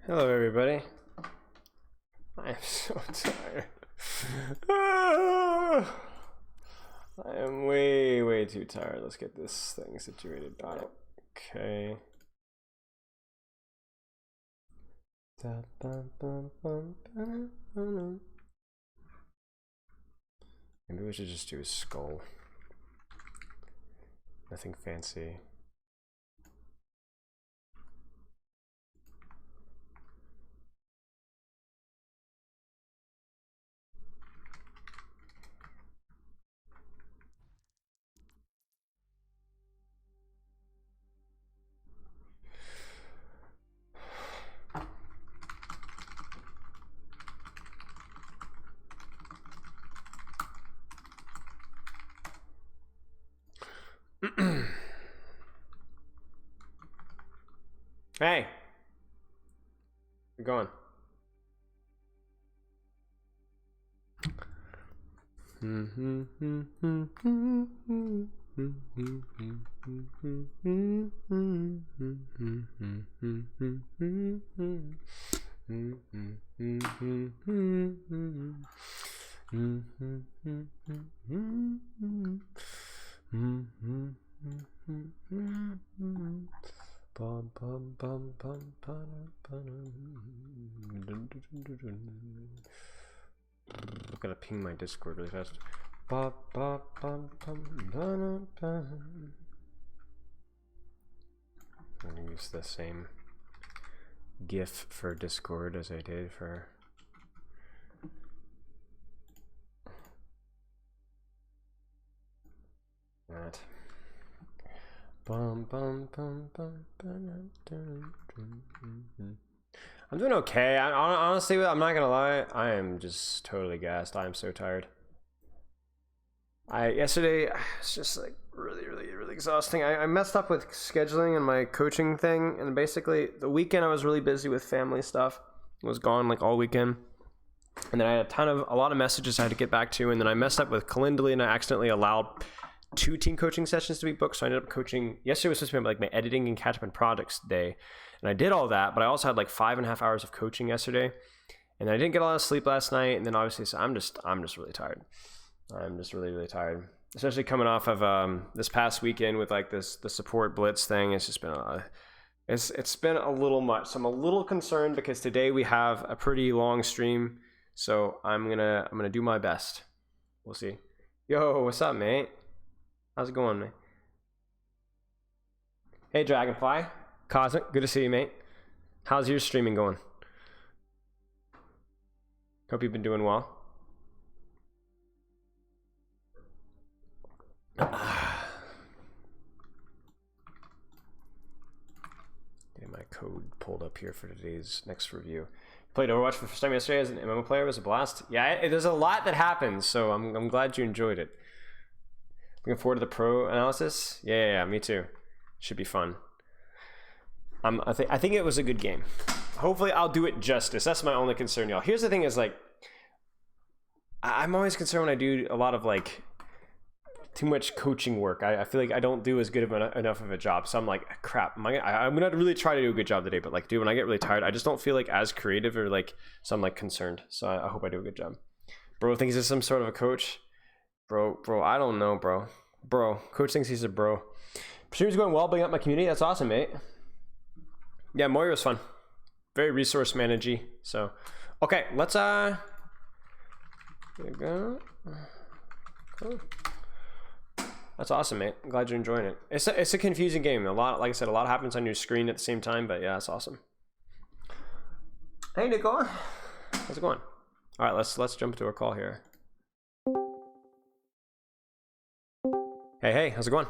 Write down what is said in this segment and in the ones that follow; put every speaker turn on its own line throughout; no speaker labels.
Hello, everybody. I am so tired. I am way too tired. Let's get this thing situated. Okay. Maybe we should just do a skull. Nothing fancy. Hey, you're going. I'm gonna ping my Discord really fast. I'm gonna use the same GIF for Discord as I did for that. I'm doing okay. Honestly, I'm not gonna lie. I am just totally gassed. I am so tired. Yesterday it's just like really exhausting. I messed up with scheduling and my coaching thing, and basically the weekend I was really busy with family stuff. I was gone like all weekend, and then I had a lot of messages I had to get back to, and then I messed up with Calendly, and I accidentally allowed 2 team coaching sessions to be booked. So I ended up coaching. Yesterday was supposed to be like my editing and catch up on projects day, and I did all that, but I also had like 5.5 hours of coaching yesterday, and then I didn't get a lot of sleep last night, and then obviously so I'm just really tired. I'm just really tired, especially coming off of this past weekend with like the support blitz thing. It's just been it's been a little much. So I'm a little concerned because today we have a pretty long stream, so I'm gonna do my best. We'll see. Yo, what's up, mate? How's it going, man? Hey, Dragonfly. Cosmic, good to see you, mate. How's your streaming going? Hope you've been doing well. Getting my code pulled up here for today's next review. Played Overwatch for the first time yesterday as an MMO player. It was a blast. Yeah, there's a lot that happens, so I'm glad you enjoyed it. Looking forward to the pro analysis. Yeah, me too. Should be fun. I think it was a good game. Hopefully I'll do it justice. That's my only concern, y'all. Here's the thing is like, I'm always concerned when I do a lot of like too much coaching work. I feel like I don't do as good of enough of a job. So I'm like, crap, I'm gonna really try to do a good job today. But like, dude, when I get really tired, I just don't feel like as creative or like, so I'm like concerned. So I hope I do a good job. Bro thinks he's some sort of a coach. Bro, I don't know, bro. Coach thinks he's a bro. Stream's going well, building up my community. That's awesome, mate. Yeah, Moira was fun. Very resource managey. So, okay, let's there you go. Cool. That's awesome, mate. I'm glad you're enjoying it. It's a confusing game. A lot, like I said, a lot happens on your screen at the same time. But yeah, it's awesome. Hey, Nicole. How's it going? All right, let's jump into our call here. Hey, how's it going?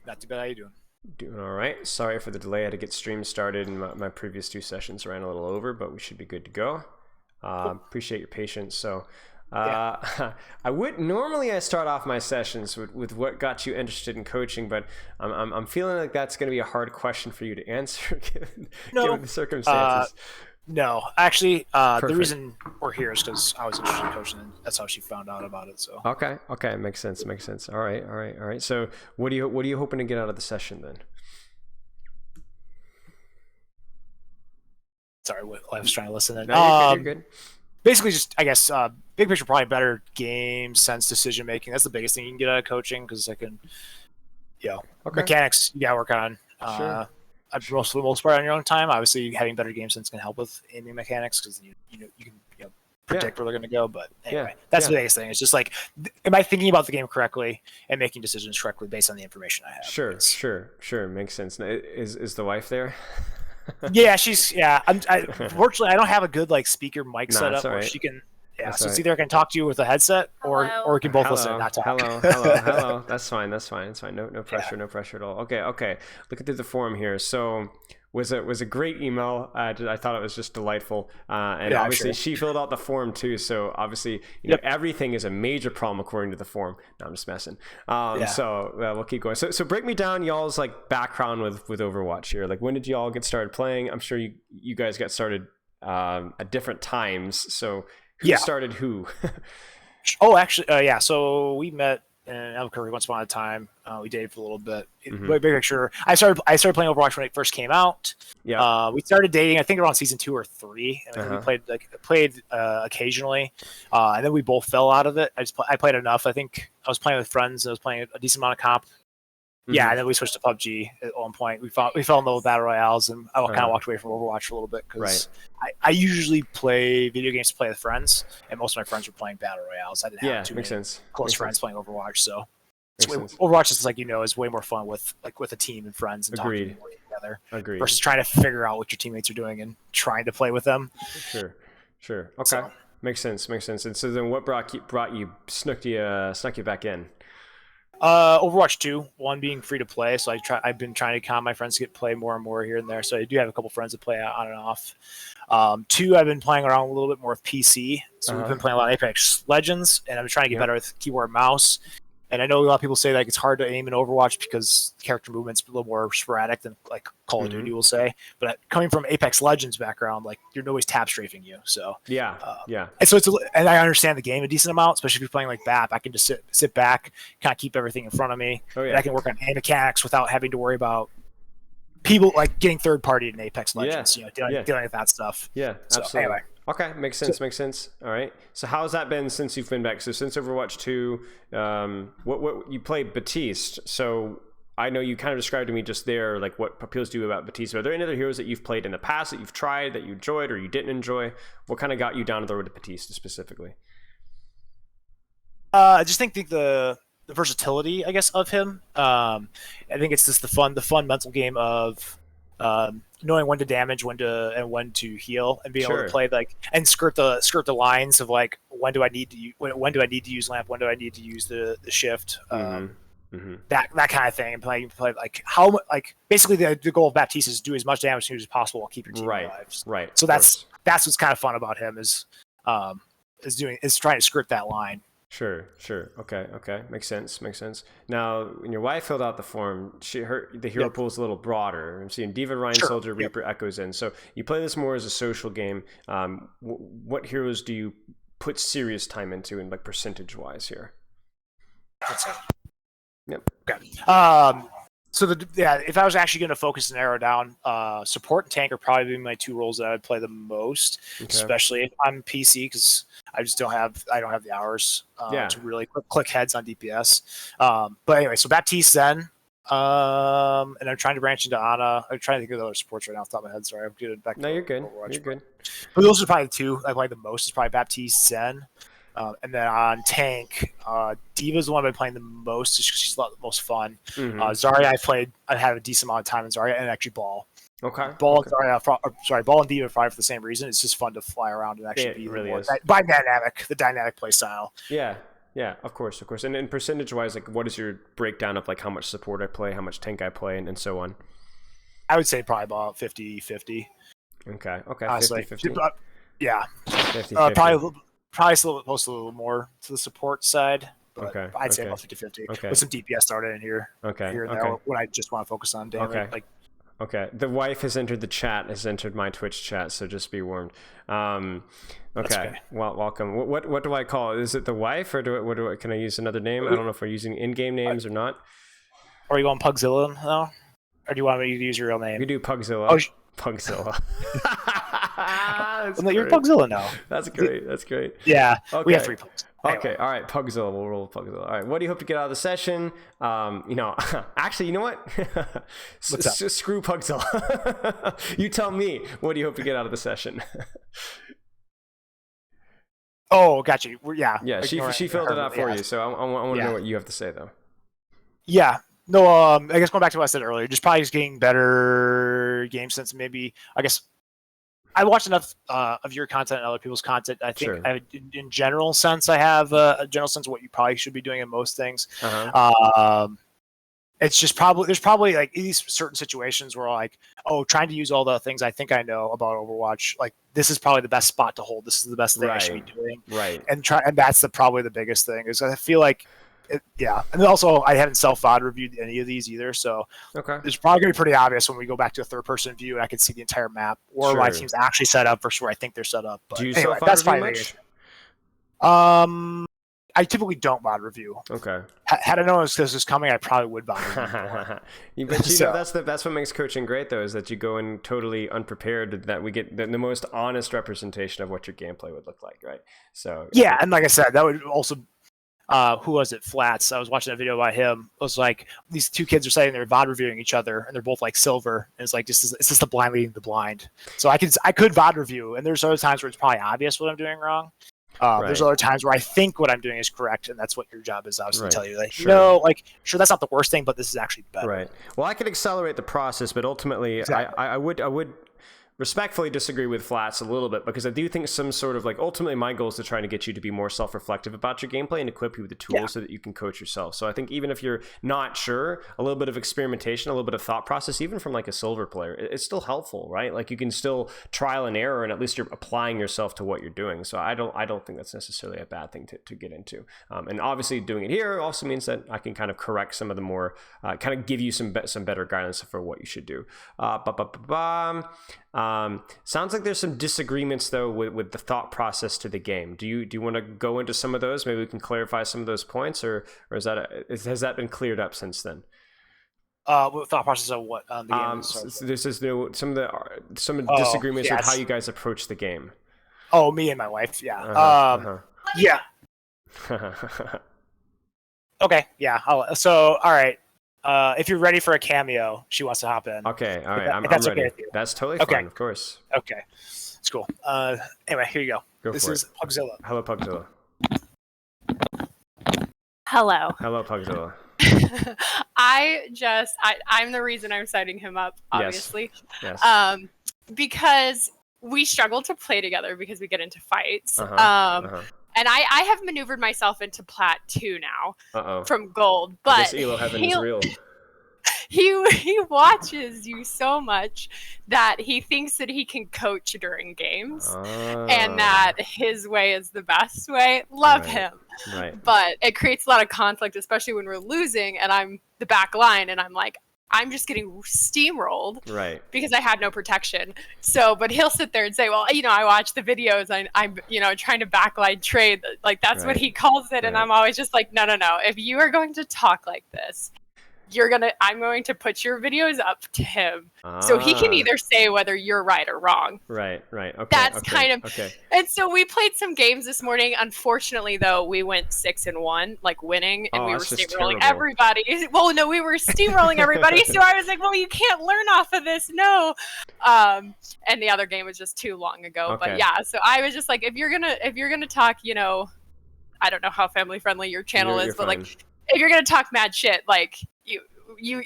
Not too bad. How you doing?
Doing all right. Sorry for the delay. I had to get streams started, and my previous 2 sessions ran a little over, but we should be good to go. Cool. Appreciate your patience. So, yeah. I start off my sessions with what got you interested in coaching, but I'm feeling like that's going to be a hard question for you to answer given the circumstances.
No, actually, the reason we're here is because I was interested in coaching, and that's how she found out about it. So
okay, makes sense. All right. So what are you hoping to get out of the session then?
Sorry, I was trying to listen. In.
No, you're good.
Basically, just I guess big picture, probably better game sense, decision making. That's the biggest thing you can get out of coaching because I can, mechanics you gotta work on.
Sure.
For the most part on your own time. Obviously, having better game sense can help with aiming mechanics because you can predict where they're going to go. But anyway, that's the biggest thing. It's just like, am I thinking about the game correctly and making decisions correctly based on the information I have?
Sure. Makes sense. Now, is the wife there?
Yeah, unfortunately, I don't have a good speaker mic setup where she can. Yeah, so it's either I can talk to you with a headset or we can both listen and not talk.
Hello. That's fine. It's fine. No pressure. No pressure at all. Okay. Looking through the forum here. So was a great email. I thought it was just delightful. And obviously she filled out the form too. So obviously everything is a major problem according to the form. No, I'm just messing. So we'll keep going. So break me down y'all's background with Overwatch here. When did y'all get started playing? I'm sure you guys got started at different times. So who started who?
Oh, actually, so we met in Albuquerque once upon a time. We dated for a little bit. Big picture, I started playing Overwatch when it first came out. Yeah. We started dating, I think, around season 2 or 3. And we played occasionally, and then we both fell out of it. I played enough. I think I was playing with friends. I was playing a decent amount of comp. Yeah, and then we switched to PUBG at one point. We fell in love with battle royales, and I kind of walked away from Overwatch for a little bit because I usually play video games to play with friends, and most of my friends were playing battle royales. I didn't have too many close friends playing Overwatch, so Overwatch is way more fun with a team and friends and talking more together versus trying to figure out what your teammates are doing and trying to play with them.
Sure. Okay, so, makes sense. And so then, what snuck you back in?
Overwatch 2, 1 being free to play, so I've been trying to con my friends to play more and more here and there. So I do have a couple friends that play on and off. 2, I've been playing around a little bit more with PC. So we've been playing a lot of Apex Legends, and I'm trying to get better with keyboard and mouse. And I know a lot of people say it's hard to aim in Overwatch because character movement's a little more sporadic than Call of Duty will say. But coming from Apex Legends background, you're always tab strafing you. So and so and I understand the game a decent amount, especially if you're playing BAP. I can just sit back, kind of keep everything in front of me, and I can work on aim mechanics without having to worry about people getting third party in Apex Legends. Dealing with that stuff.
Yeah,
so,
absolutely.
Anyway.
Okay, makes sense. All right. So how's that been since you've been back? So since Overwatch 2, what you played Baptiste. So I know you kind of described to me just there what appeals to you about Baptiste. Are there any other heroes that you've played in the past that you've tried that you enjoyed or you didn't enjoy? What kind of got you down the road to Baptiste specifically?
I just think the versatility, I guess, of him. I think it's just the fun mental game of knowing when to damage, when to heal, and being able to play and skirt the lines of when do I need to use lamp, when do I need to use the shift, that kind of thing, and play basically the goal of Baptiste is do as much damage as possible while keeping your team alive.
Right.
So that's what's kind of fun about him is trying to skirt that line.
Sure. Okay. Makes sense. Now, when your wife filled out the form, the hero pool is a little broader. I'm seeing Diva, Ryan, Soldier, Reaper, Echoes in. So you play this more as a social game. What heroes do you put serious time into, and percentage-wise here? Yep.
Okay. So if I was actually going to focus and narrow down, support and tank are probably my 2 roles that I would play the most, especially if I'm PC because I don't have the hours to really click heads on DPS. But anyway, so Baptiste Zen, and I'm trying to branch into Ana. I'm trying to think of the other supports right now off the top of my head. Sorry, I'm getting back.
No, you're good. You're good.
But those are probably the 2 I play the most. Is probably Baptiste Zen. And then on tank, Diva's the one I've been playing the most just because she's the most fun. Zarya, I had a decent amount of time in Zarya, and actually Ball.
Okay.
Ball and Zarya, Ball and Diva probably for the same reason. It's just fun to fly around and actually be
really
the dynamic play style.
Yeah, of course. And percentage-wise, what is your breakdown of how much support I play, how much tank I play, and so on?
I would say probably about 50-50.
Okay,
50-50. Yeah.
50-50.
Probably still close a little more to the support side, but I'd say about 50-50 with some DPS started in here. Here and there when I just want to focus on damage.
Okay. The wife has entered the chat, has entered my Twitch chat, so just be warned. Okay. Well, welcome. What do I call it? Is it the wife, or can I use another name? I don't know if we're using in-game names or not.
Are you going Pugzilla now? Or do you want me to use your real name?
You do Pugzilla.
Oh,
Pugzilla.
You're Pugzilla now.
That's great. That's great.
Yeah,
okay.
we have 3 Pugs.
Anyway. Okay, all right, Pugzilla. We'll roll Pugzilla. All right, what do you hope to get out of the session? Actually, you know what? Screw Pugzilla. You tell me. What do you hope to get out of the session?
Oh, got you. Yeah.
Yeah, she filled it out for you, so I want to know what you have to say, though.
Yeah. No, I guess going back to what I said earlier, just getting better game sense. Maybe, I guess, I watched enough of your content and other people's content. I think, in general sense, I have a general sense of what you probably should be doing in most things. It's just there's probably like these certain situations where like, trying to use all the things I think I know about Overwatch, like this is probably the best spot to hold. This is the best thing I should be doing.
Right.
And that's probably the biggest thing is I feel like, and also I haven't self-VOD reviewed any of these either, so it's probably gonna be pretty obvious when we go back to a third-person view and I can see the entire map or my team's actually set up versus where I think they're set up. But
do you
anyway, that's probably much? I typically don't VOD review. Okay. Had I known this was coming, I probably would VOD review.
But that's what makes coaching great, though, is that you go in totally unprepared, that we get the most honest representation of what your gameplay would look like, right? So
yeah, and like I said, that would also. Who was it? Flats. I was watching a video by him. It was like these 2 kids are sitting there VOD reviewing each other, and they're both like silver. And it's like it's just the blind leading the blind. So I could VOD review, and there's other times where it's probably obvious what I'm doing wrong. There's other times where I think what I'm doing is correct, and that's what your job is, obviously, to tell you. Like, sure, that's not the worst thing, but this is actually better.
Right. Well, I could accelerate the process, but ultimately, I would respectfully disagree with Flats a little bit, because I do think some sort of like, ultimately my goal is to try to get you to be more self-reflective about your gameplay and equip you with the tools so that you can coach yourself. So I think even if you're not sure, a little bit of experimentation, a little bit of thought process, even from like a silver player, it's still helpful, right? Like you can still trial and error, and at least you're applying yourself to what you're doing. So I don't think that's necessarily a bad thing to get into. And obviously doing it here also means that I can kind of correct some of the more, kind of give you some better guidance for what you should do. Sounds like there's some disagreements though with the thought process to the game. Do you want to go into some of those? Maybe we can clarify some of those points, or has that been cleared up since then?
What thought process of what the game?
This is some disagreements with how you guys approach the game.
Oh, me and my wife, yeah. Yeah. Okay, yeah. So, all right. If you're ready for a cameo, she wants to hop in.
Okay, all right. I'm
ready.
Okay with you. That's totally fine, of course.
Okay, it's cool. Anyway, here you go. This is Pugzilla.
Hello, Pugzilla.
Hello.
Hello, Pugzilla.
I'm the reason I'm setting him up, obviously.
Yes.
Because we struggle to play together because we get into fights. And I have maneuvered myself into Plat 2 now from gold, but
I guess Elo Heaven is real.
He watches you so much that he thinks that he can coach during games and that his way is the best way. Love him. Right. But it creates a lot of conflict, especially when we're losing and I'm the back line and I'm like, I'm just getting steamrolled because I had no protection. So, but he'll sit there and say, well, I watch the videos and I'm trying to backline trade. Like that's what he calls it. And I'm always just like, no. If you are going to talk like this, I'm going to put your videos up to him. So he can either say whether you're right or wrong.
Right. Okay.
That's kind of, and so we played some games this morning. Unfortunately though, we went 6-1, like winning, and we were steamrolling everybody. Well, no, we were steamrolling everybody. So I was like, well, you can't learn off of this. No. And the other game was just too long ago, but yeah. So I was just like, if you're going to talk, I don't know how family friendly your channel is, but like, if you're going to talk mad shit, like you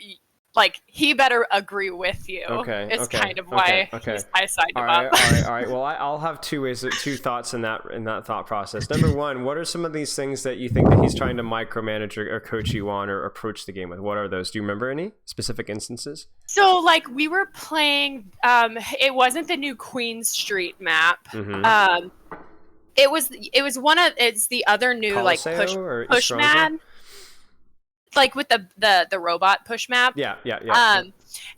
like he better agree with you.
Okay.
It's kind of why I signed him up.
All right. Well, I'll have two thoughts in that thought process. Number one, what are some of these things that you think that he's trying to micromanage or coach you on or approach the game with? What are those? Do you remember any specific instances?
So like we were playing, it wasn't the new Queen Street map. Mm-hmm. It's the other new
Coliseo,
like push map. Like with the robot push map.
Yeah.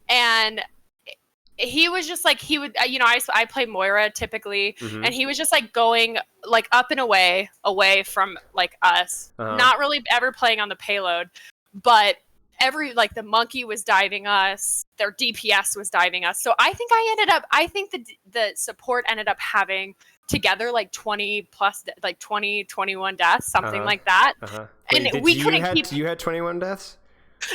And he was just like, he would, I play Moira typically, and he was just like going like up and away from like us, not really ever playing on the payload, but like the monkey was diving us, their DPS was diving us. So I think I think the support ended up having together like 20 plus, like 20, 21 deaths, something like that.
Wait,
and we couldn't keep.
You had 21 deaths?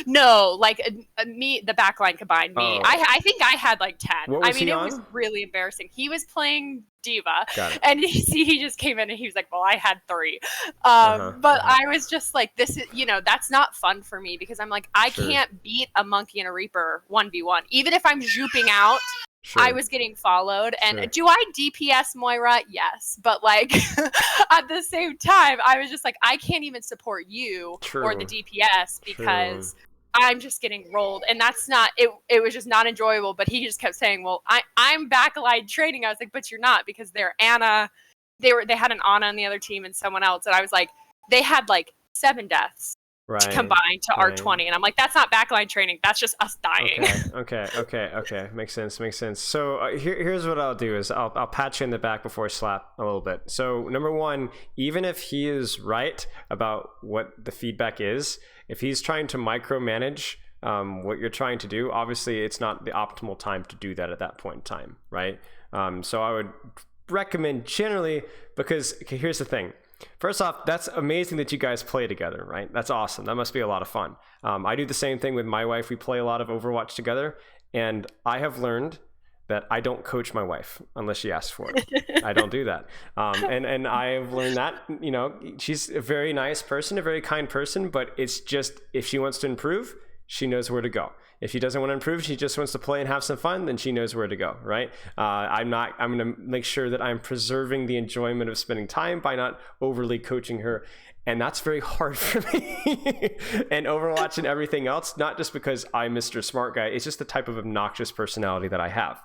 No, like me, the backline combined. Me, I think I had like 10.
What was
it
he on?
was really embarrassing. He was playing Diva,
Got it.
and he just came in and he was like, "Well, I had 3." But I was just like, "This is, that's not fun for me," because I'm like, I can't beat a monkey and a reaper 1v1, even if I'm zooping out. Sure. I was getting followed, and do I DPS Moira? Yes, but like at the same time, I was just like, I can't even support you or the DPS because I'm just getting rolled, and that's not it. It was just not enjoyable. But he just kept saying, "Well, I'm backline training." I was like, "But you're not, because they're Anna. They had an Anna on the other team and someone else," and I was like, they had like 7 deaths. Combined to R20, and I'm like, that's not backline training, that's just us dying.
Okay. Makes sense. So here's what I'll do is I'll pat you in the back before I slap a little bit. So number one, even if he is right about what the feedback is, if he's trying to micromanage what you're trying to do, obviously it's not the optimal time to do that at that point in time, right? So I would recommend generally, because here's the thing. First off, that's amazing that you guys play together, right? That's awesome. That must be a lot of fun. I do the same thing with my wife. We play a lot of Overwatch together, and I have learned that I don't coach my wife unless she asks for it. I don't do that. And I've learned that, she's a very nice person, a very kind person, but it's just, if she wants to improve, she knows where to go. If she doesn't want to improve, she just wants to play and have some fun, then she knows where to go, right? I'm going to make sure that I'm preserving the enjoyment of spending time by not overly coaching her. And that's very hard for me. And Overwatch and everything else, not just because I'm Mr. Smart Guy, it's just the type of obnoxious personality that I have.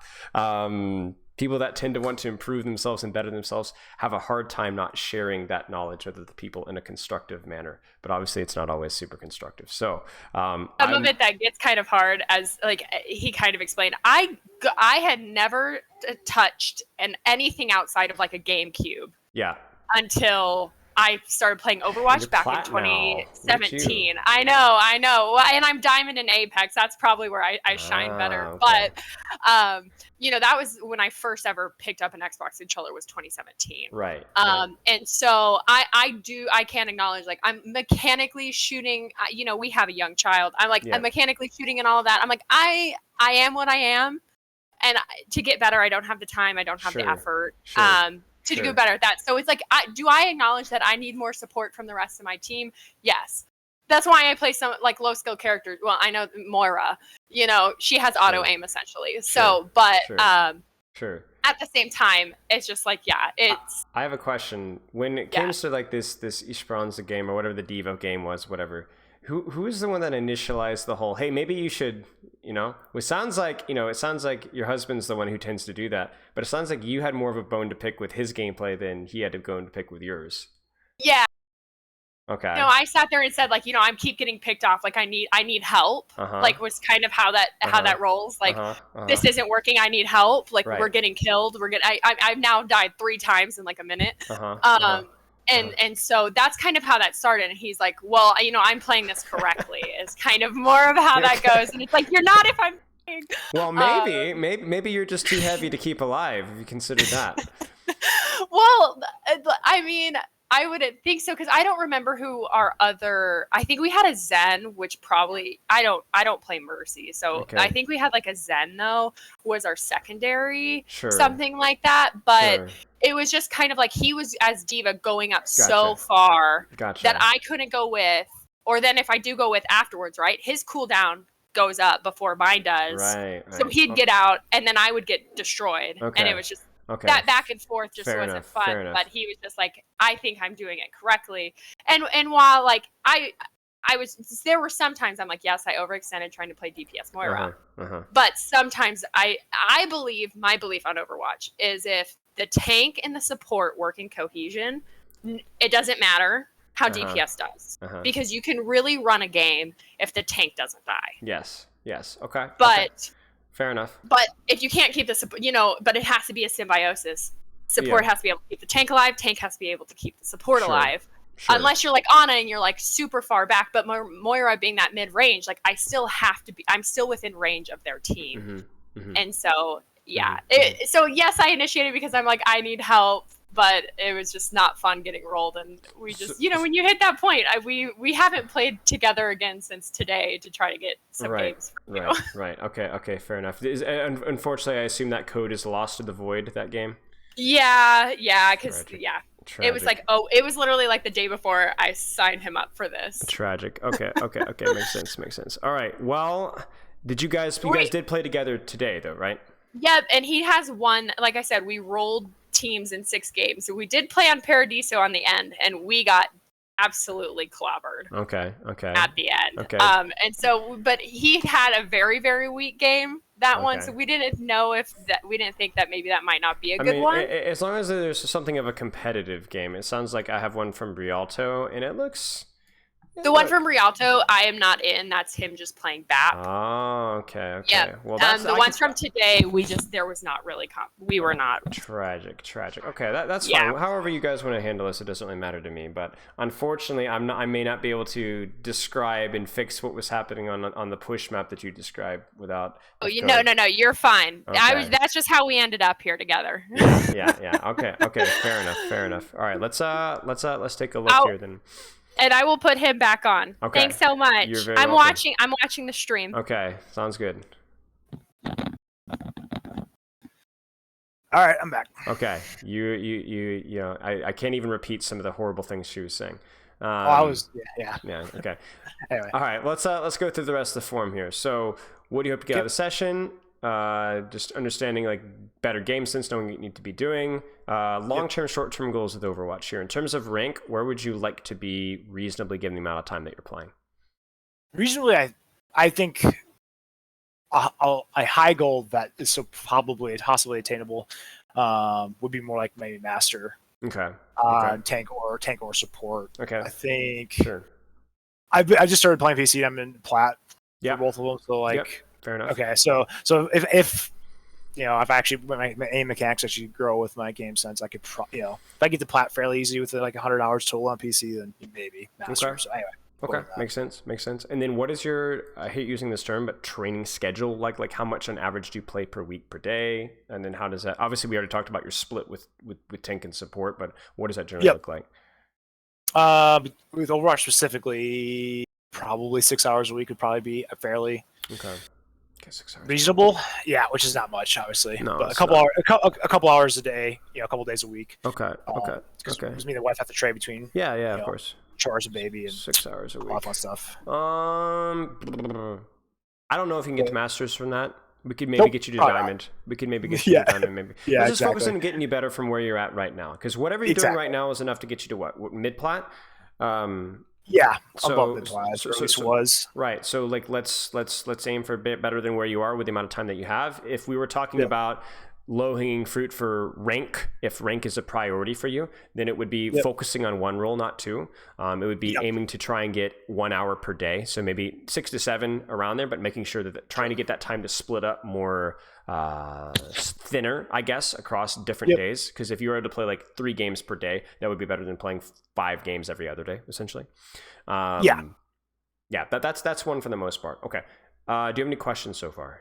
People that tend to want to improve themselves and better themselves have a hard time not sharing that knowledge with other people in a constructive manner. But obviously, it's not always super constructive. So
some of it that gets kind of hard, as like he kind of explained. I had never touched anything outside of like a GameCube.
Yeah.
Until I started playing Overwatch back in 2017. I know. And I'm Diamond in Apex. That's probably where I shine better. Okay. But, that was when I first ever picked up an Xbox controller, was 2017.
Right.
And so I can't acknowledge, like, I'm mechanically shooting, we have a young child. I'm like, I'm mechanically shooting and all of that. I'm like, I am what I am. And to get better, I don't have the time. I don't have the effort. To do better at that. So it's like, do I acknowledge that I need more support from the rest of my team? Yes. That's why I play some like low skill characters. Well, I know Moira, she has auto aim essentially. So, but at the same time, it's just like, it's. I
have a question. When it comes to like this Esperanza game or whatever the Diva game was, whatever, who is the one that initialized the whole, hey, maybe you should, it sounds like your husband's the one who tends to do that, but it sounds like you had more of a bone to pick with his gameplay than he had a bone to pick with yours.
Yeah.
Okay.
I sat there and said, like, I keep getting picked off. Like, I need help. Like, was kind of how that rolls. Like, this isn't working. I need help. Like, we're getting killed. I've now died 3 times in like a minute. And so that's kind of how that started. And he's like, well, I'm playing this correctly. Is kind of more of how that goes. And it's like, you're not if I'm playing.
Well, maybe you're just too heavy to keep alive if you consider that.
Well, I mean, I wouldn't think so, because I don't remember who our other. I think we had a Zen, which probably I don't play Mercy, so I think we had like a Zen though was our secondary, something like that. But it was just kind of like he was as Diva going up so far that I couldn't go with, or then if I do go with afterwards, right? His cooldown goes up before mine does, so he'd get out, and then I would get destroyed, and it was just. That back and forth just wasn't fun, but he was just like, I think I'm doing it correctly. And while like I was, there were sometimes I'm like, yes, I overextended trying to play DPS Moira, but sometimes I believe, my belief on Overwatch is if the tank and the support work in cohesion, it doesn't matter how DPS does, because you can really run a game if the tank doesn't die.
Yes. Okay.
But
fair enough.
But if you can't keep the support, but it has to be a symbiosis. Support has to be able to keep the tank alive. Tank has to be able to keep the support alive.
Sure.
Unless you're like Ana and you're like super far back, but Moira being that mid range, like I'm still within range of their team. And so so yes, I initiated because I'm like, I need help, but it was just not fun getting rolled, and we just when you hit that point, we haven't played together again since today to try to get some games for you.
Right. Okay, fair enough. Unfortunately, I assume that code is lost to the void, that game.
Yeah, because
Tragic.
It was like, it was literally like the day before I signed him up for this.
Tragic. Okay. Makes sense. All right. Well, you guys did play together today, though, right?
Yep, and he has one. Like I said, we rolled teams in 6 games. So we did play on Paradiso on the end, and we got absolutely clobbered.
Okay.
At the end.
Okay.
And so, but he had a very, very weak game that one, so we didn't know we didn't think that maybe that might not be a good one.
As long as there's something of a competitive game. It sounds like I have one from Rialto, and it looks.
The one from Rialto, I am not in. That's him just playing BAP.
Oh, okay.
Yeah.
Well,
the ones from today, there was not really. We were not.
Tragic. Okay, that's fine. However you guys want to handle this, it doesn't really matter to me. But unfortunately, I may not be able to describe and fix what was happening on the push map that you described without.
Oh, no, you're fine.
Okay.
That's just how we ended up here together.
Yeah. Okay. Fair enough. All right, let's take a look here then.
And I will put him back on.
Okay.
Thanks so much.
You're very
I'm
welcome.
I'm watching the stream.
Okay, sounds good.
All right, I'm back.
Okay, you know, I can't even repeat some of the horrible things she was saying.
I was yeah.
Okay.
Anyway.
All right, let's go through the rest of the form here. So, what do you hope to get out of the session? Just understanding like better game sense, knowing what you need to be doing. Long-term, short-term goals with Overwatch here. In terms of rank, where would you like to be reasonably given the amount of time that you're playing?
Reasonably, I think a high goal that is so possibly attainable would be more like maybe master.
Okay.
Tank or support.
Okay.
I think.
Sure.
I just started playing PC. I'm in Plat.
Yeah.
For both of them. So like.
Yep. Fair enough.
Okay. So if if actually my aim mechanics actually grow with my game sense, I could if I get the Plat fairly easy with like 100 hours total on PC, then maybe master.
Okay.
So anyway.
Okay, makes sense. And then what is your, I hate using this term, but training schedule like? Like how much on average do you play per week, per day? And then how does that, obviously we already talked about your split with tank and support, but what does that generally look like?
With Overwatch specifically, probably 6 hours a week would probably be a fairly
6 hours.
Reasonable. Yeah, which is not much, obviously.
No,
but a couple hours a day, a couple days a week.
Okay.
Because me and the wife have to trade between.
Yeah, of course.
Chores and baby and
6 hours a week.
All that fun stuff.
I don't know if you can get to masters from that. We could maybe get you to diamond. We could maybe get you to diamond. Maybe.
Yeah,
Let's just focus on getting you better from where you're at right now, because whatever you're doing right now is enough to get you to what mid plat.
Yeah, above mid plat. Was
right. So like let's aim for a bit better than where you are with the amount of time that you have. If we were talking about low-hanging fruit for rank, if rank is a priority for you, then it would be focusing on one role, not two. It would be aiming to try and get 1 hour per day, so maybe 6 to 7 around there, but making sure that trying to get that time to split up more thinner, I guess, across different days. Because if you were able to play like 3 games per day, that would be better than playing 5 games every other day, essentially. That's one for the most part. Okay. Do you have any questions so far?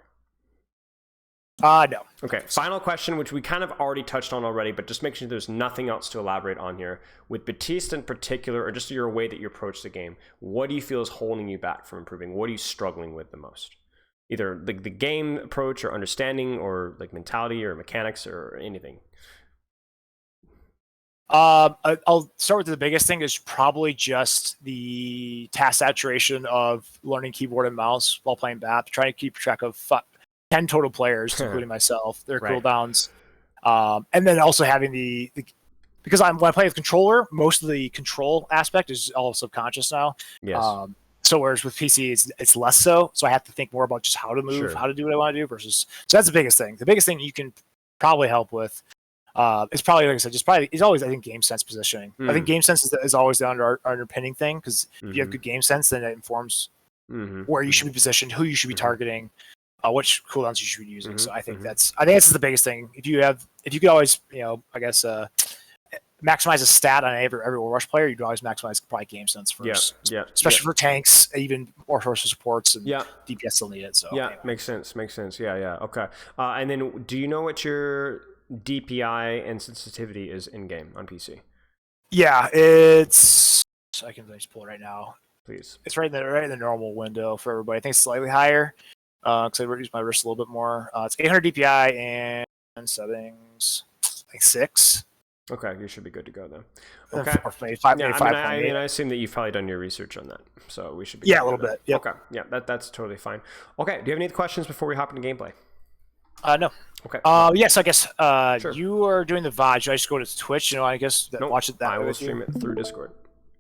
No.
Okay, final question, which we kind of already touched on already, but just make sure there's nothing else to elaborate on here. With Baptiste in particular, or just your way that you approach the game, what do you feel is holding you back from improving? What are you struggling with the most? Either the game approach or understanding or like mentality or mechanics or anything.
I'll start with the biggest thing is probably just the task saturation of learning keyboard and mouse while playing BAP, trying to keep track of 10 total players, including myself, their cooldowns. And then also having the because when I play with controller, most of the control aspect is all subconscious now.
Yes.
So whereas with PC, it's less so. So I have to think more about just how to move, how to do what I want to do versus. So that's the biggest thing. The biggest thing you can probably help with is probably, like I said, it's always, I think, game sense positioning. I think game sense is always the underpinning thing, because if you have good game sense, then it informs where you should be positioned, who you should be targeting. Which cooldowns you should be using. So I think that's the biggest thing. If you could always, I guess, maximize a stat on every Overwatch player, you'd always maximize probably game sense first.
Yeah.
Especially for tanks, even more source of supports, and
yeah.
DPS still need it. So
yeah, anyway. Makes sense. Yeah. Okay. And then, do you know what your DPI and sensitivity is in game on PC?
Yeah, it's. I can just pull it right now.
Please.
It's right in the normal window for everybody. I think it's slightly higher because I use my wrist a little bit more. It's 800 DPI and settings like 6.
Okay, you should be good to go then. Okay.
Or maybe 5.
Yeah,
Maybe
I assume that you've probably done your research on that, so we should be.
Yeah, a little bit. Yep.
Okay. Yeah, that's totally fine. Okay. Do you have any questions before we hop into gameplay?
No.
Okay.
Yes, I guess
sure.
You are doing the VOD. Should I just go to Twitch? I guess
nope,
watch it that way.
I will stream it through Discord.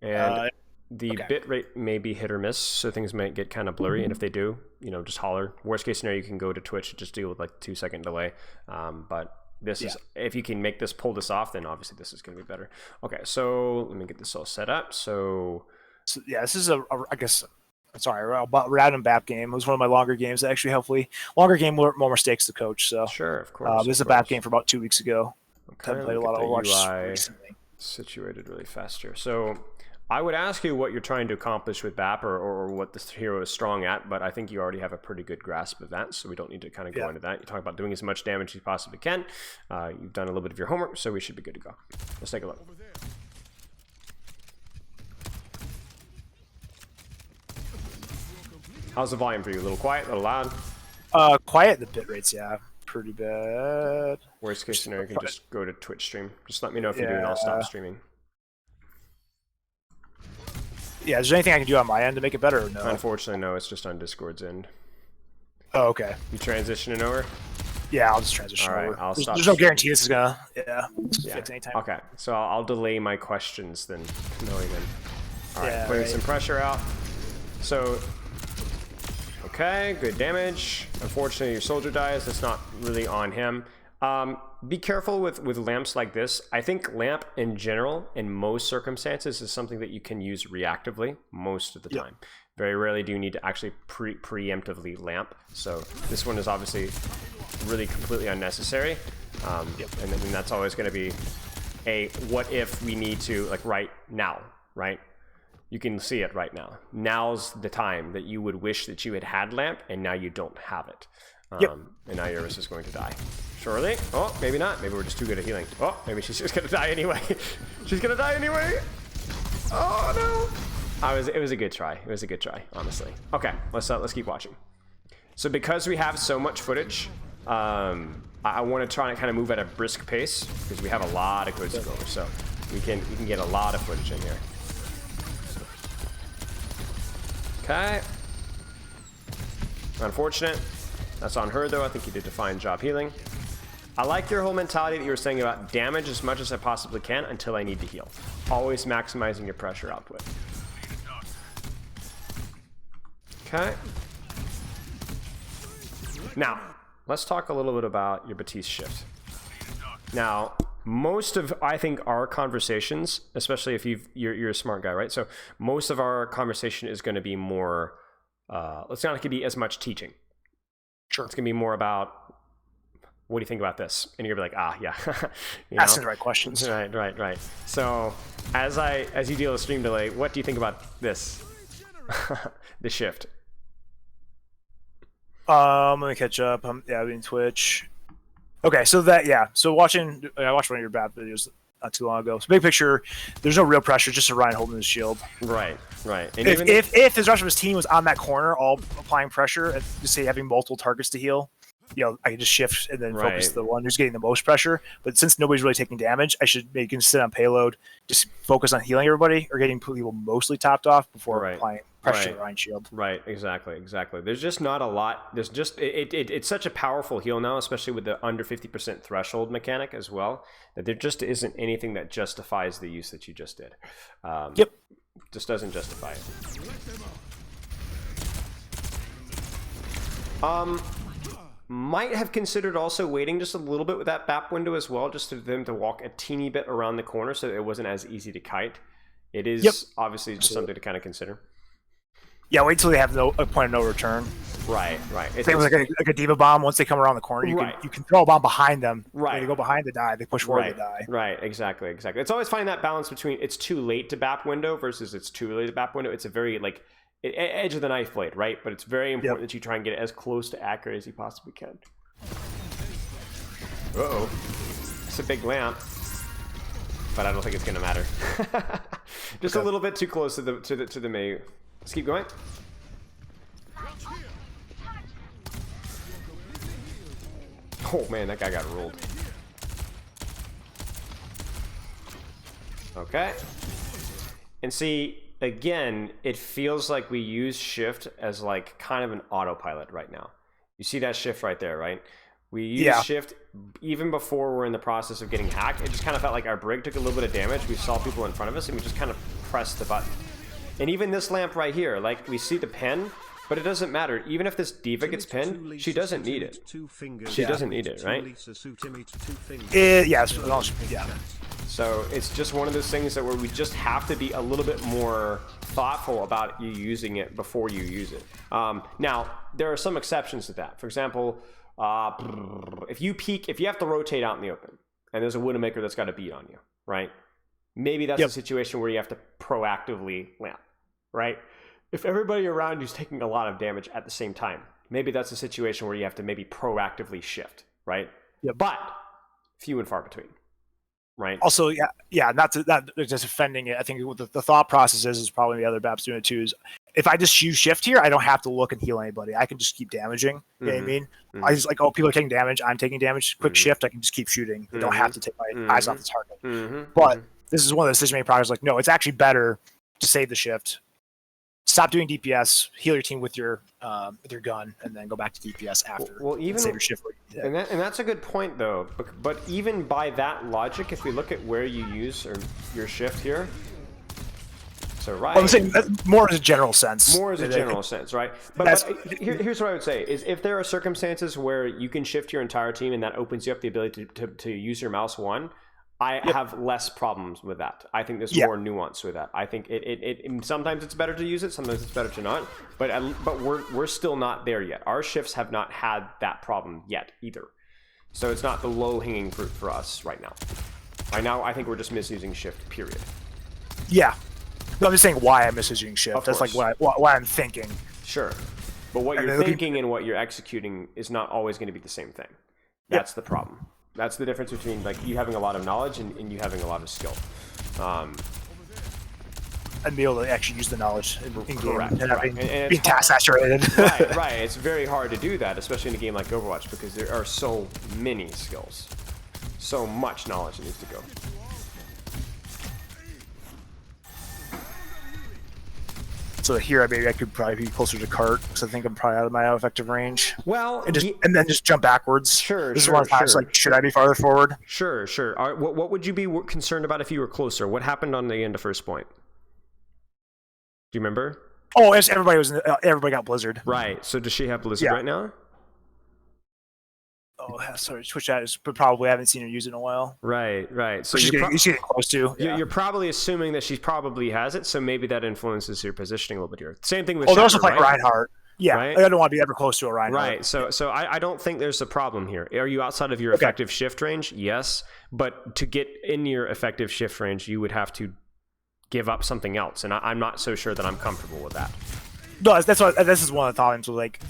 And the bitrate may be hit or miss, so things might get kind of blurry. And if they do, just holler. Worst case scenario, you can go to Twitch and just deal with like 2-second delay. But this is, if you can pull this off, then obviously this is going to be better. Okay, so let me get this all set up. So
yeah, this is I guess. Sorry, a random BAP game. It was one of my longer games. Actually, hopefully, longer game, more mistakes to coach. So
sure, of course.
This is a BAP game for about 2 weeks ago.
Okay,
I've played a lot of Overwatch recently.
Situated really fast here. So I would ask you what you're trying to accomplish with BAP or what this hero is strong at, but I think you already have a pretty good grasp of that, so we don't need to kind of go into that. You talk about doing as much damage as you possibly can. You've done a little bit of your homework, so we should be good to go. Let's take a look. How's the volume for you? A little quiet, a little loud?
Quiet. The bit rates, yeah, pretty bad.
Worst case scenario, you can just go to Twitch stream. Just let me know if you do, and I'll stop streaming.
Yeah, is there anything I can do on my end to make it better or no?
Unfortunately, no. It's just on Discord's end.
Oh, okay.
You transitioning over?
Yeah, I'll just transition over.
I'll stop.
There's no guarantee this is gonna fix anytime.
Okay, so I'll delay my questions then, knowing them. All right, putting some pressure out. So, okay, good damage. Unfortunately, your soldier dies. That's not really on him. Be careful with lamps like this. I think lamp in general, in most circumstances, is something that you can use reactively most of the time. Very rarely do you need to actually preemptively lamp. So this one is obviously really completely unnecessary. And then that's always going to be a what if we need to, like right now, right? You can see it right now. Now's the time that you would wish that you had lamp, and now you don't have it. And now Iris is going to die. Surely? Oh, maybe not. Maybe we're just too good at healing. Oh, maybe she's just going to die anyway. She's going to die anyway. Oh, no. It was a good try. It was a good try, honestly. Okay, let's keep watching. So because we have so much footage, I want to try and kind of move at a brisk pace because we have a lot of codes to go over. So we can get a lot of footage in here. Okay. Unfortunate. That's on her, though. I think you did a fine job healing. I like your whole mentality that you were saying about damage as much as I possibly can until I need to heal. Always maximizing your pressure output. Okay. Now, let's talk a little bit about your Baptiste shift. Now, most of, I think, our conversations, especially if you're a smart guy, right? So most of our conversation is going to be more, it's not going to be as much teaching.
Sure.
It's going to be more about, what do you think about this? And you're going to be like, yeah.
Asking the right questions.
Right. So as you deal with stream delay, what do you think about this? The shift.
Let me catch up. I'm in Twitch. Okay, so I watched one of your BAP videos not too long ago. So big picture, there's no real pressure, just Orion holding his shield. Right.
And
if his rest of his team was on that corner, all applying pressure, and just say having multiple targets to heal, I can just shift and then focus the one who's getting the most pressure. But since nobody's really taking damage, I should maybe can sit on payload, just focus on healing everybody or getting people mostly topped off before applying pressure to the Orion shield.
Right, exactly. There's just not a lot. There's just it's such a powerful heal now, especially with the under 50% threshold mechanic as well, that there just isn't anything that justifies the use that you just did. Just doesn't justify it. Might have considered also waiting just a little bit with that BAP window as well, just for them to walk a teeny bit around the corner so that it wasn't as easy to kite. It is obviously just something to kind of consider.
Yeah, wait till they have a point of no return.
Right.
Same with like a diva bomb. Once they come around the corner, you can throw a bomb behind them.
Right.
They go behind the die. They push forward the die.
Right. Exactly. It's always finding that balance between it's too late to BAP window versus it's too early to BAP window. It's a very like edge of the knife blade, right? But it's very important that you try and get it as close to accurate as you possibly can. Uh-oh. It's a big lamp. But I don't think it's gonna matter. Just a little bit too close to the Mei. Let's keep going. Oh man, that guy got rolled. Okay. And see, again, it feels like we use shift as like kind of an autopilot right now. You see that shift right there, right? We use shift even before we're in the process of getting hacked. It just kind of felt like our brig took a little bit of damage. We saw people in front of us and we just kind of pressed the button. And even this lamp right here, like we see the pen, but it doesn't matter. Even if this diva gets pinned, she doesn't need it. She doesn't need it, right?
Yeah.
So it's just one of those things that where we just have to be a little bit more thoughtful about you using it before you use it. Now, there are some exceptions to that. For example, if you have to rotate out in the open and there's a Widowmaker that's got a beat on you, right? Maybe that's a situation where you have to proactively lamp, right? If everybody around you is taking a lot of damage at the same time, maybe that's a situation where you have to maybe proactively shift, right?
Yeah.
But few and far between, right?
Also, not just offending it. I think what the thought process is probably the other BAPs doing it too. Is if I just use shift here, I don't have to look and heal anybody. I can just keep damaging. You know what I mean? I just like, oh, people are taking damage. I'm taking damage. Quick shift. I can just keep shooting. I don't have to take my eyes off the target. But this is one of the decision-making problems. Like, no, it's actually better to save the shift. Stop doing DPS, heal your team with your gun, and then go back to DPS after.
Well, even
save your shift. Yeah.
And that's a good point, though. But even by that logic, if we look at where you use your shift here, so right.
Well, I'm saying more as a general sense.
More as a general sense, right? But here's what I would say: is if there are circumstances where you can shift your entire team and that opens you up the ability to use your mouse one. I have less problems with that. I think there's more nuance with that. I think it sometimes it's better to use it, sometimes it's better to not. But we're still not there yet. Our shifts have not had that problem yet either. So it's not the low-hanging fruit for us right now. Right now, I think we're just misusing shift. Period.
Yeah, no, I'm just saying why I'm misusing shift. That's like why I'm thinking.
Sure, but what you're thinking and what you're executing is not always going to be the same thing. That's the problem. That's the difference between like you having a lot of knowledge and you having a lot of skill.
And be able to actually use the knowledge in
correct,
game
and
being task saturated.
right. It's very hard to do that, especially in a game like Overwatch, because there are so many skills, so much knowledge that needs to go.
So here, maybe I could probably be closer to cart because I think I'm probably out of my effective range.
Well,
and then just jump backwards.
Sure.
This is one of the times, like, should I be farther forward?
Sure. What would you be concerned about if you were closer? What happened on the end of first point? Do you remember?
Oh, everybody got Blizzard.
Right. So does she have Blizzard right now?
Oh, sorry, Twitch chat but probably haven't seen her use it in a while.
Right. So
she's getting close to.
Yeah. You're probably assuming that she probably has it, so maybe that influences your positioning a little bit here. Same thing with.
They're also playing Reinhardt. Yeah, right? I don't want to be ever close to a Reinhardt.
Right. So I don't think there's a problem here. Are you outside of your effective shift range? Yes, but to get in your effective shift range, you would have to give up something else, and I'm not so sure that I'm comfortable with that.
No, this is one of the times where like,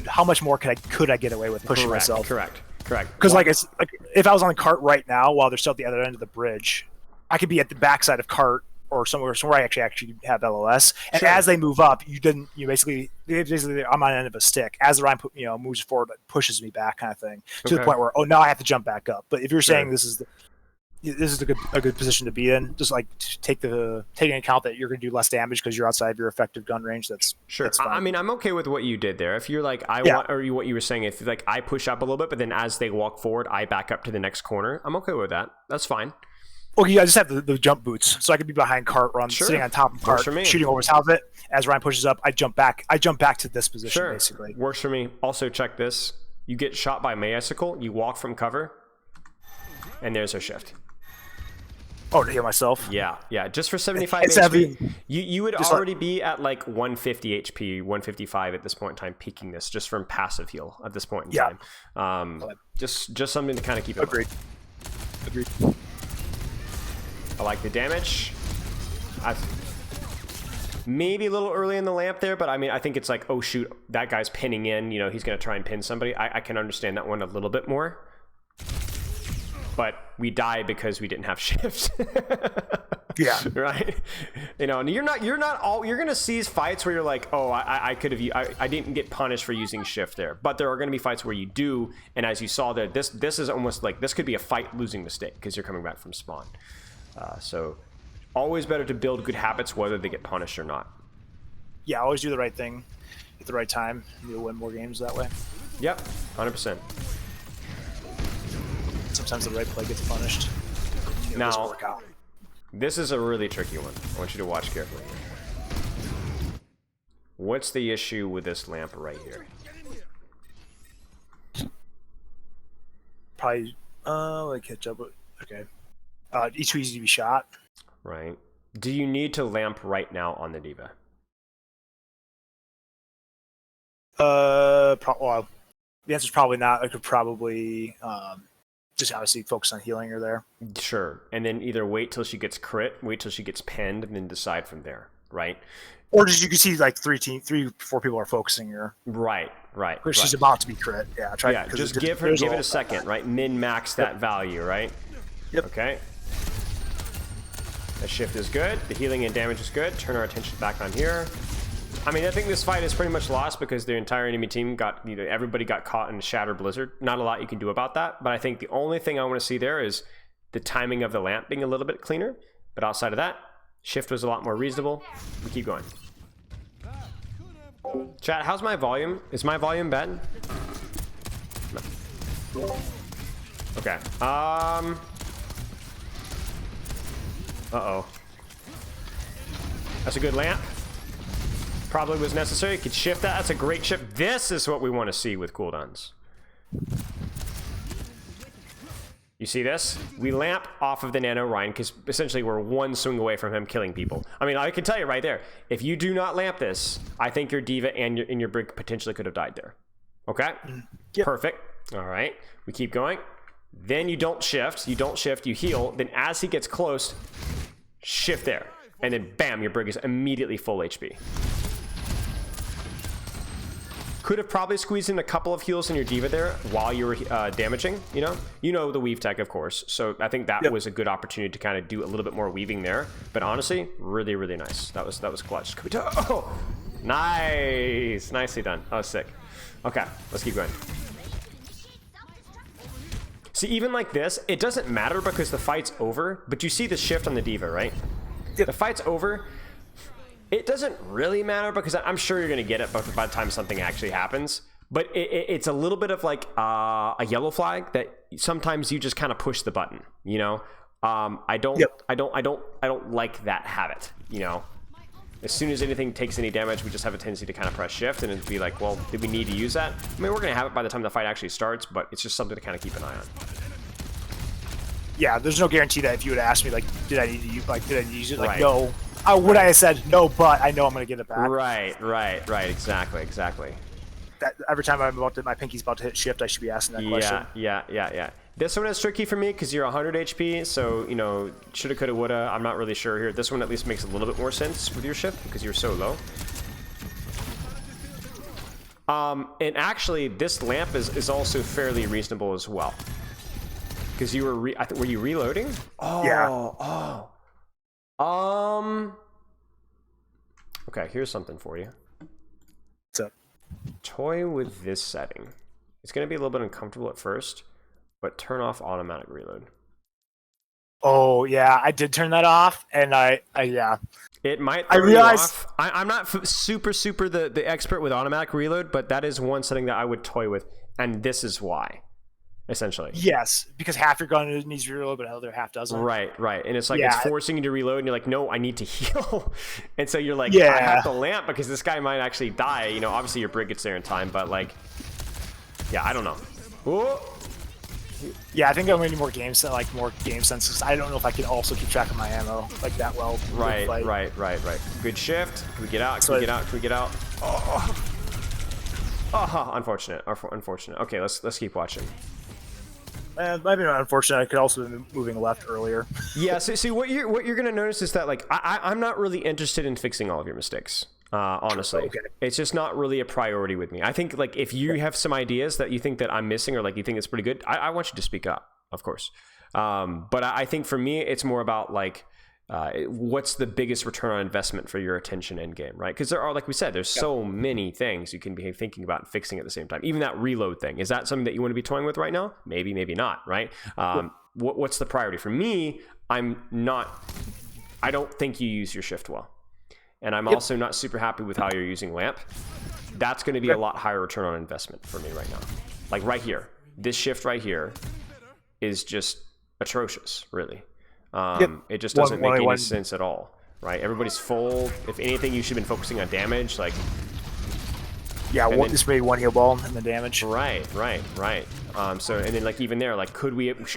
how much more could I get away with pushing myself?
Correct.
Because it's like if I was on the cart right now while they're still at the other end of the bridge, I could be at the backside of cart or somewhere I actually have LOS. And as they move up, basically I'm on the end of a stick. As the Ryan moves forward, it pushes me back, kind of thing, to the point where now I have to jump back up. But if you're saying this is a good position to be in, just like taking into account that you're going to do less damage because you're outside of your effective gun range. That's fine.
I mean, I'm okay with what you did there. If you're like what you were saying, if like I push up a little bit, but then as they walk forward, I back up to the next corner. I'm okay with that. That's fine.
Okay, I just have the jump boots, so I could be behind cart or I'm sitting on top of cart, shooting over top of it. As Ryan pushes up, I jump back to this position, basically.
Works for me. Also, check this. You get shot by Mayicicle, you walk from cover, and there's her shift.
Oh, to heal myself.
Yeah, yeah. Just for 75
it's
HP,
heavy.
you would already be at like 150 HP, 155 at this point in time, peaking this just from passive heal at this point in time. Just something to kind of keep in mind.
Agreed.
I like the damage. Maybe a little early in the lamp there, but I mean, I think it's like, oh shoot, that guy's pinning in. You know, he's going to try and pin somebody. I can understand that one a little bit more. But we die because we didn't have shift.
Yeah.
Right. You know, and you're going to see fights where you're like, oh, I could have, I didn't get punished for using shift there. But there are going to be fights where you do. And as you saw there, this is almost like, this could be a fight losing mistake because you're coming back from spawn. So always better to build good habits, whether they get punished or not.
Yeah. Always do the right thing at the right time. You'll win more games that way.
Yep. 100%.
Sometimes the right play gets punished.
Now, this is a really tricky one. I want you to watch carefully. What's the issue with this lamp right here?
Probably, like catch up with, okay. Each too easy to be shot.
Right. Do you need to lamp right now on the D.Va?
Well, the answer's probably not. I could probably, just obviously focus on healing her there.
Sure. And then either wait till she gets crit, wait till she gets pinned, and then decide from there, right?
Or just you can see like 4 people are focusing her.
Right.
Because she's about to be crit. Yeah,
just give it a second, right? Min-max that value, right?
Yep.
Okay. The shift is good. The healing and damage is good. Turn our attention back on here. I mean, I think this fight is pretty much lost because the entire enemy team everybody got caught in a Shattered Blizzard. Not a lot you can do about that, but I think the only thing I want to see there is the timing of the lamp being a little bit cleaner. But outside of that, shift was a lot more reasonable. We keep going. Chat, how's my volume? Is my volume bad? No. Okay. Uh-oh. That's a good lamp. Probably was necessary. Could shift that. That's a great shift. This is what we want to see with cooldowns. You see this? We lamp off of the Nano Ryan because essentially we're one swing away from him killing people. I mean, I can tell you right there, if you do not lamp this, I think your D.Va and your Brig potentially could have died there. Okay?
Yep.
Perfect. All right. We keep going. Then you don't shift. You heal. Then as he gets close, shift there. And then bam, your Brig is immediately full HP. Could have probably squeezed in a couple of heals in your D.Va there while you were damaging, you know the weave tech, of course. So I think that was a good opportunity to kind of do a little bit more weaving there. But honestly, really, really nice. That was clutch. Oh, nice, nicely done. That was sick. Okay, let's keep going. See, even like this, it doesn't matter because the fight's over. But you see the shift on the D.Va, right?
Yep.
The fight's over. It doesn't really matter because I'm sure you're going to get it by the time something actually happens. But it's a little bit of like a yellow flag that sometimes you just kind of push the button, you know? I don't like that habit, you know? As soon as anything takes any damage, we just have a tendency to kind of press shift and it'd be like, well, did we need to use that? I mean, we're going to have it by the time the fight actually starts, but it's just something to kind of keep an eye on.
Yeah, there's no guarantee that if you would ask me, like, did I need to use it? Like,
right.
No. Would I have said no, but I know I'm going to get it back.
Right. Exactly.
That every time my pinky's about to hit shift, I should be asking that question.
Yeah. This one is tricky for me because you're 100 HP, so, you know, shoulda, coulda, woulda. I'm not really sure here. This one at least makes a little bit more sense with your shift because you're so low. And actually, this lamp is also fairly reasonable as well. Because you were, were you reloading? Oh,
yeah.
Okay, here's something for you.
What's up?
Toy with this setting. It's going to be a little bit uncomfortable at first, but turn off automatic reload.
Oh, yeah, I did turn that off, and yeah.
It might
I realized
I'm not super the expert with automatic reload, but that is one setting that I would toy with, and this is why. Essentially.
Yes, because half your gun needs to reload, but the other half doesn't.
Right. And it's like, it's forcing you to reload, and you're like, no, I need to heal. And so you're like, I have to lamp because this guy might actually die. You know, obviously your Brig gets there in time, but like, yeah, I don't know. Ooh.
Yeah, I think I'm gonna need more game sense, like more game sense. 'Cause I don't know if I can also keep track of my ammo like that well.
Right. Good shift. Can we get out? Can we get out? Can we get out? Oh, unfortunate. Unfortunate. Okay, let's keep watching.
Might be not unfortunate. I could also be moving left earlier.
Yeah. See, what you're gonna notice is that like I'm not really interested in fixing all of your mistakes. Honestly,
okay.
It's just not really a priority with me. I think like if you have some ideas that you think that I'm missing or like you think it's pretty good, I want you to speak up, of course. But I think for me, it's more about like what's the biggest return on investment for your attention in game, right? Because there are, like we said, there's so many things you can be thinking about and fixing at the same time. Even that reload thing, is that something that you want to be toying with right now? Maybe not, right? What's the priority for me? I don't think you use your shift well. And I'm also not super happy with how you're using lamp. That's going to be a lot higher return on investment for me right now. Like right here, this shift right here is just atrocious, really. It just doesn't make any sense at all, right? Everybody's full. If anything, you should have been focusing on damage. Like,
yeah, this may be one heal ball and the damage.
Right. So, and then like even there, like,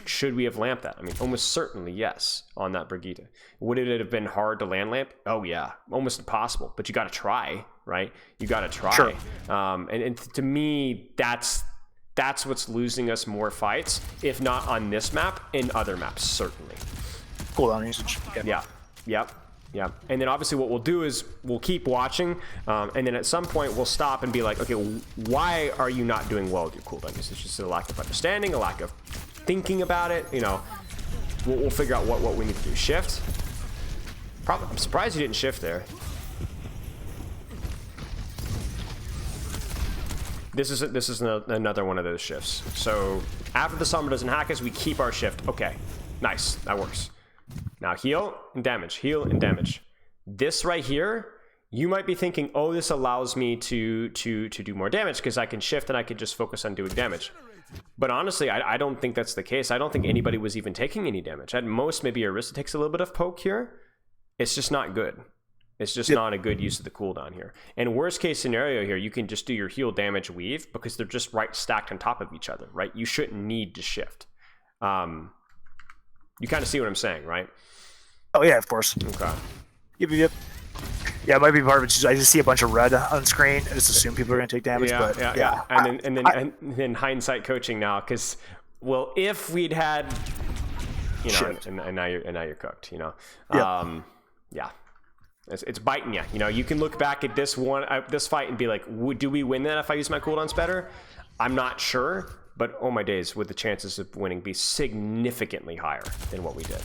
should we have lamped that? I mean, almost certainly yes on that Brigitte. Would it have been hard to land lamp? Oh yeah, almost impossible. But you got to try, right? You got to try.
Sure.
And to me, that's what's losing us more fights, if not on this map, in other maps certainly.
Cooldown usage.
Yeah. And then obviously what we'll do is we'll keep watching, and then at some point we'll stop and be like, okay, why are you not doing well with your cooldown usage? It's just a lack of understanding, a lack of thinking about it. You know, we'll figure out what we need to do. Shift. I'm surprised you didn't shift there. This is another one of those shifts. So after the Sombra doesn't hack us, we keep our shift. Okay, nice, that works. Now heal and damage. This right here, you might be thinking, oh, this allows me to do more damage because I can shift and I can just focus on doing damage. But honestly, I don't think that's the case. I don't think anybody was even taking any damage. At most, maybe Arista takes a little bit of poke here. It's just not good. It's just not a good use of the cooldown here. And worst case scenario here, you can just do your heal damage weave because they're just stacked on top of each other, right? You shouldn't need to shift. You kind of see what I'm saying, right?
Oh yeah, of course.
Okay.
Yep. Yeah, it might be part of it. I just see a bunch of red on screen. I just assume people are going to take damage.
Yeah. And then hindsight coaching now, because if we'd had, you know, and now you're cooked. You know. Yeah. It's biting you. You know, you can look back at this fight and be like, do we win that if I use my cooldowns better? I'm not sure, but oh my days, would the chances of winning be significantly higher than what we did?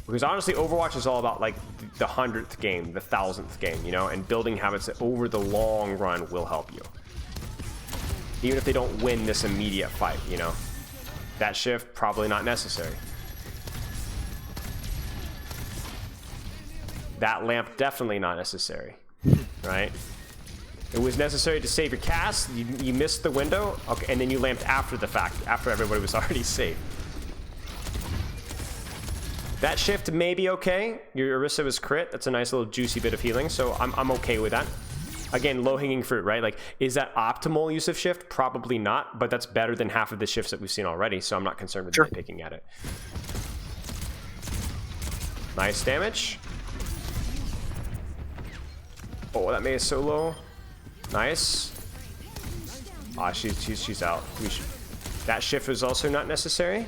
Because honestly, Overwatch is all about like the 100th game, the 1000th game, you know, and building habits that over the long run will help you. Even if they don't win this immediate fight, you know. That shift, probably not necessary. That lamp, definitely not necessary, right? It was necessary to save your cast. You missed the window, okay, and then you lamped after the fact, after everybody was already safe. That shift may be okay. Your Orisa was crit. That's a nice little juicy bit of healing, so I'm okay with that. Again, low-hanging fruit, right? Like, is that optimal use of shift? Probably not, but that's better than half of the shifts that we've seen already, so I'm not concerned with picking at it. Nice damage. Oh, that Mei is so low. Nice. Ah, she's out. That shift was also not necessary.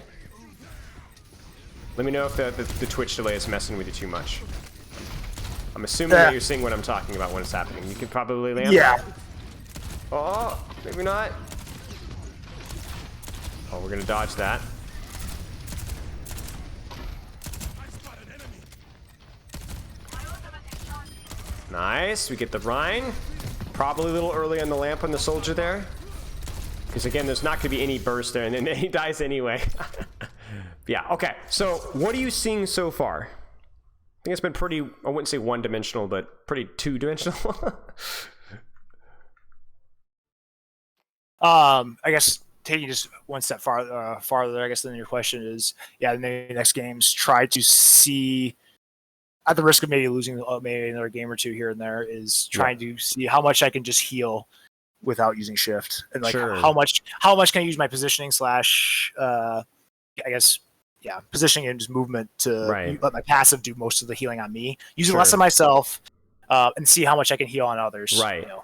Let me know if the Twitch delay is messing with you too much. I'm assuming that you're seeing what I'm talking about when it's happening. You could probably land.
Yeah.
Oh, maybe not. Oh, we're gonna dodge that. Nice. We get the Rhine. Probably a little early on the lamp on the soldier there. Because again, there's not going to be any burst there, and then he dies anyway. Yeah, okay. So what are you seeing so far? I think it's been pretty, I wouldn't say one-dimensional, but pretty two-dimensional.
I guess taking just one step farther, I guess, than your question is, yeah, maybe next games try to see, at the risk of maybe losing maybe another game or two here and there, is trying to see how much I can just heal without using shift, and like
Sure.
how much can I use my positioning slash I guess positioning and just movement to let my passive do most of the healing on me, using less on myself, and see how much I can heal on others.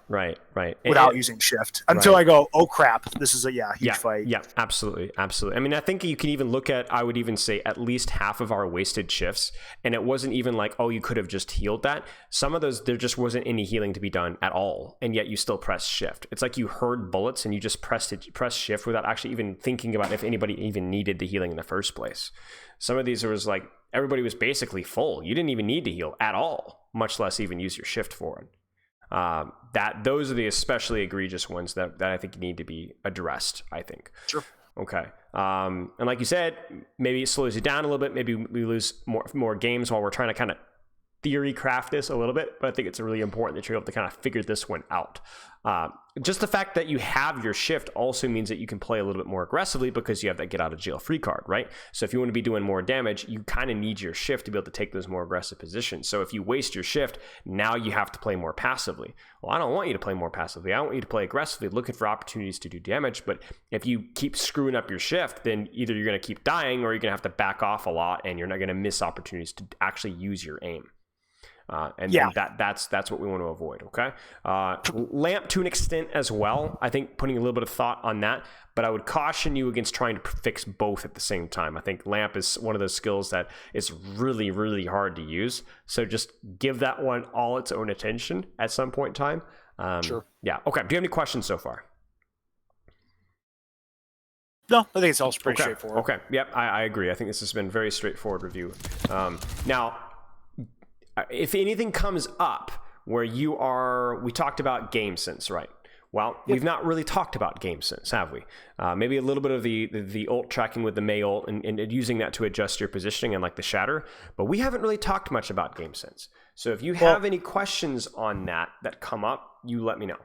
Right.
Without using shift until I go, oh crap, this is a huge fight.
Yeah, absolutely. I mean, I think you can even look at, I would even say at least half of our wasted shifts, and it wasn't even like, oh, you could have just healed that. Some of those, there just wasn't any healing to be done at all, and yet you still pressed shift. It's like you heard bullets and you just pressed shift without actually even thinking about if anybody even needed the healing in the first place. Some of these, it was like everybody was basically full. You didn't even need to heal at all, much less even use your shift forward. Those are the especially egregious ones that I think need to be addressed, I think.
Sure.
Okay. And like you said, maybe it slows you down a little bit. Maybe we lose more games while we're trying to kind of theory craft this a little bit, but I think it's really important that you're able to kind of figure this one out. Just the fact that you have your shift also means that you can play a little bit more aggressively because you have that get out of jail free card, right? So if you want to be doing more damage, you kind of need your shift to be able to take those more aggressive positions. So if you waste your shift, now you have to play more passively. Well, I don't want you to play more passively. I want you to play aggressively, looking for opportunities to do damage. But if you keep screwing up your shift, then either you're going to keep dying or you're going to have to back off a lot and you're not going to miss opportunities to actually use your aim. That's what we want to avoid. Okay. Lamp to an extent as well. I think putting a little bit of thought on that, but I would caution you against trying to fix both at the same time. I think lamp is one of those skills that is really, really hard to use. So just give that one all its own attention at some point in time.
Sure.
Yeah. Okay. Do you have any questions so far?
No, I think it's all pretty straightforward.
Okay. Yep. I agree. I think this has been a very straightforward review. Now, if anything comes up where we talked about game sense, right? Well, we've not really talked about game sense, have we? Maybe a little bit of the ult tracking with the May ult and using that to adjust your positioning and like the shatter, but we haven't really talked much about game sense. So if you have any questions on that come up, you let me know.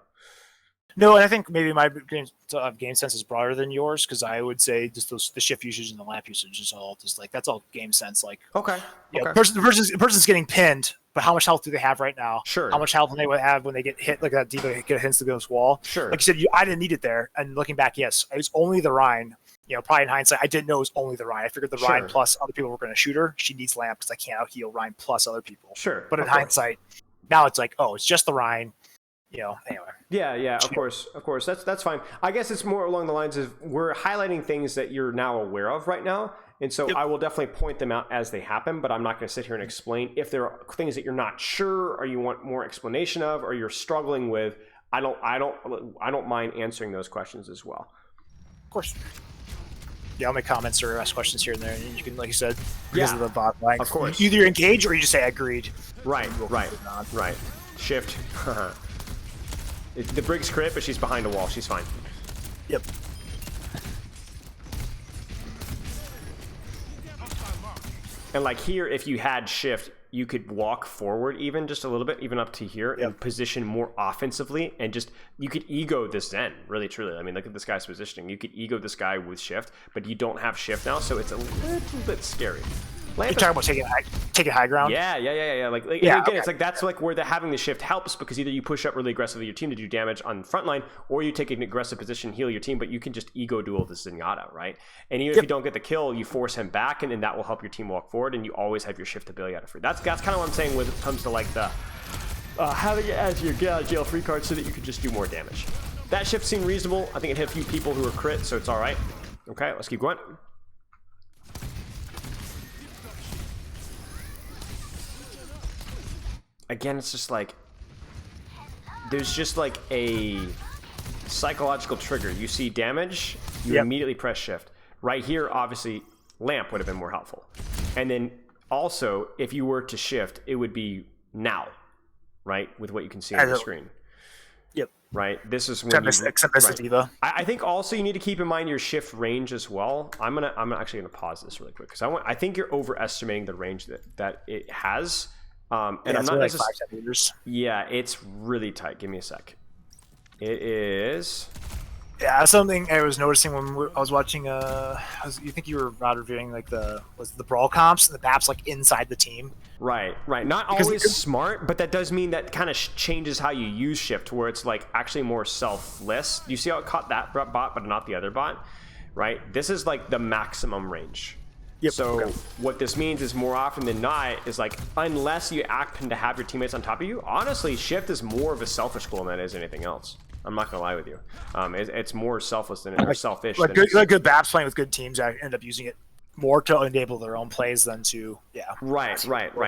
No, and I think maybe my game sense is broader than yours, because I would say just the shift usage and the lamp usage is all just like, that's all game sense. Like,
okay.
The person's getting pinned, but how much health do they have right now?
Sure.
How much health they would have when they get hit, like that D.Va get hits against the wall?
Sure.
Like you said, I didn't need it there. And looking back, yes, it was only the Rhine. Probably in hindsight, I didn't know it was only the Rhine. I figured the Rhine plus other people were going to shoot her. She needs lamp because I can't out heal Rhine plus other people.
Sure.
But in hindsight, now it's like, oh, it's just the Rhine. Anyway.
Yeah, of course. That's fine. I guess it's more along the lines of we're highlighting things that you're now aware of right now. And so I will definitely point them out as they happen, but I'm not going to sit here and explain. If there are things that you're not sure or you want more explanation of or you're struggling with, I don't mind answering those questions as well.
Of course. Yeah, I'll make comments or ask questions here and there, and you can, like you said, because of the bot lag.
Of course.
Either engage or you just say agreed.
Right. Shift. The Brig's crit, but she's behind a wall. She's fine.
Yep.
And like here, if you had shift, you could walk forward even just a little bit, even up to here, and position more offensively, and you could ego this Zen, really truly. I mean, look at this guy's positioning. You could ego this guy with shift, but you don't have shift now, so it's a little bit scary.
You're talking about taking high ground?
Yeah. Again, it's like that's like where having the shift helps, because either you push up really aggressively your team to do damage on the front line, or you take an aggressive position, heal your team, but you can just ego duel the Zenyatta, right? And even if you don't get the kill, you force him back, and then that will help your team walk forward, and you always have your shift ability out of free. That's kind of what I'm saying when it comes to like the having it as your get out of jail free card so that you can just do more damage. That shift seemed reasonable. I think it hit a few people who were crit, so it's all right. Okay, let's keep going. Again, it's just like there's just like a psychological trigger. You see damage, you immediately press shift. Right here, obviously, lamp would have been more helpful. And then also, if you were to shift, it would be now, right? With what you can see on the screen.
Yep.
Right. This is when
except as a D.Va.
I think also you need to keep in mind your shift range as well. I'm actually gonna pause this really quick because I think you're overestimating the range that it has. And I'm not
like 5 centimeters.
Yeah, it's really tight. Give me a sec. It is
Yeah, something I was noticing when I was watching. You think you were reviewing like the brawl comps, and the Bap's like inside the team.
Right. Not always smart, but that does mean that kind of changes how you use shift, where it's like actually more selfless. You see how it caught that bot, but not the other bot, right? This is like the maximum range.
Yep.
So what this means is more often than not is like, unless you happen to have your teammates on top of you, honestly, shift is more of a selfish goal than it is anything else. I'm not gonna lie with you. It's more selfless than or selfish.
Like good Baps playing with good teams, I end up using it more to enable their own plays than to Right.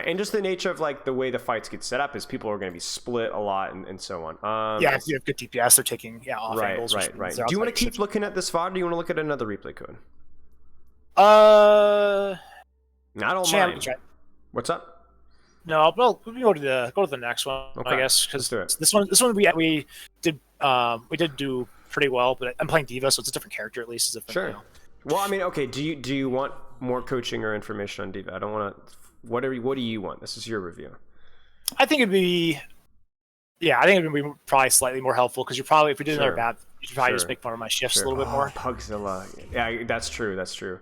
And just the nature of like the way the fights get set up is people are going to be split a lot and so on.
If you have good DPS, they're taking off angles.
Right. Do you want to keep looking at this VOD, or do you want to look at another replay code? Not all mine. What's up?
No, well, we go to the next one, I guess, because this one we did do pretty well, but I'm playing D.Va, so it's a different character at least.
Sure. Well, I mean, okay. Do you want more coaching or information on D.Va? I don't want to. What do you want? This is your review.
I think it'd be probably slightly more helpful, because if we did another bad, you should probably just make fun of my shifts a little bit more.
Pugzilla. Yeah, that's true.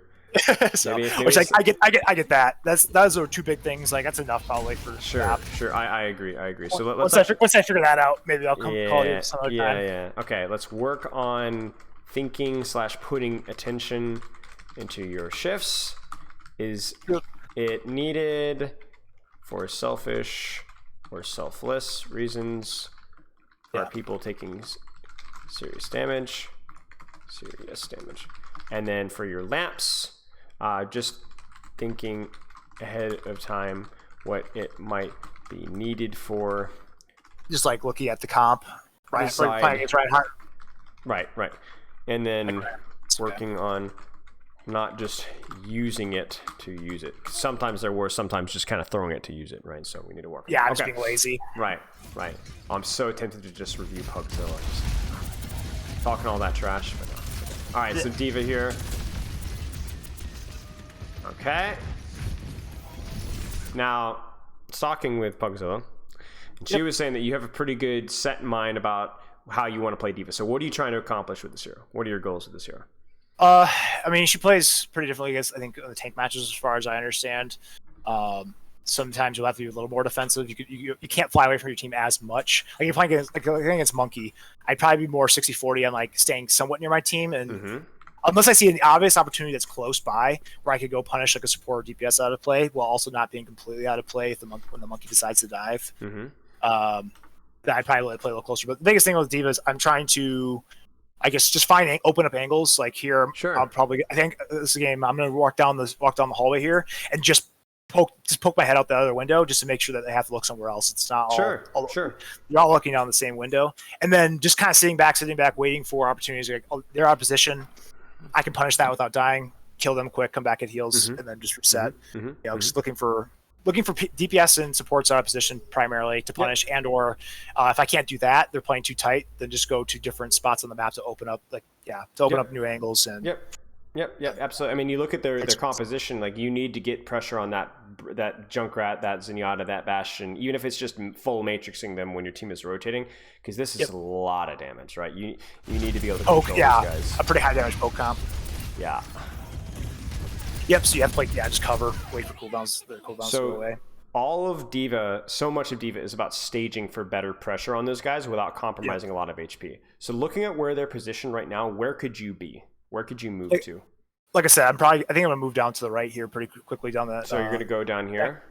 So, which I get that. Those are two big things. Like, that's enough probably for
Sure. I agree. So
once I figure that out, maybe I'll call you some other time.
Yeah. Okay, let's work on thinking / putting attention into your shifts. Is it needed for selfish or selfless reasons? Are people taking serious damage? And then for your lamps, just thinking ahead of time what it might be needed for.
Just like looking at the comp, right? Playing against Reinhardt.
Right. And then working on not just using it to use it. Sometimes they're worse, sometimes just kind of throwing it to use it, right? So we need to work on
I'm just being lazy.
Right. I'm so tempted to just review Pugzilla. Just talking all that trash, but no. All right, so D.Va here. Okay. Now, talking with Pugzilla, she was saying that you have a pretty good set in mind about how you want to play D.Va. So what are you trying to accomplish with this hero? What are your goals with this hero?
I mean, she plays pretty differently against, I think, the tank matches, as far as I understand. Sometimes you'll have to be a little more defensive. You can't fly away from your team as much. Like, you're playing against Monkey, I'd probably be more 60-40 on like staying somewhat near my team, and unless I see an obvious opportunity that's close by where I could go punish like a support or DPS out of play, while also not being completely out of play when the Monkey decides to dive. That I'd probably let it play a little closer. But the biggest thing with D.Va is I'm trying to, I guess, just open up angles. Like here, I think this game I'm going to walk down the hallway here and just poke my head out the other window just to make sure that they have to look somewhere else. It's not all you're all looking down the same window, and then just kind of sitting back, waiting for opportunities. Like, they're out of position, I can punish that without dying, kill them quick, come back at heals, and then just reset. Just looking for DPS and supports out of position primarily to punish, and or if I can't do that, they're playing too tight, then just go to different spots on the map to open up up new angles. And
Yep, absolutely. I mean, you look at their composition, like, you need to get pressure on that Junkrat, that Zenyatta, that Bastion, even if it's just full matrixing them when your team is rotating, because this is a lot of damage, right? You need to be able to control those guys.
A pretty high damage poke comp.
Yeah.
Yep, so you have to just cover, wait for cooldowns to go away.
All of D.Va, so much of D.Va is about staging for better pressure on those guys without compromising a lot of HP. So looking at where they're positioned right now, where could you be? Where could you move to?
Like I said, I think I'm going to move down to the right here pretty quickly down that.
So you're going to go down here?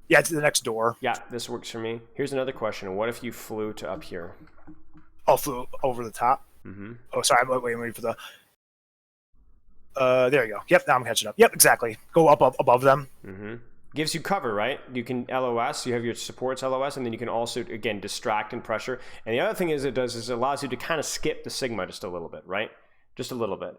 Yeah, to the next door.
Yeah, this works for me. Here's another question. What if you flew to up here?
Oh, flew over the top? Oh, sorry. I'm waiting for the... there you go. Yep, now I'm catching up. Yep, exactly. Go up above them.
Gives you cover, right? You can LOS, you have your supports LOS, and then you can also, again, distract and pressure. And the other thing it allows you to kind of skip the Sigma just a little bit, right? Just a little bit.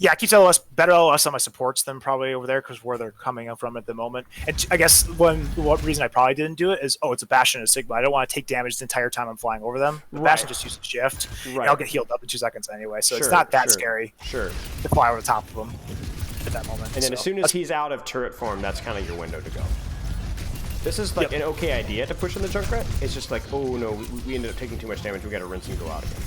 Yeah, it keeps better LOS on my supports than probably over there, because where they're coming up from at the moment. And I guess one reason I probably didn't do it is, it's a Bastion and a Sigma. I don't want to take damage the entire time I'm flying over them. The Bastion just uses shift, and I'll get healed up in 2 seconds anyway, so it's not that scary to fly over the top of them at that moment.
And then as soon as he's out of turret form, that's kind of your window to go. This is like an okay idea to push on the Junkrat. It's just like, oh no, we ended up taking too much damage. We got to rinse and go out again.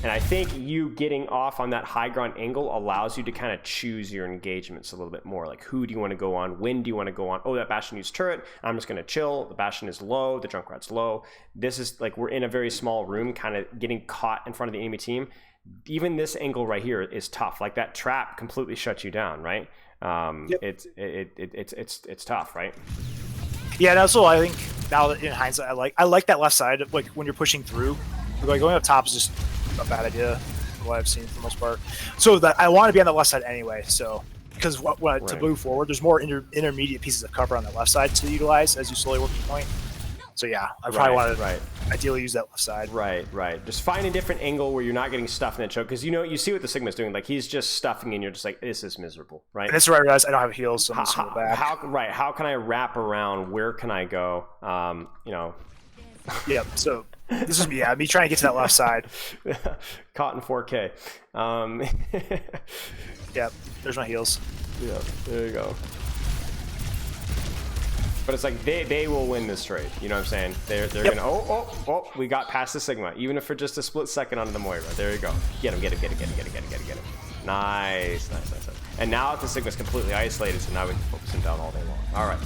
And I think you getting off on that high ground angle allows you to kind of choose your engagements a little bit more. Like, who do you want to go on? When do you want to go on? Oh, that Bastion used turret. I'm just going to chill. The Bastion is low. The Junkrat's low. This is like, we're in a very small room, kind of getting caught in front of the enemy team. Even this angle right here is tough. Like, that trap completely shuts you down, right? It's tough, right?
Yeah, and also I think now that in hindsight, I like that left side. Like when you're pushing through, like going up top is just a bad idea, from what I've seen for the most part. So that I want to be on the left side anyway. So because to move forward, there's more intermediate pieces of cover on the left side to utilize as you slowly work your point. So yeah, I probably want to ideally use that left side.
Right. Just find a different angle where you're not getting stuffed in that choke, because you see what the Sigma's doing. Like, he's just stuffing and you're just like, this is miserable, right?
And this is where I realize I don't have heals, so I'm just going back.
How can I wrap around? Where can I go?
Yeah, so this is me trying to get to that left side.
Caught in 4K.
Yep, there's my heals.
Yeah, there you go. But it's like they will win this trade. You know what I'm saying? They're gonna oh, we got past the Sigma, even if for just a split second onto the Moira. There you go. Get him. Nice. And now the Sigma's completely isolated, so now we can focus him down all day long. All right.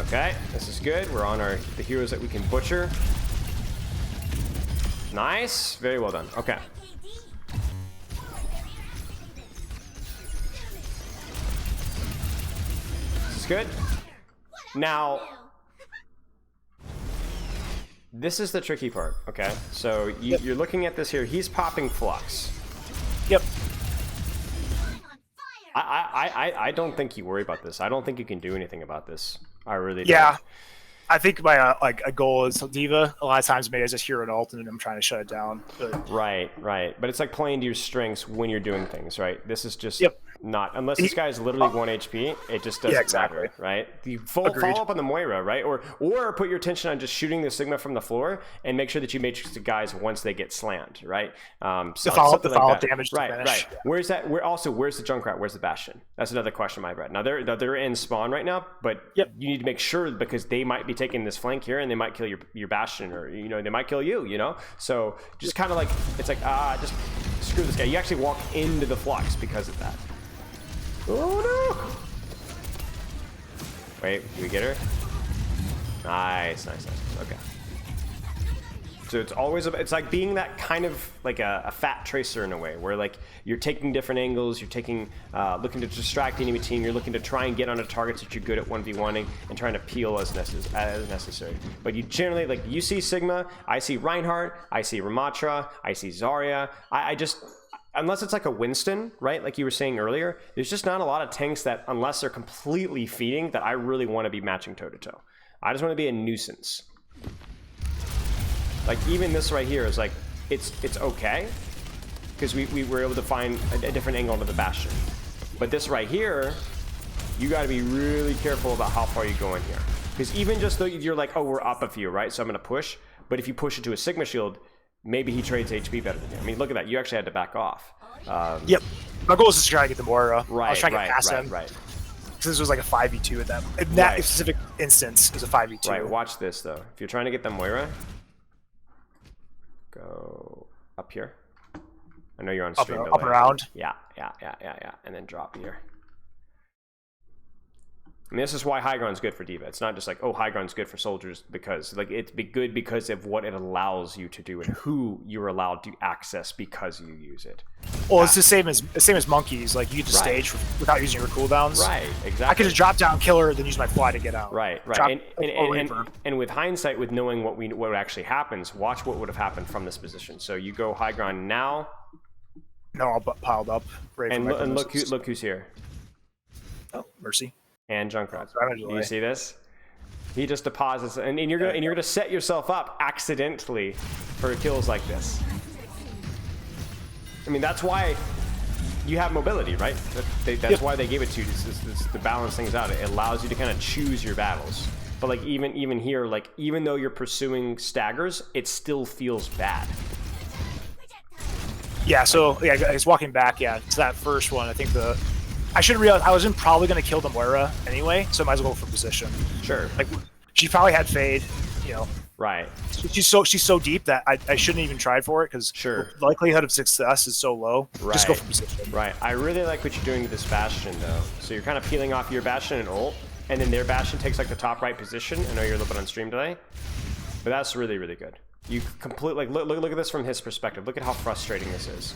Okay, this is good. We're on the heroes that we can butcher. Nice, very well done. Okay. Good. Now, this is the tricky part, okay? So you're looking at this here. He's popping Flux.
Yep.
I don't think you worry about this. I don't think you can do anything about this. I really don't.
Yeah. I think my a goal is D.Va. A lot of times maybe I just hear an ult and I'm trying to shut it down. But...
Right. But it's like playing to your strengths when you're doing things, right? This is just not, unless this guy is literally 1 HP, it just doesn't matter, right? You follow up on the Moira, right? Or put your attention on just shooting the Sigma from the floor and make sure that you matrix the guys once they get slammed, right?
So follow-up damage to
finish. Right. Where's the Junkrat? Where's the Bastion? That's another question I've read. Now they're in spawn right now, but you need to make sure, because they might be taking this flank here and they might kill your Bastion, or they might kill you, so just kind of like, it's like just screw this guy. You actually walk into the Flux because of that. Oh no! Wait, do we get her? Nice. Okay. So it's always it's like being that kind of like a fat tracer in a way, where like you're taking different angles, you're taking looking to distract the enemy team, you're looking to try and get onto targets that you're good at 1v1ing and trying to peel as necessary. But you generally, like, you see Sigma, I see Reinhardt, I see Ramatra, I see Zarya. I just, unless it's like a Winston, right? Like you were saying earlier, there's just not a lot of tanks that, unless they're completely feeding, that I really want to be matching toe-to-toe. I just want to be a nuisance. Like, even this right here is like, it's okay, because we were able to find a different angle to the Bastion. But this right here, you got to be really careful about how far you go in here. Because even just though you're like, oh, we're up a few, right? So I'm going to push. But if you push it to a Sigma shield, maybe he trades HP better than you. I mean, look at that. You actually had to back off.
Yep. My goal was just to try to get the Moira.
Right,
I was trying to get past him.
Right.
So this was like a 5v2 at that. In that specific instance, it was a 5v2.
Right, watch this, though. If you're trying to get the Moira, go up here. I know you're on stream.
Up around.
Yeah. And then drop here. I mean, this is why high ground's good for D.Va. It's not just like, oh, high ground's good for soldiers, because like it's good because of what it allows you to do and who you're allowed to access because you use it.
Well, it's the same as monkeys. Like, you get to stage without using your cooldowns.
Right, exactly.
I could just drop down, kill her, then use my fly to get out.
Right. And with hindsight, with knowing what actually happens, watch what would have happened from this position. So you go high ground now.
No, all piled up.
And look who's here.
Oh, Mercy.
And Junkrat. Do you see this? He just deposits, and you're gonna set yourself up accidentally for kills like this. I mean, that's why you have mobility, right? That's why they gave it to you, to balance things out. It allows you to kind of choose your battles. But like even here, like even though you're pursuing staggers, it still feels bad.
Yeah. So I was walking back. Yeah, to that first one. I think I should realize I wasn't probably going to kill the Moira anyway, so I might as well go for position.
Sure.
Like, she probably had Fade,
Right.
She's so deep that I shouldn't even try for it because
sure.
the likelihood of success is so low.
Right.
Just go for position.
Right. I really like what you're doing to this Bastion though. So you're kind of peeling off your Bastion and ult, and then their Bastion takes like the top right position. I know you're a little bit on stream today, but that's really, really good. You completely like look at this from his perspective. Look at how frustrating this is.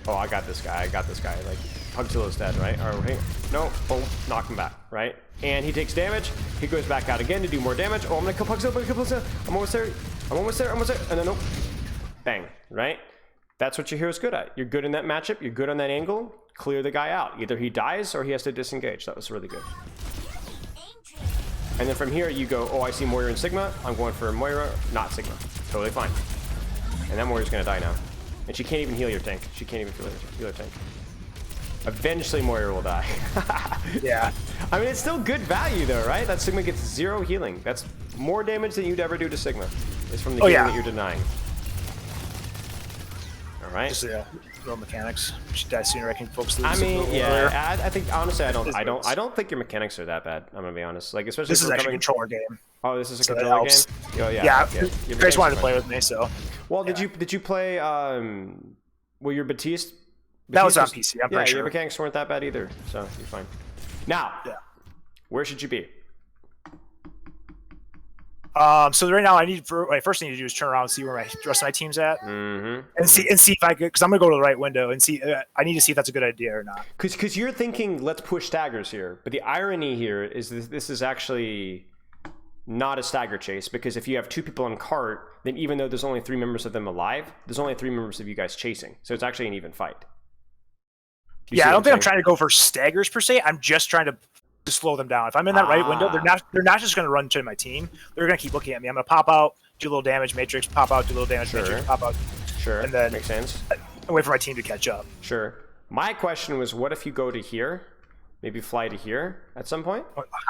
Oh, I got this guy. Like, Pugzill's dead, right? Or hey, no, boom, knock him back, right? And he takes damage. He goes back out again to do more damage. Oh, I'm gonna kill Pugzill. I'm almost there. And then nope, bang, right? That's what your hero's good at. You're good in that matchup. You're good on that angle. Clear the guy out. Either he dies or he has to disengage. That was really good. And then from here you go, oh, I see Moira and Sigma. I'm going for Moira, not Sigma. Totally fine. And that Moira's gonna die now. And she can't even heal your tank. She can't even heal your tank. Eventually Moira will die.
Yeah.
I mean, it's still good value though, right? That Sigma gets 0 healing. That's more damage than you'd ever do to Sigma. It's from the healing that you're denying. All right.
Just real mechanics. She dies sooner. I can focus.
I mean, yeah. I think honestly, I don't think your mechanics are that bad. I'm gonna be honest. Like, especially
this is actually a controller game.
Oh, this is a controller game. Oh,
yeah. Grace wanted to play with me, so.
Well, did you play? Well, your Baptiste.
That was on PC. I'm pretty sure.
Your mechanics weren't that bad either, so you're fine. Now, where should you be?
So right now, what I first need to do is turn around and see where the rest of my team's at, and see if I could, because I'm gonna go to the right window and see. I need to see if that's a good idea or not.
Because you're thinking, let's push staggers here, but the irony here is this is actually not a stagger chase, because if you have 2 people on cart, then even though there's only 3 members of them alive, there's only 3 members of you guys chasing, so it's actually an even fight.
I don't think I'm trying to go for staggers per se. I'm just trying to slow them down. If I'm in that right window, they're not just going to run to my team. They're going to keep looking at me. I'm going to pop out, do a little damage, matrix, pop out, do a little damage, matrix, pop out.
Sure,
and then
makes sense.
Wait for my team to catch up.
Sure. My question was, what if you go to here, maybe fly to here at some point?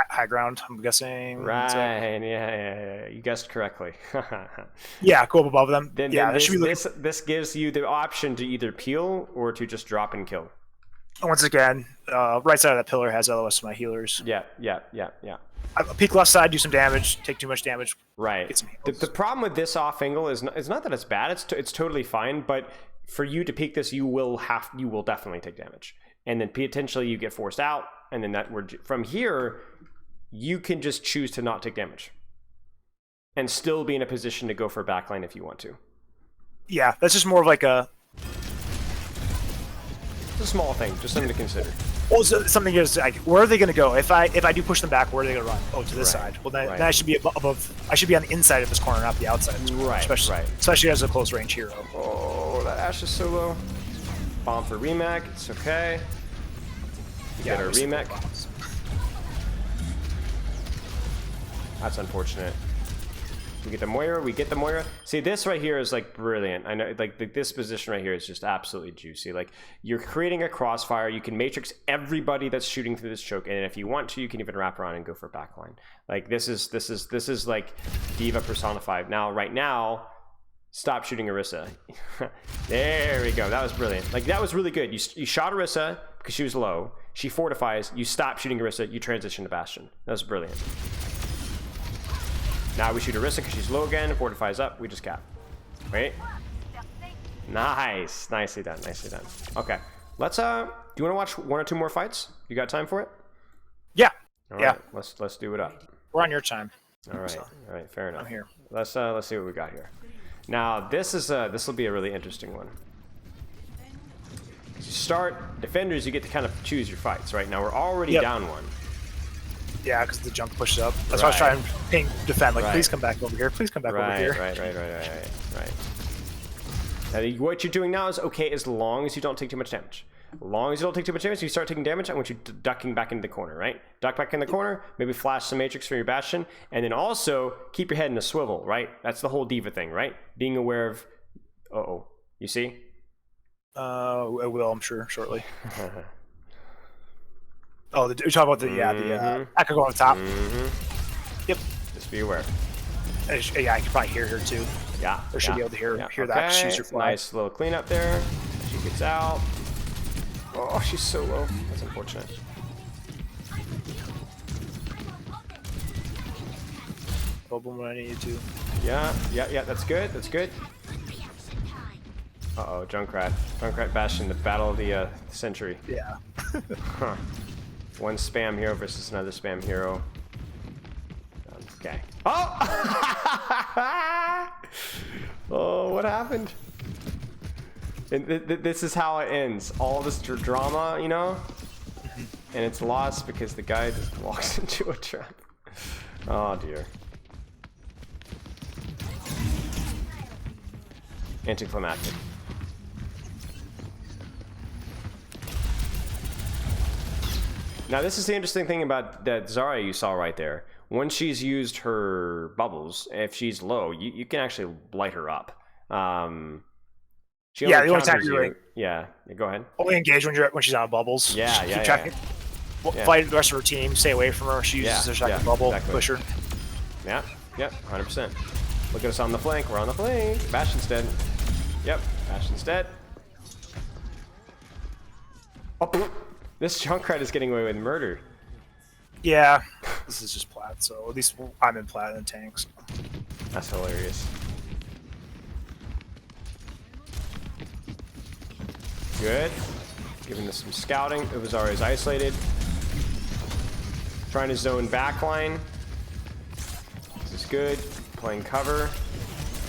High ground, I'm guessing.
Right. Yeah. You guessed correctly.
Yeah, go up above them.
Then this gives you the option to either peel or to just drop and kill.
Once again, right side of that pillar has LOS to my healers.
Yeah.
I'll peek left side, do some damage, take too much damage.
Right.
Get some
the problem with this off angle is not that it's bad. It's totally fine. But for you to peek this, you will definitely take damage, and then potentially you get forced out, and then from here, you can just choose to not take damage, and still be in a position to go for a backline if you want to.
Yeah, that's just more of like a.
It's a small thing, just something to consider.
Well, so something is like, where are they going to go? If I do push them back, where are they going to run? Oh, to this side. Well, then I should be above. I should be on the inside of this corner, not the outside.
Right.
Especially as a close range hero.
Oh, that Ashe is so low. Bomb for remake. It's okay. You get a remake. That's unfortunate. We get the Moira. See, this right here is like brilliant. I know, like this position right here is just absolutely juicy. Like, you're creating a crossfire. You can matrix everybody that's shooting through this choke, and if you want to, you can even wrap around and go for a backline. Like, this is like Diva personified. Now, right now, stop shooting Orisa. There we go. That was brilliant. Like, that was really good. You shot Orisa because she was low. She fortifies. You stop shooting Orisa. You transition to Bastion. That was brilliant. Now we shoot Orisa because she's low again, fortifies up, we just cap. Wait. Nice. Nicely done. Okay. Let's do you want to watch 1 or 2 more fights? You got time for it?
Yeah.
All right. Let's do it up.
We're on your time.
All right, fair enough.
I'm here.
Let's see what we got here. Now this will be a really interesting one. You start defenders, you get to kind of choose your fights, right? Now we're already down 1.
Yeah, because the junk pushes up. That's why I was trying to ping defend. Like, please come back over here. Please come back over here.
Right. Now, what you're doing now is okay as long as you don't take too much damage. As long as you don't take too much damage, you start taking damage, I want you ducking back into the corner, right? Duck back in the corner, maybe flash some matrix for your Bastion, and then also keep your head in a swivel, right? That's the whole Diva thing, right? Being aware of... Uh-oh. You see?
I will, I'm sure, shortly. Oh, you're talking about I could go on the top. Yep.
Just be aware.
Yeah, I can probably hear her too.
Yeah.
Or should be able to hear that. She's your fly.
Nice little cleanup there. She gets out. Oh, she's so low. That's unfortunate.
up them when I needed to.
Yeah, that's good, that's good. Uh-oh, Junkrat Bastion, the battle of the century.
Yeah.
Huh. One spam hero versus another spam hero. Okay. Oh! Oh, what happened? And this is how it ends. All this drama, you know? And it's lost because the guy just walks into a trap. Oh, dear. Anticlimactic. Now, this is the interesting thing about that Zarya you saw right there. When she's used her bubbles, if she's low, you can actually light her up. She
the only time you
go ahead.
Only engage when she's out of bubbles.
Yeah.
Fight the rest of her team. Stay away from her. She uses her second bubble. Exactly. Push her.
Yeah, 100%. Look at us on the flank. We're on the flank. Bastion's dead. Yep, Bastion's dead. Oh, this Junkrat is getting away with murder.
Yeah, this is just Plat, so at least I'm in Plat and tanks.
That's hilarious. Good. Giving this some scouting. It was always isolated. Trying to zone backline. This is good. Playing cover.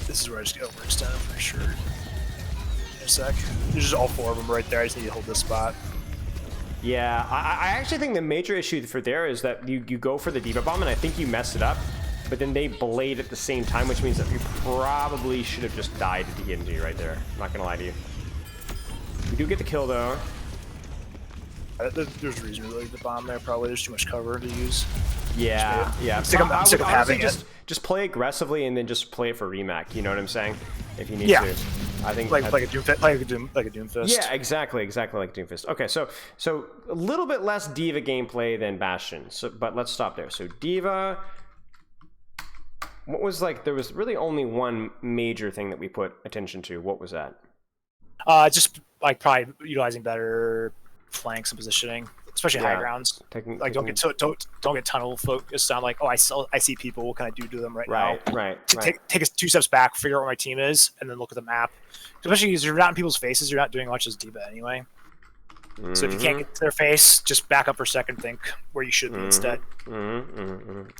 This is where I just get overextended for sure. In a sec. There's just all four of them right there. I just need to hold this spot.
Yeah, I actually think the major issue for there is that you go for the D.Va bomb, and I think you messed it up, but then they blade at the same time, which means that you probably should have just died to the Genji right there. I'm not gonna lie to you. We do get the kill though.
There's a reason to leave the bomb there. Probably there's too much cover to use.
Yeah.
I'm sick of having it.
Just play aggressively and then just play it for remak. You know what I'm saying? If you need to. I think
like a Doomfist.
Yeah, exactly like Doomfist. Okay, so a little bit less D.Va gameplay than Bastion. But let's stop there. So D.Va, what was there was really only one major thing that we put attention to. What was that?
Just probably utilizing better flanks and positioning, especially high grounds. Don't get tunnel focused on I see people. What can I do to them now?
Right.
Take us 2 steps back, figure out where my team is, and then look at the map. Especially because you're not in people's faces, you're not doing much as D.Va anyway. So if you can't get to their face, just back up for a second, think where you should be instead.
Yeah,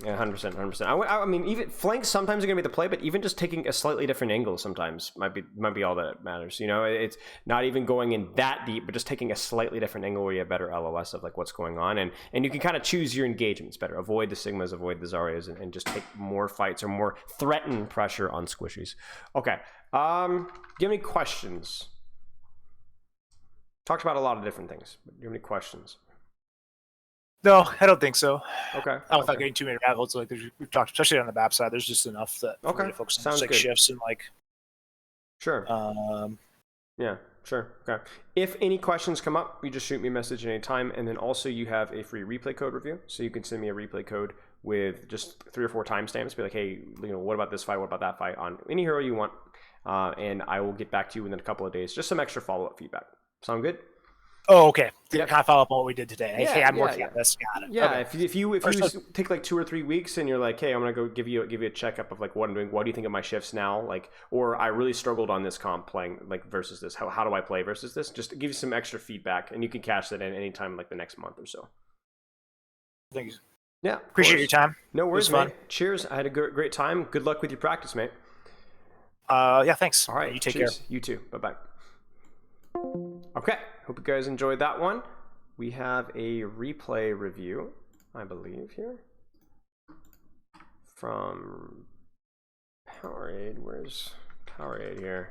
100%. I mean, even flanks sometimes are going to be the play, but even just taking a slightly different angle sometimes might be all that matters. You know, it's not even going in that deep, but just taking a slightly different angle where you have better LOS of what's going on, and you can kind of choose your engagements better. Avoid the Sigmas, avoid the Zaryas, and just take more fights or more threaten pressure on squishies. Okay. Do you have any questions? Talked about a lot of different things. Do you have any questions?
No, I don't think so.
Okay.
Without getting too many rabbit holes, we've talked, especially on the BAP side, there's just enough that to focus on shifts and
Sure. Yeah, sure. Okay. If any questions come up, you just shoot me a message at any time, and then also you have a free replay code review, so you can send me a replay code with just 3 or 4 timestamps. Be like, hey, what about this fight? What about that fight? On any hero you want, and I will get back to you within a couple of days. Just some extra follow-up feedback. Sound good?
Oh, okay. Kind of follow up on what we did today. Hey, I'm working on this. Got it.
Yeah.
Okay.
If you take 2 or 3 weeks and you're like, hey, I'm gonna go give you a checkup of what I'm doing. What do you think of my shifts now? Or I really struggled on this comp playing versus this. How do I play versus this? Just to give you some extra feedback, and you can cash that in anytime the next month or so.
Thanks.
Yeah.
Appreciate your time.
No worries, mate. Cheers. I had a great time. Good luck with your practice, mate.
Yeah. Thanks.
All right.
You take care.
You too. Bye-bye. Okay, hope you guys enjoyed that one. We have a replay review, I believe, here from Powerade. Where's Powerade here?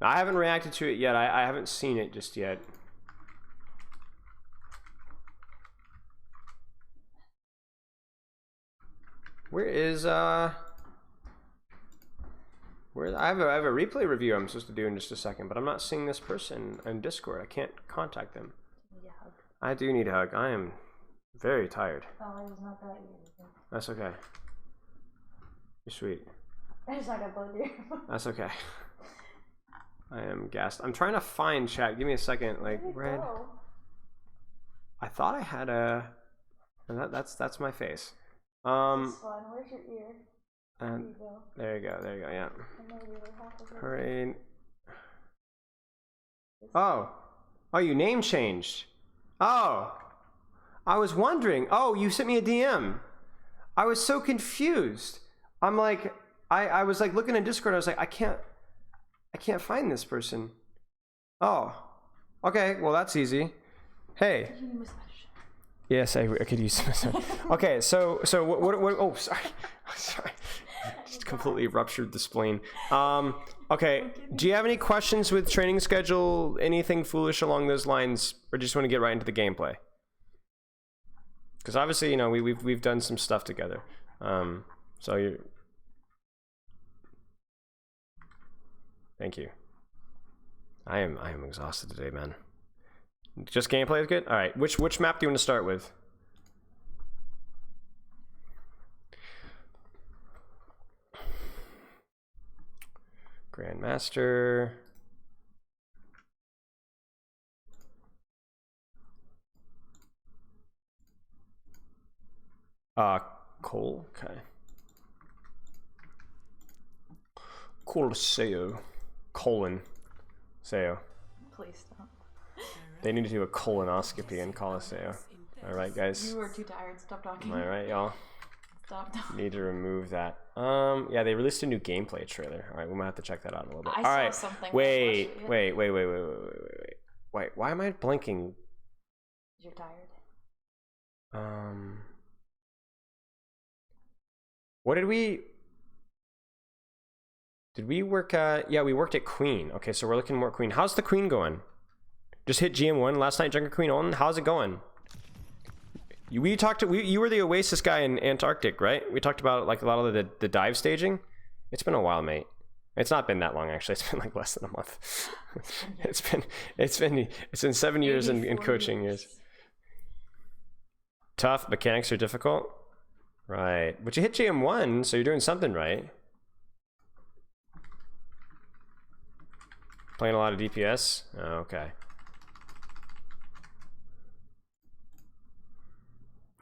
Now, I haven't reacted to it yet. I haven't seen it just yet. Where is I have a replay review I'm supposed to do in just a second, but I'm not seeing this person in Discord. I can't contact them. You need a hug. I do need a hug. I am very tired.
Oh, it was not that easy.
That's okay. You're sweet.
I just like I bugged you.
That's okay. I am gassed. I'm trying to find chat. Give me a second. Like red. I thought I had a. That's my face.
Where's your ear?
And there you go. There you go. Yeah. Hurry. Oh, you name changed. Oh, I was wondering. Oh, you sent me a DM. I was so confused. I'm like, I was like looking in Discord. I was like, I can't find this person. Oh, okay. Well, that's easy. Hey. Yes, I could use some. Okay, so what? Oh, sorry. Sorry. Just completely ruptured the spleen. Okay, do you have any questions with training schedule? Anything foolish along those lines, or just want to get right into the gameplay? Because obviously, you know, we've done some stuff together. So you. Thank you. I am exhausted today, man. Just gameplay is good? All right. Which map do you want to start with? Grandmaster. Cole. Okay. Colosseo. Seo.
Please stop.
They need to do a colonoscopy in Colosseo. All right, guys.
You are too tired. Stop talking.
All right, y'all.
Stop talking.
Need to remove that. Yeah, they released a new gameplay trailer. All right, we might have to check that out in a little bit.
I
All
saw
right.
something.
Wait. Why am I blinking?
You're tired.
What did we work at? Yeah, we worked at Queen. Okay, so we're looking more at Queen. How's the Queen going? Just hit GM1 last night, Junkerqueen on. How's it going? You were the Oasis guy in Antarctic, right? We talked about like a lot of the dive staging. It's been a while, mate. It's not been that long actually. It's been like less than a month. it's been 7 years in coaching years. Tough mechanics are difficult. Right. But you hit GM1, so you're doing something right. Playing a lot of DPS? Oh, okay.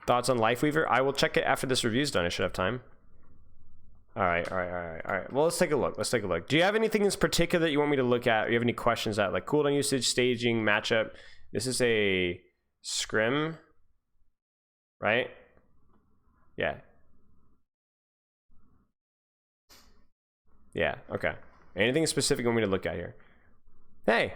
Thoughts on Lifeweaver? I will check it after this review's done. I should have time. All right. Well, let's take a look. Do you have anything in particular that you want me to look at? Do you have any questions at like cooldown usage, staging, matchup? This is a scrim, right? Yeah. Yeah, okay. Anything specific you want me to look at here? Hey.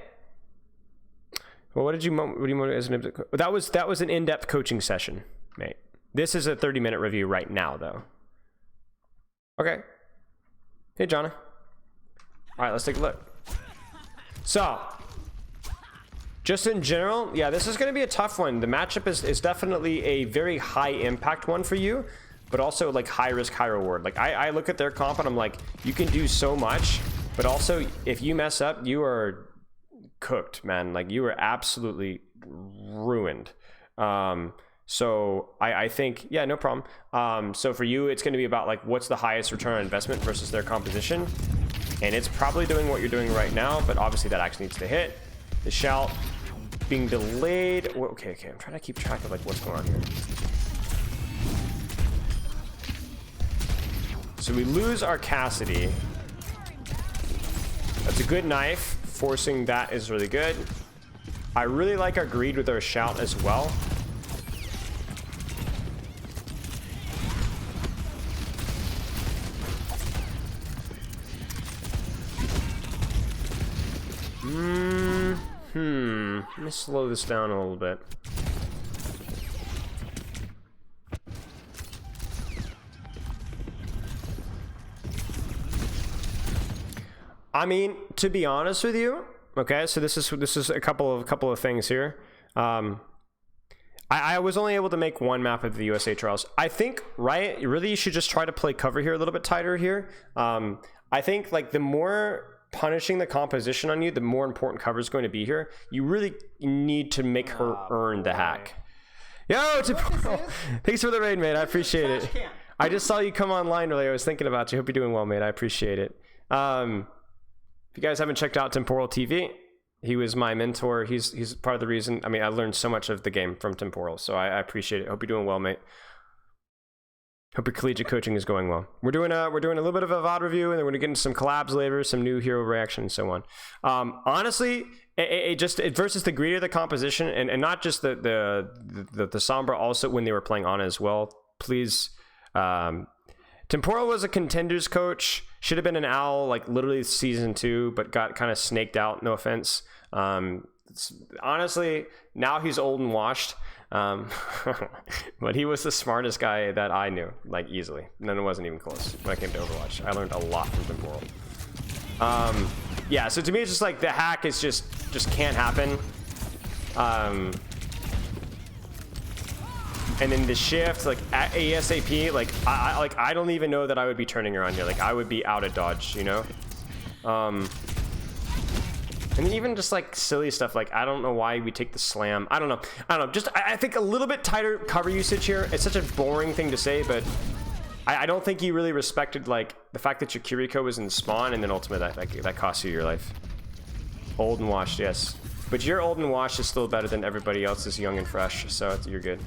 Well, what do you want as an that was an in-depth coaching session, mate. This is a 30-minute review right now, though. Okay. Hey, Jonna. All right, let's take a look. So, just in general, yeah, this is going to be a tough one. The matchup is definitely a very high impact one for you, but also like high risk, high reward. Like I look at their comp and I'm like, you can do so much, but also if you mess up, you are cooked, man. Like you are absolutely ruined. So I think, yeah, no problem. So for you, it's going to be about like, what's the highest return on investment versus their composition. And it's probably doing what you're doing right now, but obviously that actually needs to hit. The shout being delayed. Okay, I'm trying to keep track of like what's going on here. So we lose our Cassidy. That's a good knife. Forcing that is really good. I really like our greed with our shout as well. Let me slow this down a little bit. I mean, to be honest with you, okay, so this is a couple of things here. I was only able to make one map of the USA trials. I think, right, really you should just try to play cover here a little bit tighter here. I think like the more punishing the composition on you, the more important cover is going to be here. You really need to make her earn the hack. Yo, thanks for the raid, mate. I appreciate it. I just saw you come online earlier. I was thinking about you. Hope you're doing well, mate. I appreciate it. If you guys haven't checked out Temporal TV, he was my mentor. He's part of the reason. I mean, I learned so much of the game from Temporal, so I appreciate it. Hope you're doing well, mate. Hope your collegiate coaching is going well. We're doing a little bit of a VOD review, and then we're gonna get into some collabs later, some new hero reaction, and so on. Honestly, it versus the greed of the composition, and not just the Sombra, also when they were playing Ana as well. Please, Temporal was a contenders coach. Should have been an owl like literally season 2, but got kind of snaked out. No offense. Honestly, now he's old and washed. But he was the smartest guy that I knew, like easily. And then it wasn't even close when I came to Overwatch. I learned a lot from Temporal. Yeah, so to me it's just like the hack is just can't happen. And then the shift, like at ASAP, like I don't even know that I would be turning around here. Like I would be out of dodge, you know. And even just like silly stuff, like I don't know why we take the slam. I don't know. Just I think a little bit tighter cover usage here. It's such a boring thing to say, but I don't think he really respected like the fact that your Kiriko was in spawn, and then ultimately that costs you your life. Old and washed, yes, but your old and washed is still better than everybody else's young and fresh, so you're good.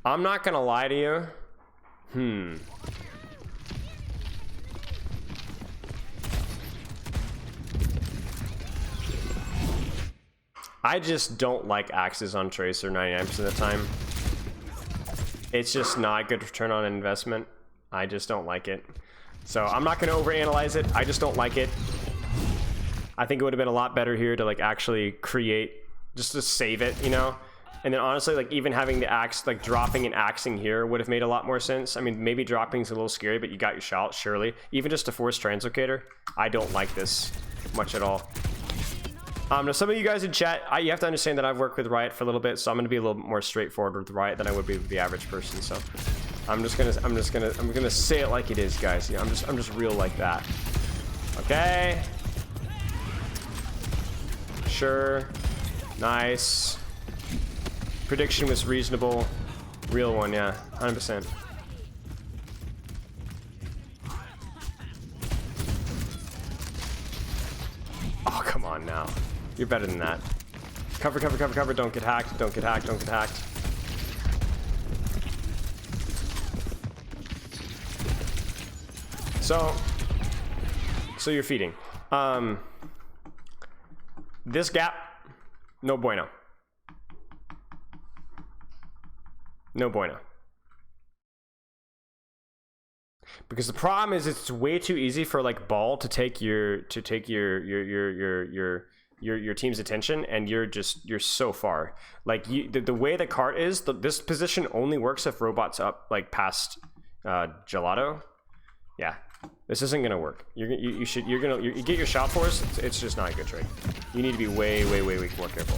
I'm not gonna lie to you. I just don't like axes on Tracer 99% of the time. It's just not good return on investment. I just don't like it. So I'm not gonna overanalyze it. I just don't like it. I think it would have been a lot better here to like actually create, just to save it, you know? And then honestly, like even having the axe, like dropping and axing here would have made a lot more sense. I mean, maybe dropping is a little scary, but you got your shot, surely. Even just a force translocator, I don't like this much at all. Now some of you guys in chat, you have to understand that I've worked with Riot for a little bit, so I'm gonna be a little bit more straightforward with Riot than I would be with the average person. So I'm gonna say it like it is, guys. You know, I'm just real like that. Okay. Sure. Nice. Prediction was reasonable. Real one, yeah. 100%. Oh, come on now. You're better than that. Cover, cover, cover, cover. Don't get hacked. Don't get hacked. Don't get hacked. So you're feeding. This gap, no bueno. No bueno. Because the problem is it's way too easy for like ball to take your team's attention, and you're so far. Like the way the cart is, this position only works if robot's up like past gelato. Yeah. This isn't gonna work. You get your shot force. It's just not a good trade. You need to be way more careful.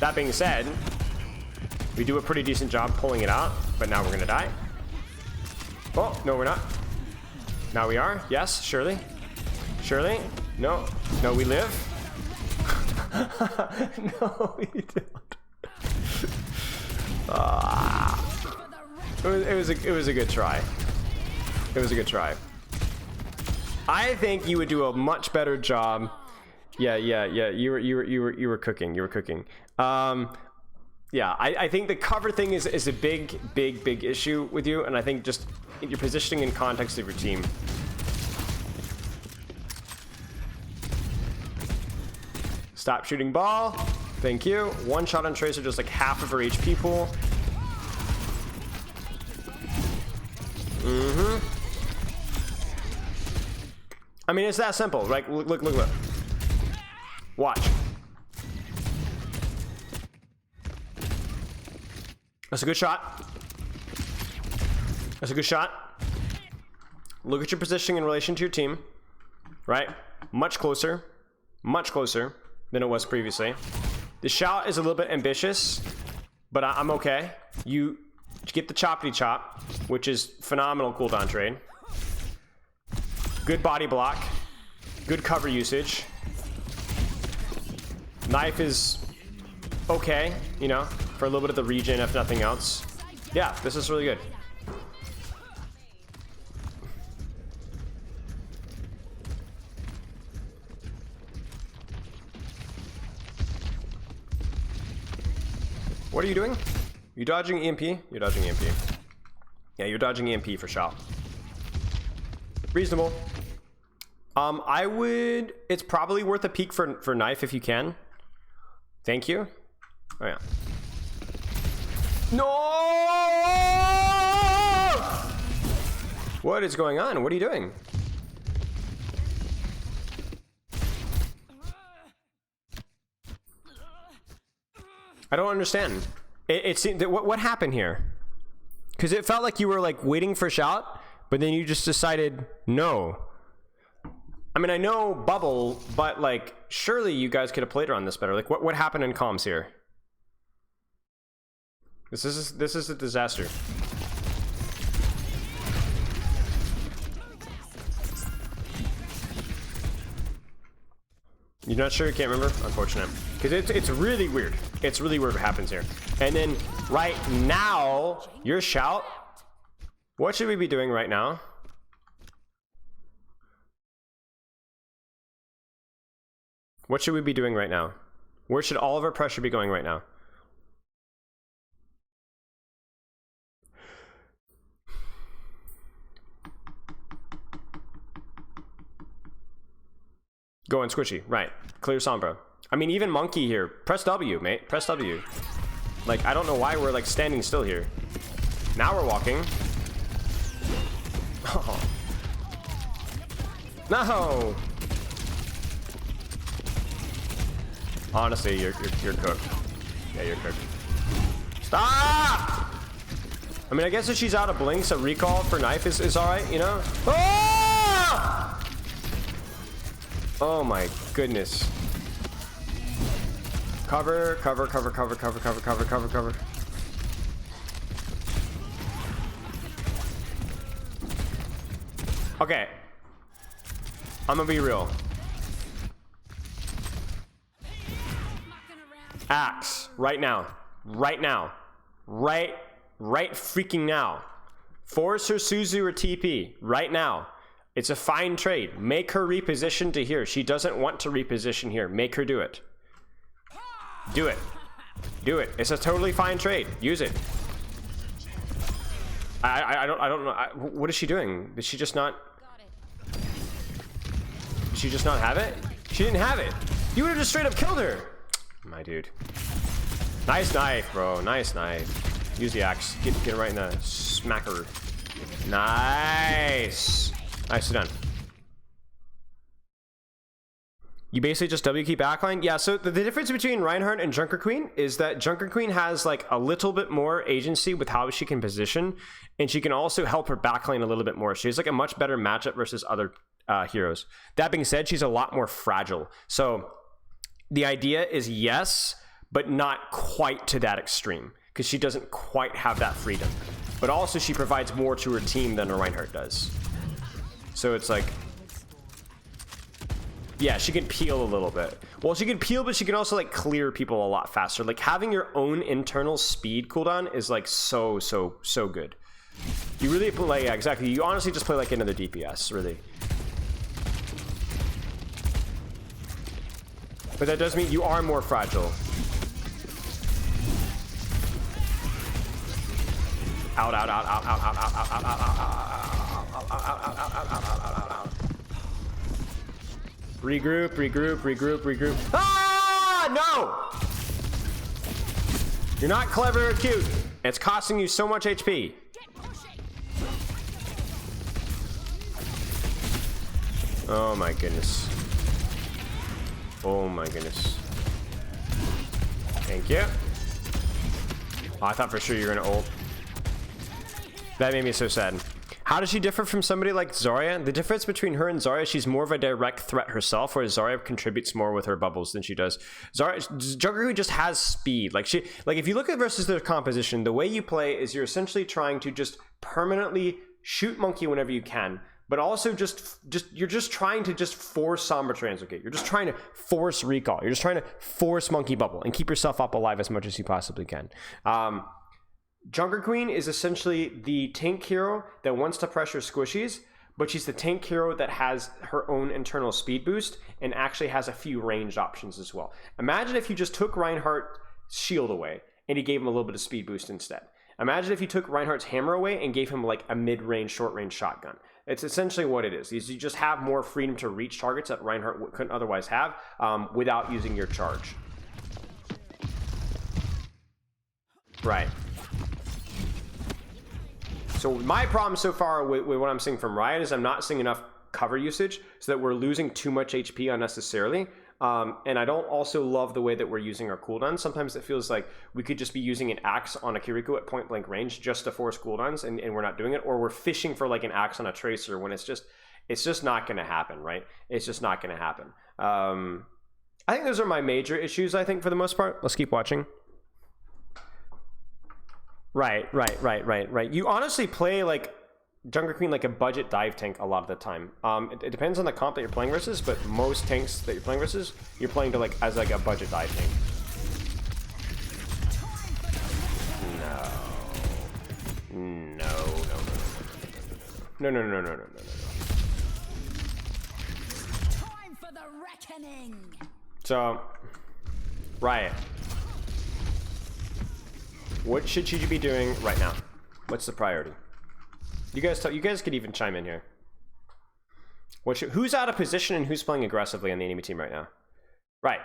That being said, we do a pretty decent job pulling it out, but now we're gonna die. Oh no, we're not. Now we are. Yes, surely. No, we live. No, we don't. It was a good try. It was a good try. I think you would do a much better job. Yeah. You were cooking. Yeah, I think the cover thing is a big issue with you, and I think just your positioning in context of your team. Stop shooting ball. Thank you. One shot on Tracer, just like half of her HP pool. I mean, it's that simple. Like, look. Watch. That's a good shot. That's a good shot. Look at your positioning in relation to your team. Right? Much closer than it was previously. The shot is a little bit ambitious, but I'm okay. You get the choppity chop, which is phenomenal cooldown trade. Good body block. Good cover usage. Knife is okay, you know, for a little bit of the regen, if nothing else. Yeah, this is really good. What are you doing? You dodging EMP? You're dodging EMP. Yeah, you're dodging EMP for shot. Reasonable. I would... It's probably worth a peek for knife if you can. Thank you. Oh, yeah. No! What is going on? What are you doing? I don't understand. It seemed that what happened here? Because it felt like you were like waiting for a shot, but then you just decided no. I mean, I know bubble, but like surely you guys could have played around this better. Like what happened in comms here? This is a disaster. You're not sure? You can't remember? Unfortunate. Because it's really weird. It's really weird what happens here. And then right now, your shout. What should we be doing right now? What should we be doing right now? Where should all of our pressure be going right now? Go and squishy, right. Clear Sombra. I mean, even Monkey here. Press W, mate. Press W. Like, I don't know why we're, like, standing still here. Now we're walking. Oh. No! Honestly, you're cooked. Yeah, you're cooked. Stop! I mean, I guess if she's out of blinks, a recall for knife is alright, you know? Oh! Oh my goodness. Cover, cover, cover, cover, cover, cover, cover, cover, cover. Okay. I'm gonna be real. Axe. Right now. Right now. Right freaking now. Force her Suzu or TP. Right now. It's a fine trade. Make her reposition to here. She doesn't want to reposition here. Make her do it. Do it. Do it. It's a totally fine trade. Use it. I don't know. What is she doing? Did she just not? Did she just not have it? She didn't have it. You would have just straight up killed her. My dude. Nice knife, bro. Nice knife. Use the axe. Get it right in the smacker. Nice. Nicely done. You basically just W key backline? Yeah, so the difference between Reinhardt and Junkerqueen is that Junkerqueen has like a little bit more agency with how she can position, and she can also help her backline a little bit more. She's like a much better matchup versus other heroes. That being said, she's a lot more fragile. So the idea is yes, but not quite to that extreme, because she doesn't quite have that freedom. But also she provides more to her team than a Reinhardt does. So it's like, yeah, she can peel a little bit. Well, she can peel, but she can also like clear people a lot faster. Like having your own internal speed cooldown is like so good. You really play, yeah, exactly. You honestly just play like another DPS, really. But that does mean you are more fragile. Out, out, out, out, out, out, out, out, out, out, out. Regroup, regroup, regroup, regroup. Ah, no! You're not clever or cute. It's costing you so much HP. Oh my goodness. Oh my goodness. Thank you. Oh, I thought for sure you were gonna ult. That made me so sad. How does she differ from somebody like Zarya? The difference between her and Zarya, she's more of a direct threat herself, whereas Zarya contributes more with her bubbles than she does. Junkerqueen just has speed. Like if you look at versus their composition, the way you play is you're essentially trying to just permanently shoot monkey whenever you can, but also you're just trying to force Sombra Translocate. You're just trying to force Recall. You're just trying to force Monkey Bubble and keep yourself up alive as much as you possibly can. Junkerqueen is essentially the tank hero that wants to pressure squishies, but she's the tank hero that has her own internal speed boost and actually has a few ranged options as well. Imagine if you just took Reinhardt's shield away and he gave him a little bit of speed boost instead. Imagine if you took Reinhardt's hammer away and gave him like a mid-range, short-range shotgun. It's essentially what it is. You just have more freedom to reach targets that Reinhardt couldn't otherwise have without using your charge. Right. So my problem so far with what I'm seeing from Riot is I'm not seeing enough cover usage so that we're losing too much HP unnecessarily. And I don't also love the way that we're using our cooldowns. Sometimes it feels like we could just be using an axe on a Kiriko at point blank range just to force cooldowns, and we're not doing it, or we're fishing for like an axe on a Tracer when it's just not going to happen, right? It's just not going to happen. I think those are my major issues, I think, for the most part. Let's keep watching. Right. You honestly play like Junkerqueen like a budget dive tank a lot of the time. It depends on the comp that you're playing versus, but most tanks that you're playing versus, you're playing to like as like a budget dive tank. No.
Time for the reckoning.
So, Riot, what should she be doing right now? What's the priority? You guys could even chime in here. Who's out of position and who's playing aggressively on the enemy team right now? Right.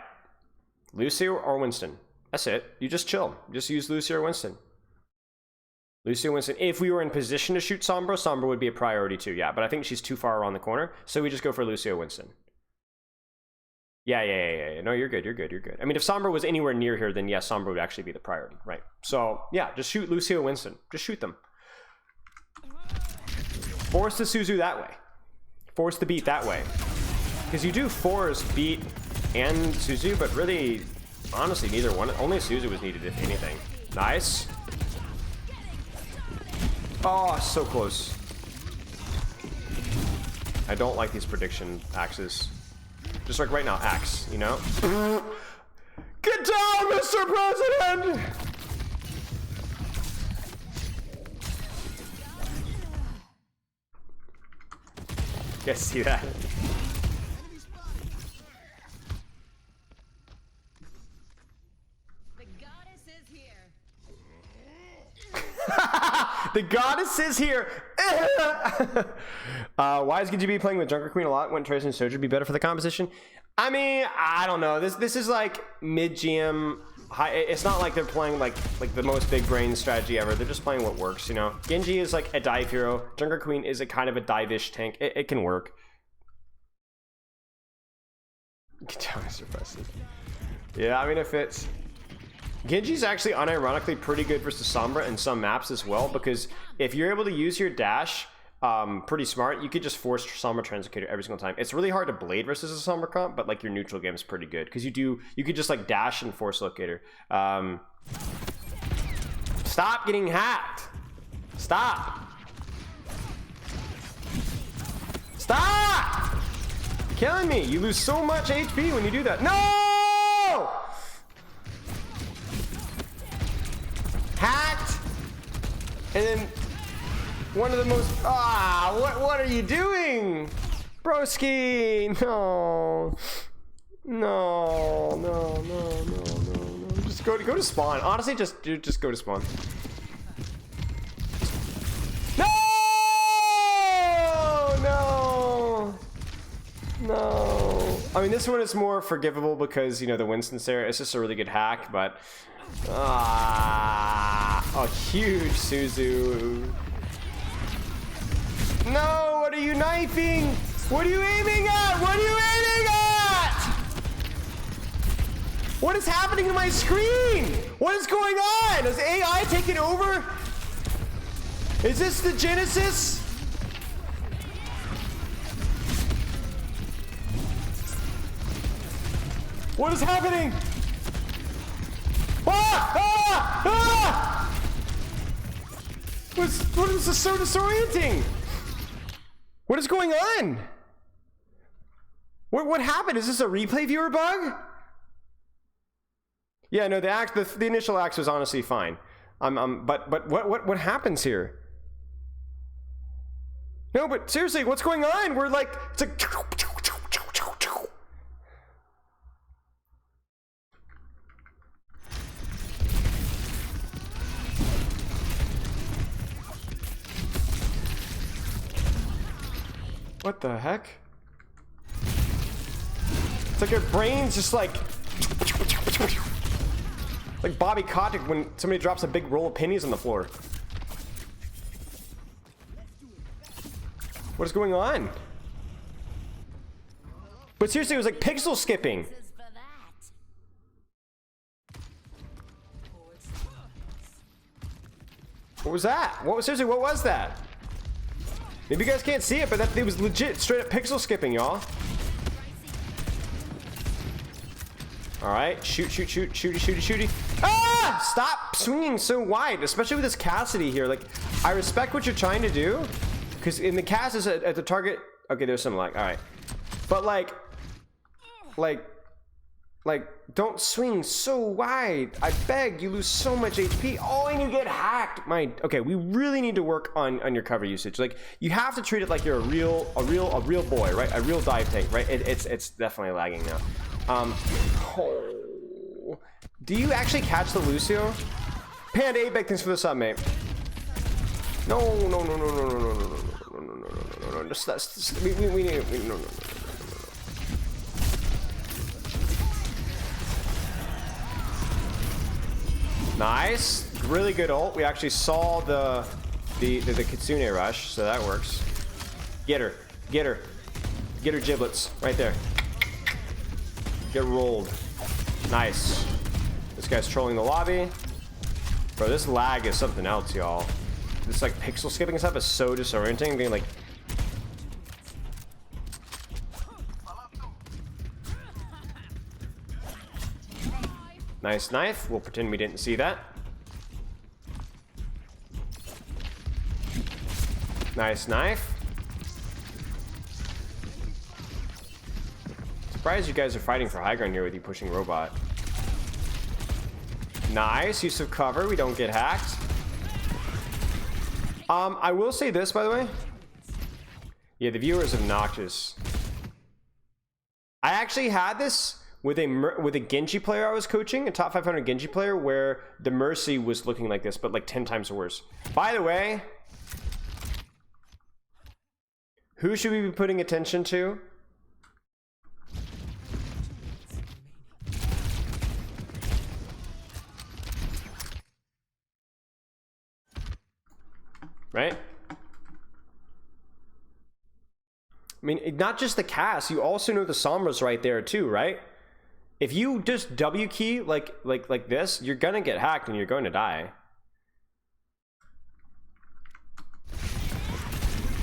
Lucio or Winston. That's it. You just chill. Just use Lucio or Winston. Lucio, Winston. If we were in position to shoot Sombra, Sombra would be a priority too. Yeah, but I think she's too far around the corner, so we just go for Lucio, Winston. Yeah. No, you're good. I mean, if Sombra was anywhere near here, then yes, Sombra would actually be the priority, right? So yeah, just shoot Lucio, Winston. Just shoot them. Force the Suzu that way. Force the beat that way. Because you do force beat and Suzu, but really, honestly, neither one. Only Suzu was needed, if anything. Nice. Oh, so close. I don't like these prediction axes. Just like right now, axe, you know? Get down, Mr. President! You guys see that?
The goddess is here.
The goddess is here! Why is GGB playing with Junkerqueen a lot? Wouldn't Tracer and Soldier be better for the composition? I mean, I don't know. This is like mid-GM. It's not like they're playing like the most big brain strategy ever. They're just playing what works, you know? Genji is like a dive hero. Junkerqueen is a kind of a dive-ish tank. It can work. Yeah, I mean, it fits. Genji's actually unironically pretty good versus Sombra in some maps as well, because if you're able to use your dash pretty smart, you could just force Sombra Translocator every single time. It's really hard to blade versus a Sombra comp, but like your neutral game is pretty good because you could just like dash and force locator. Stop getting hacked. Stop. You're killing me. You lose so much HP when you do that. No! Hacked. And then one of the most what are you doing, broski? No. Just go to spawn. Honestly, just go to spawn. No. I mean, this one is more forgivable because, you know, the Winston's there. It's just a really good hack, but a huge Suzu. No, what are you knifing? What are you aiming at? What is happening to my screen? What is going on? Is AI taking over? Is this the Genesis? What is happening? What is this so disorienting? What is going on? What happened? Is this a replay viewer bug? Yeah, no, the initial axe was honestly fine. But what happens here? No, but seriously, what's going on? We're like, it's like. What the heck? It's like your brain's just like Bobby Kotick when somebody drops a big roll of pennies on the floor. What is going on? But seriously, it was like pixel skipping. What was that? Seriously, what was that? Maybe you guys can't see it, but it was legit straight up pixel skipping, y'all. Alright, shooty. Ah! Stop swinging so wide, especially with this Cassidy here. Like, I respect what you're trying to do, because in the cast is at the target. Okay, there's some lag. Alright. But like, don't swing so wide. I beg, you lose so much HP. Oh, and you get hacked. Okay, we really need to work on your cover usage. Like, you have to treat it like you're a real boy, right? A real dive tank, right? It's definitely lagging now. Oh. Do you actually catch the Lucio? Panda 8 thanks for the sub, mate. No. We need no. Nice, really good ult. We actually saw the Kitsune rush, so that works. Get her giblets right there. Get rolled. Nice. This guy's trolling the lobby. Bro, this lag is something else, y'all. This like pixel skipping stuff is so disorienting. Being like. Nice knife. We'll pretend we didn't see that. Nice knife. Surprised you guys are fighting for high ground here with you pushing robot. Nice use of cover. We don't get hacked. I will say this, by the way. Yeah, the viewer is obnoxious. I actually had this with a Genji player I was coaching, a top 500 Genji player, where the Mercy was looking like this, but like 10 times worse. By the way, who should we be putting attention to? Right? I mean, not just the cast, you also know the Sombras right there too, right? If you just W key like this, you're gonna get hacked and you're going to die.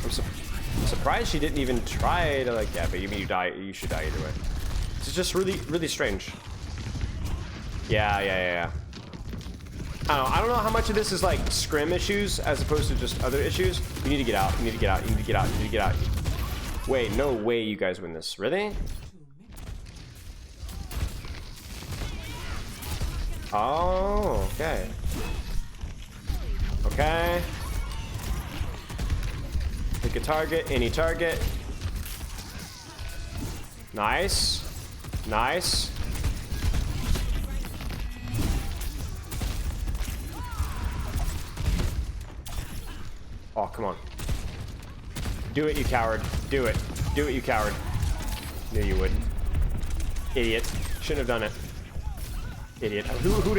I'm surprised she didn't even try to like, yeah, but you die, you should die either way. It's just really strange. Yeah. I don't know how much of this is like scrim issues as opposed to just other issues. You need to get out. You need to get out. Wait, no way you guys win this. Really? Oh, okay. Okay. Pick a target, any target. Nice. Oh, come on. Do it, you coward. Do it, you coward. Knew you would. Idiot. Shouldn't have done it. Idiot. Who would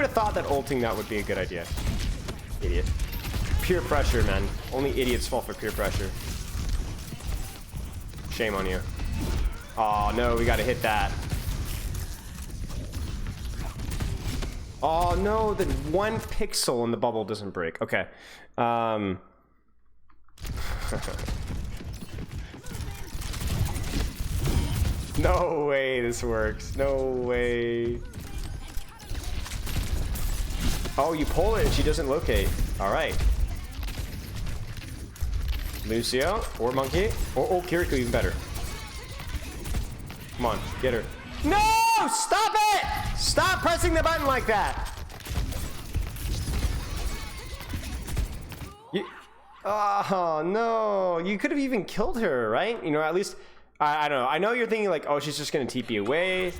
have thought that ulting that would be a good idea? Idiot. Peer pressure, man. Only idiots fall for peer pressure. Shame on you. Oh no, we gotta hit that. Oh no, the one pixel in the bubble doesn't break. Okay. No way this works. No way. Oh, you pull it and she doesn't locate. All right. Lucio or Monkey or Kiriko even better. Come on, get her. No! Stop it! Stop pressing the button like that. Oh no! You could have even killed her, right? You know, at least I don't know. I know you're thinking like, oh, she's just gonna TP away,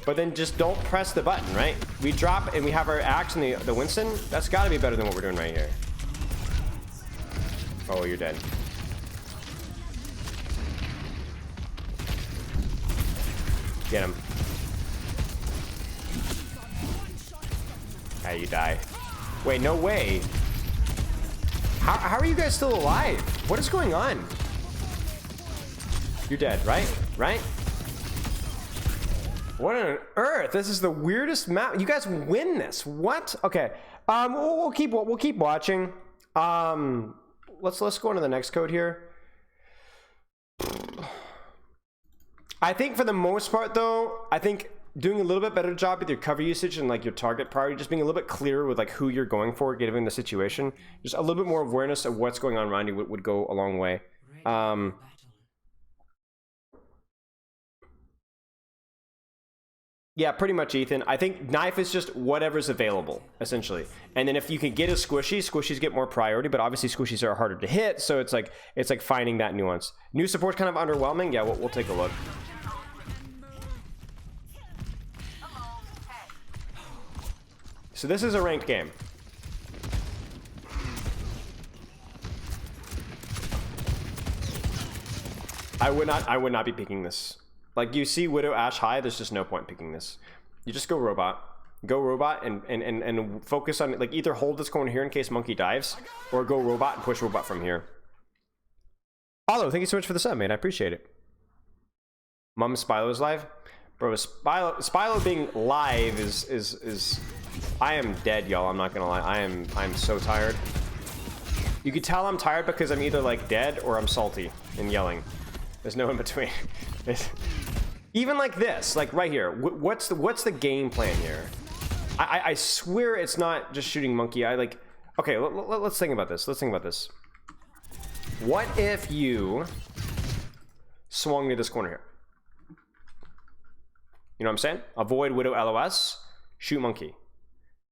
but then just don't press the button, right? We drop and we have our axe and the Winston. That's got to be better than what we're doing right here. Oh, you're dead. Get him. Ah, you die. Wait, no way. How are you guys still alive? What is going on? You're dead, right? Right? What on earth? This is the weirdest map. You guys win this. What? Okay. We'll keep watching. Let's go on to the next code here. I think for the most part though, I think doing a little bit better job with your cover usage and like your target priority, just being a little bit clearer with like who you're going for given the situation, just a little bit more awareness of what's going on around you would go a long way. Yeah, pretty much, Ethan. I think knife is just whatever's available, essentially. And then if you can get a squishy, squishies get more priority, but obviously squishies are harder to hit, so it's like finding that nuance. New support's kind of underwhelming. Yeah, we'll take a look. So this is a ranked game. I would not be picking this. Like, you see Widow Ashe high, there's just no point picking this. You just go robot. Go robot and focus on, like, either hold this corner here in case Monkey dives, or go robot and push robot from here. Paulo, thank you so much for the sub, man. I appreciate it. Mom Spylo's live? Bro, Spylo being live is I am dead, y'all. I'm not gonna lie. I'm so tired. You can tell I'm tired because I'm either like dead or I'm salty and yelling. There's no in between. Even like this, like right here. What's the game plan here? I swear it's not just shooting Monkey. Okay, let's think about this. Let's think about this. What if you swung to this corner here? You know what I'm saying? Avoid Widow LOS, shoot Monkey,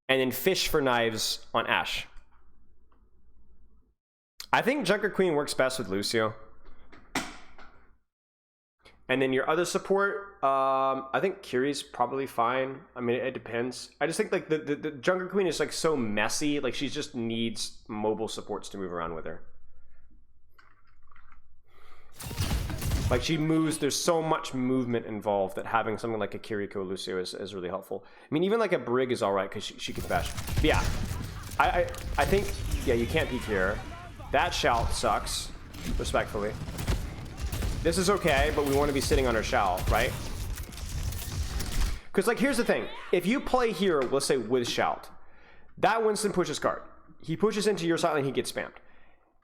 and then fish for knives on Ashe. I think Junkerqueen works best with Lucio. And then your other support, I think Kiri's probably fine. I mean, it depends. I just think like the Junkerqueen is like so messy. Like she just needs mobile supports to move around with her. Like she moves, there's so much movement involved that having something like a Kiriko Lucio is really helpful. I mean, even like a Brig is all right because she can bash. But yeah, I think, yeah, you can't peek here. That shout sucks, respectfully. This is okay, but we want to be sitting on our shout, right? Because like, here's the thing. If you play here, let's say with shout, that Winston pushes card. He pushes into your side lane, he gets spammed.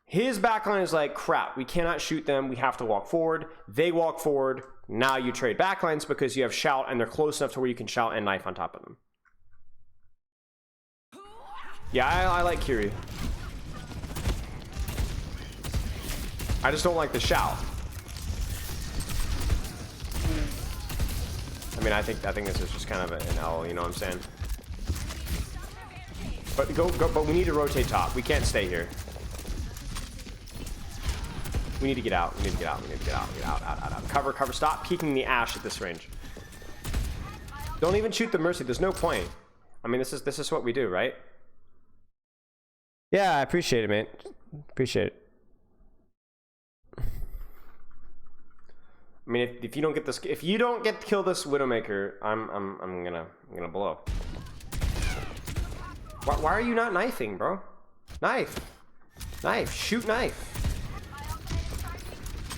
His backline is like, crap, we cannot shoot them, we have to walk forward. They walk forward, now you trade backlines because you have shout and they're close enough to where you can shout and knife on top of them. Yeah, I like Kiri. I just don't like the shout. I mean, I think this is just kind of an L, you know what I'm saying? But but we need to rotate top. We can't stay here. We need to get out. We need to get out. We need to get out. Get out. Cover. Stop peeking the Ashe at this range. Don't even shoot the Mercy. There's no point. I mean, this is what we do, right? Yeah, I appreciate it, mate. Appreciate it. I mean, if you don't get this, if you don't get to kill this Widowmaker, I'm gonna blow. Why are you not knifing, bro? Knife, shoot knife.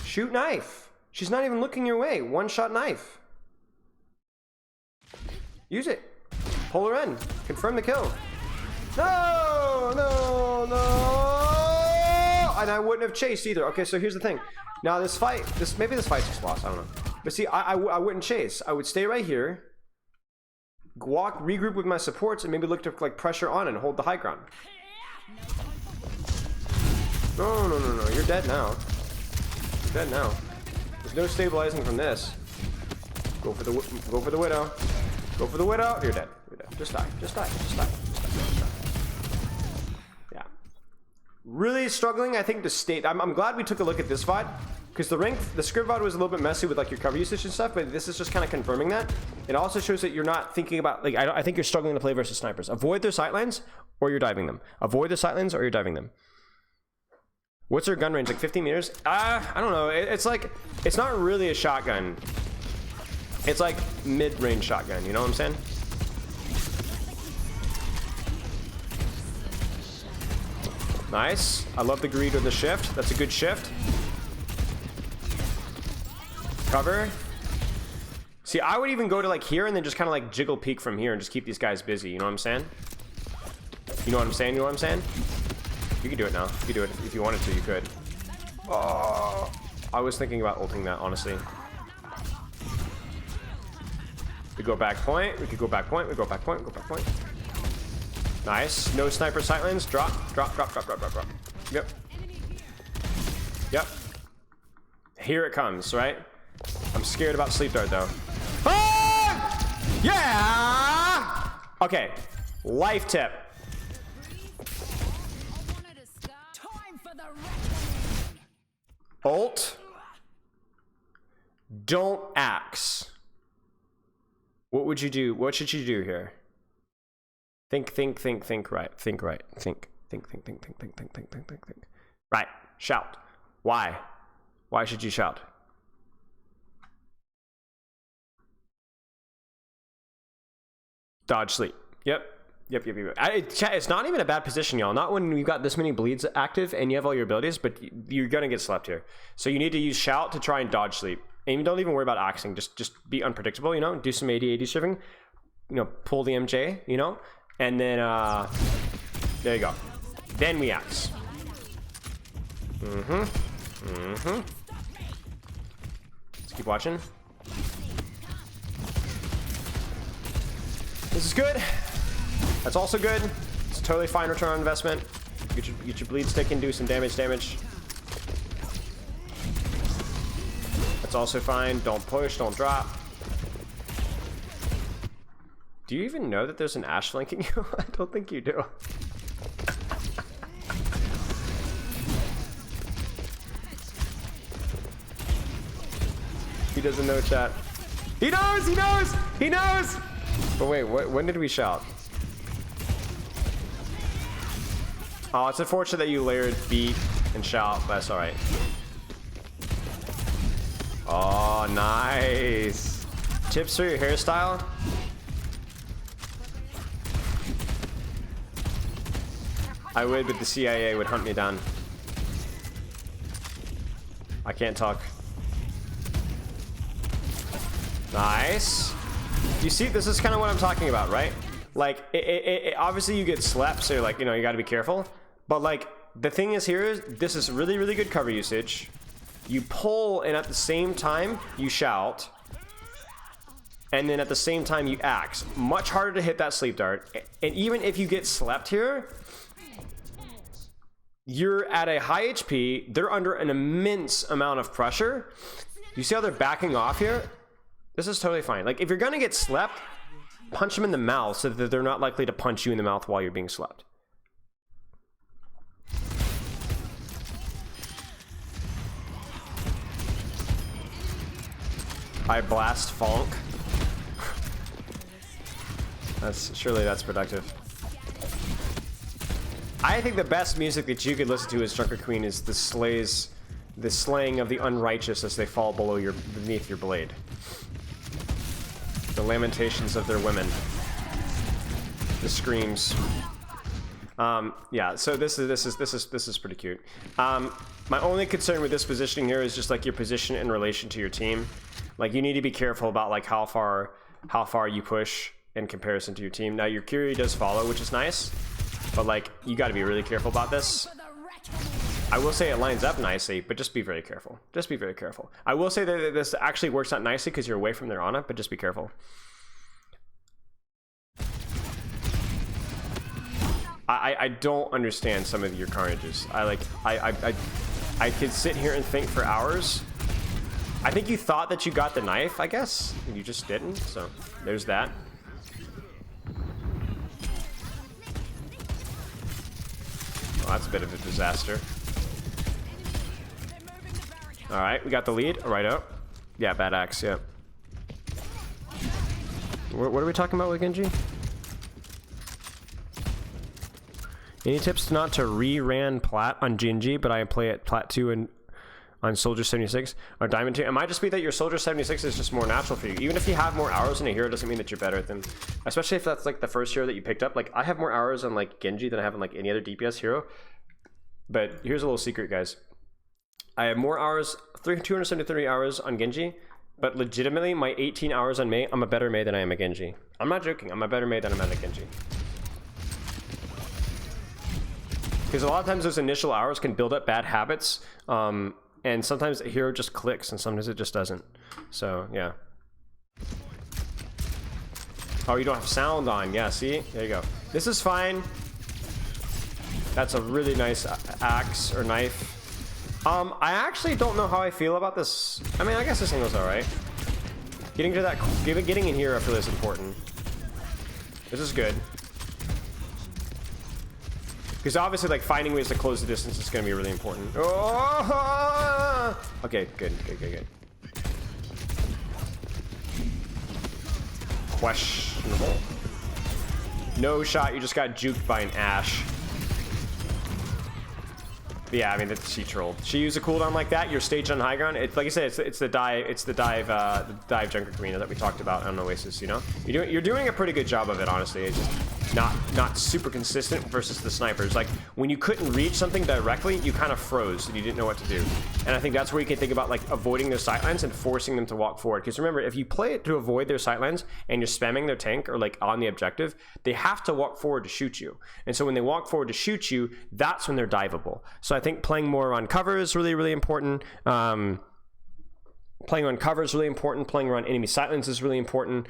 Shoot knife. She's not even looking your way. One shot knife. Use it. Pull her in. Confirm the kill. No. And I wouldn't have chased either. Okay, so here's the thing. Now this fight, maybe this fight's just lost. I don't know. But see, I wouldn't chase. I would stay right here. Walk, regroup with my supports, and maybe look to like pressure on and hold the high ground. No, no, no, no. You're dead now. You're dead now. There's no stabilizing from this. Go for the widow. Go for the widow. You're dead. You're dead. Just die. Just die. Just die. Just die. Yeah. Really struggling, I think, to state. I'm glad we took a look at this VOD, because the script VOD was a little bit messy with like your cover usage and stuff, but this is just kind of confirming that. It also shows that you're not thinking about, like, I think you're struggling to play versus snipers. Avoid their sightlines or you're diving them. Avoid their sightlines or you're diving them. What's their gun range? Like 15 meters? I don't know. It's like, it's not really a shotgun. It's like mid-range shotgun, you know what I'm saying? Nice. I love the greed with the shift. That's a good shift. Cover. See, I would even go to like here and then just kind of like jiggle peek from here and just keep these guys busy, you know what I'm saying? You know what I'm saying? You know what I'm saying? You can do it now. You can do it. If you wanted to, you could. Oh, I was thinking about ulting that, honestly. We go back point. We could go back point. We go back point. We go back point. Nice. No sniper sightlines. Drop. Drop. Drop. Drop. Drop. Drop. Drop. Yep. Yep. Here it comes, right? I'm scared about sleep dart though. Ah! Yeah. Okay. Life tip. Ult. Don't axe. What would you do? What should you do here? Think right. Think right. Think. Right. Shout. Why? Why should you shout? Dodge sleep. Yep. It's not even a bad position, y'all. Not when you've got this many bleeds active and you have all your abilities, but you're gonna get slept here. So you need to use shout to try and dodge sleep. And you don't even worry about axing. Just be unpredictable, you know? Do some 80-80 shivering. You know, pull the MJ, you know? And then, there you go. Then we axe. Let's keep watching. This is good. That's also good. It's a totally fine return on investment. Get your bleed stick and do some damage. That's also fine. Don't push, don't drop. Do you even know that there's an Ashe flanking you? I don't think you do. He doesn't know chat. He knows! He knows! He knows! But wait, when did we shout? Oh, it's unfortunate that you layered beat and shout, but that's alright. Oh, nice. Tips for your hairstyle? I would, but the CIA would hunt me down. I can't talk. Nice. You see, this is kind of what I'm talking about, right? Like, obviously you get slept, so like, you know, you got to be careful. But like, the thing is here is, this is really, really good cover usage. You pull, and at the same time, you shout. And then at the same time, you axe. Much harder to hit that sleep dart. And even if you get slept here, you're at a high HP. They're under an immense amount of pressure. You see how they're backing off here? This is totally fine. Like, if you're gonna get slept, punch them in the mouth so that they're not likely to punch you in the mouth while you're being slept. I blast Fonk. Surely that's productive. I think the best music that you could listen to as Junkerqueen is the slaying of the unrighteous as they fall beneath your blade. The lamentations of their women. The screams. Yeah, so this is pretty cute. My only concern with this positioning here is just like your position in relation to your team. Like, you need to be careful about like how far you push in comparison to your team. Now your Curie does follow, which is nice, but like, you got to be really careful about this. I will say it lines up nicely, but just be very careful. Just be very careful. I will say that this actually works out nicely because you're away from their Ana, but just be careful. I don't understand some of your carnages. I could sit here and think for hours. I think you thought that you got the knife, I guess, and you just didn't. So there's that. Oh, that's a bit of a disaster. All right, we got the lead. Right out. Yeah, bad axe. Yeah. What are we talking about with Genji? Any tips not to re-ran Plat on Genji, but I play at Plat 2 and on Soldier 76 or Diamond 2? It might just be that your Soldier 76 is just more natural for you. Even if you have more hours in a hero, doesn't mean that you're better at them. Especially if that's like the first hero that you picked up. Like I have more hours on like Genji than I have on like any other DPS hero. But here's a little secret, guys. I have more hours, 273 hours on Genji, but legitimately my 18 hours on Mei, I'm a better Mei than I am a Genji. I'm not joking. I'm a better Mei than I'm at a Genji. Because a lot of times those initial hours can build up bad habits, and sometimes a hero just clicks and sometimes it just doesn't. So yeah. Oh, you don't have sound on. Yeah, see? There you go. This is fine. That's a really nice axe or knife. I actually don't know how I feel about this. I mean, I guess this thing was alright. Getting to that, getting in here I feel is important. This is good. Because obviously, like, finding ways to close the distance is going to be really important. Oh! Okay, good. Questionable. No shot, you just got juked by an Ashe. But yeah, I mean, she trolled. She used a cooldown like that. You're staged on high ground. It's like I said, it's the dive Junkerqueen that we talked about on Oasis. You know, you're doing a pretty good job of it, honestly. It's just not super consistent versus the snipers. Like when you couldn't reach something directly, you kind of froze and you didn't know what to do. And I think that's where you can think about like avoiding their sightlines and forcing them to walk forward. Because remember, if you play it to avoid their sightlines and you're spamming their tank or like on the objective, they have to walk forward to shoot you. And so when they walk forward to shoot you, that's when they're diveable. So I think playing more on cover is really important. Playing on cover is really important. Playing around enemy sightlines is really important.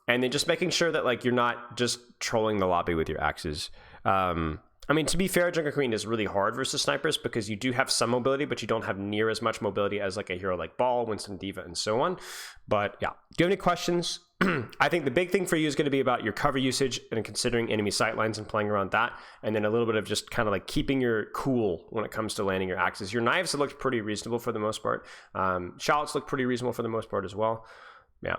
And then just making sure that like you're not just trolling the lobby with your axes. I mean, to be fair, Junkerqueen is really hard versus snipers because you do have some mobility, but you don't have near as much mobility as like a hero like Ball, Winston, D.Va, and so on. But yeah, do you have any questions? I think the big thing for you is going to be about your cover usage and considering enemy sightlines and playing around that. And then a little bit of just kind of like keeping your cool when it comes to landing your axes. Your knives have looked pretty reasonable for the most part. Shallots look pretty reasonable for the most part as well. Yeah.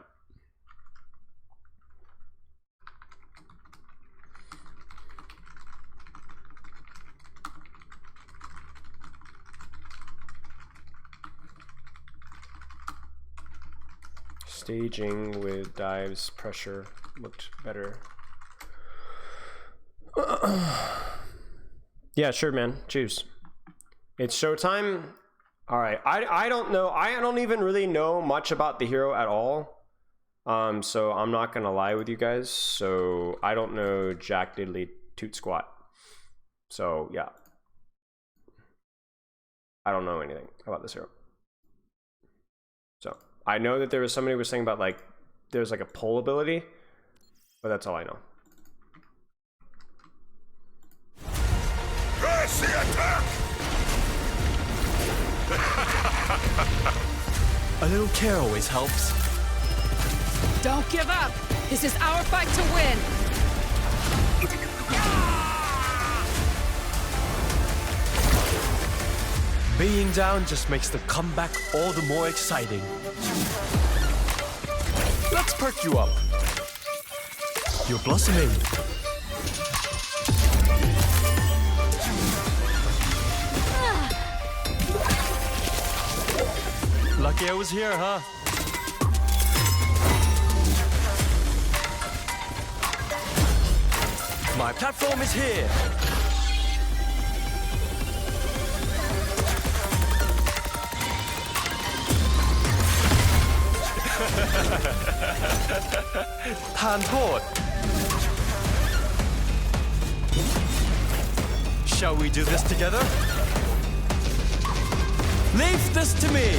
Staging with dives, pressure looked better. Yeah, sure, man. Choose. It's showtime. All right. I don't know. I don't even really know much about the hero at all. So I'm not gonna lie with you guys. So I don't know jack diddly toot squat. So yeah, I don't know anything about this hero. So I know that there was somebody who was saying about like there's like a pull ability, but that's all I know.
Press the attack!
A little care always helps.
Don't give up. This is our fight to win.
Being down just makes the comeback all the more exciting. Let's perk you up. You're blossoming. Lucky I was here, huh? My platform is here. Handhold. Shall we do this together? Leave this to me.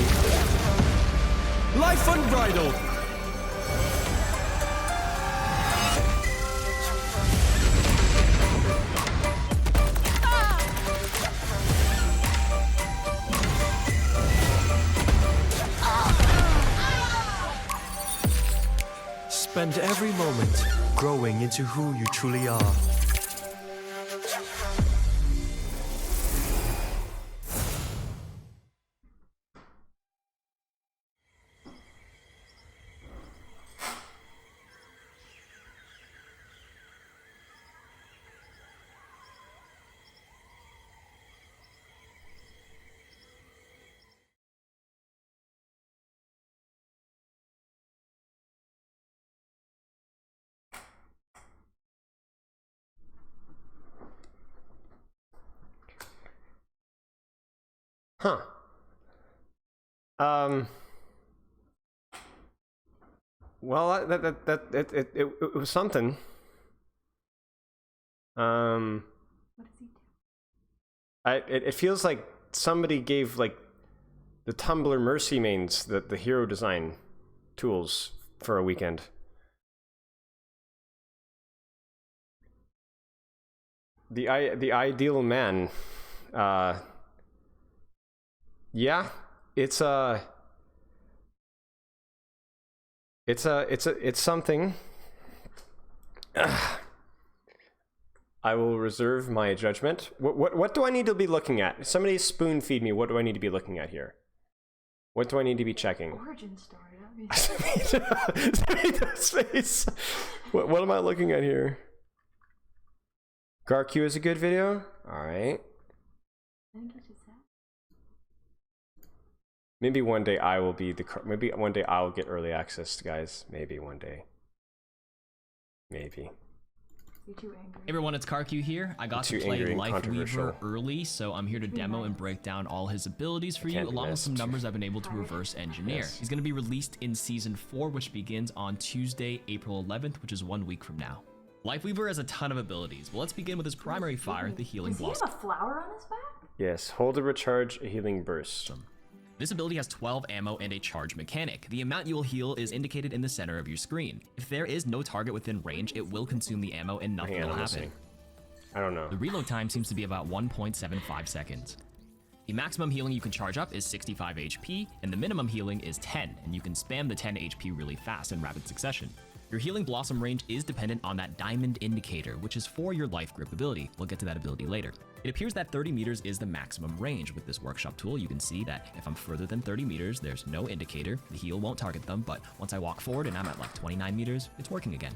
Life unbridled. spend every moment growing into who you truly are.
Huh. Well, it was something.
What does he do?
It feels like somebody gave like the Tumblr Mercy mains the hero design tools for a weekend. The ideal man. Yeah, it's something. I will reserve my judgment. What do I need to be looking at? Somebody spoon feed me. What do I need to be looking at here? What do I need to be checking?
Origin story.
Space. What am I looking at here? Garq is a good video. All right.
I think he just said.
Maybe one day I will be maybe one day I'll get early access, guys. Maybe one day. Maybe.
You're too angry.
Hey everyone, it's Garq here. I got to play Lifeweaver early, so I'm here to demo and break down all his abilities for you, along with some numbers I've been able to reverse engineer.
Yes.
He's going to be released in Season 4, which begins on Tuesday, April 11th, which is 1 week from now. Lifeweaver has a ton of abilities. Well, let's begin with his primary fire, the Healing
Does he
Blossom.
have a flower on his back?
Yes, hold to recharge a healing burst.
This ability has 12 ammo and a charge mechanic. The amount you will heal is indicated in the center of your screen. If there is no target within range, it will consume the ammo and nothing will happen.
I don't know.
The reload time seems to be about 1.75 seconds. The maximum healing you can charge up is 65 HP, and the minimum healing is 10, and you can spam the 10 HP really fast in rapid succession. Your Healing Blossom range is dependent on that diamond indicator, which is for your life grip ability. We'll get to that ability later. It appears that 30 meters is the maximum range. With this workshop tool, you can see that if I'm further than 30 meters, there's no indicator. The heal won't target them, but once I walk forward and I'm at like 29 meters, it's working again.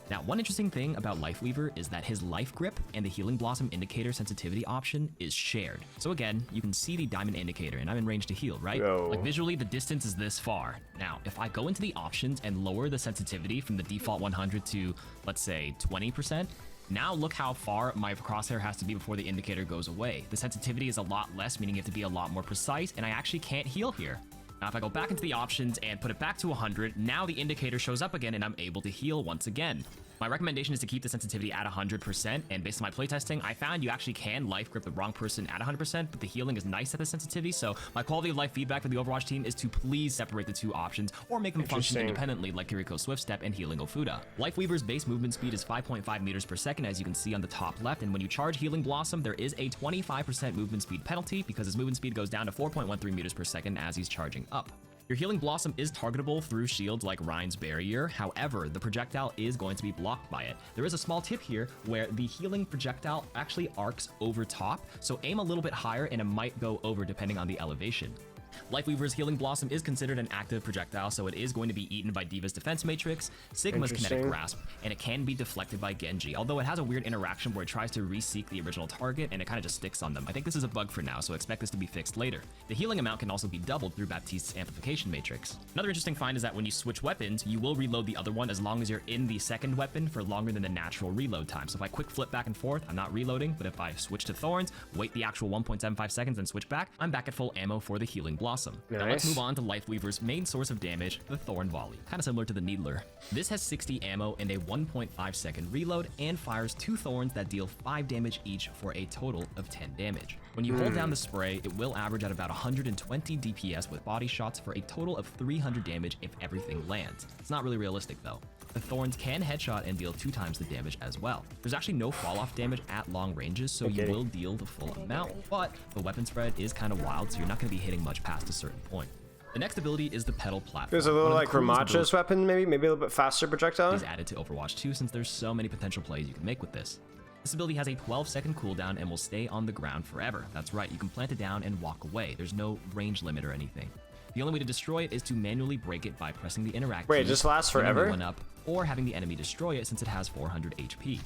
Now, one interesting thing about Lifeweaver is that his life grip and the Healing Blossom indicator sensitivity option is shared. So again, you can see the diamond indicator and I'm in range to heal, right?
Yo.
Like visually, the distance is this far. Now, if I go into the options and lower the sensitivity from the default 100 to, let's say, 20%, now look how far my crosshair has to be before the indicator goes away. The sensitivity is a lot less, meaning you have to be a lot more precise, and I actually can't heal here. Now, if I go back into the options and put it back to 100, now the indicator shows up again and I'm able to heal once again. My recommendation is to keep the sensitivity at 100%, and based on my playtesting, I found you actually can life grip the wrong person at 100%, but the healing is nice at the sensitivity, so my quality of life feedback for the Overwatch team is to please separate the two options, or make them function independently like Kiriko Swift Step and Healing Ofuda. Lifeweaver's base movement speed is 5.5 meters per second, as you can see on the top left, and when you charge Healing Blossom, there is a 25% movement speed penalty, because his movement speed goes down to 4.13 meters per second as he's charging up. Your Healing Blossom is targetable through shields like Rhine's Barrier, however, the projectile is going to be blocked by it. There is a small tip here where the healing projectile actually arcs over top, so aim a little bit higher and it might go over depending on the elevation. Lifeweaver's Healing Blossom is considered an active projectile, so it is going to be eaten by Diva's Defense Matrix, Sigma's Kinetic Grasp, and it can be deflected by Genji, although it has a weird interaction where it tries to re-seek the original target and it kind of just sticks on them. I think this is a bug for now, so expect this to be fixed later. The healing amount can also be doubled through Baptiste's Amplification Matrix. Another interesting find is that when you switch weapons, you will reload the other one as long as you're in the second weapon for longer than the natural reload time. So if I quick flip back and forth, I'm not reloading, but if I switch to Thorns, wait the actual 1.75 seconds and switch back, I'm back at full ammo for the Healing Blossom.
Nice.
Now let's move on to Lifeweaver's main source of damage, the Thorn Volley, kind of similar to the Needler. This has 60 ammo and a 1.5 second reload and fires 2 thorns that deal 5 damage each for a total of 10 damage. When you hold down the spray, it will average at about 120 DPS with body shots for a total of 300 damage if everything lands. It's not really realistic though. The thorns can headshot and deal 2 times the damage as well. There's actually no fall off damage at long ranges, so you will deal the full amount, but the weapon spread is kind of wild, so you're not going to be hitting much past a certain point. The next ability is the pedal platform.
There's a little like Ramacha's weapon, maybe a little bit faster projectile.
Is added to Overwatch 2 since there's so many potential plays you can make with this. This ability has a 12-second cooldown and will stay on the ground forever. That's right, you can plant it down and walk away. There's no range limit or anything. The only way to destroy it is to manually break it by pressing the interact
Wait,
key,
it just lasts forever?
one up, or having the enemy destroy it since it has 400 HP.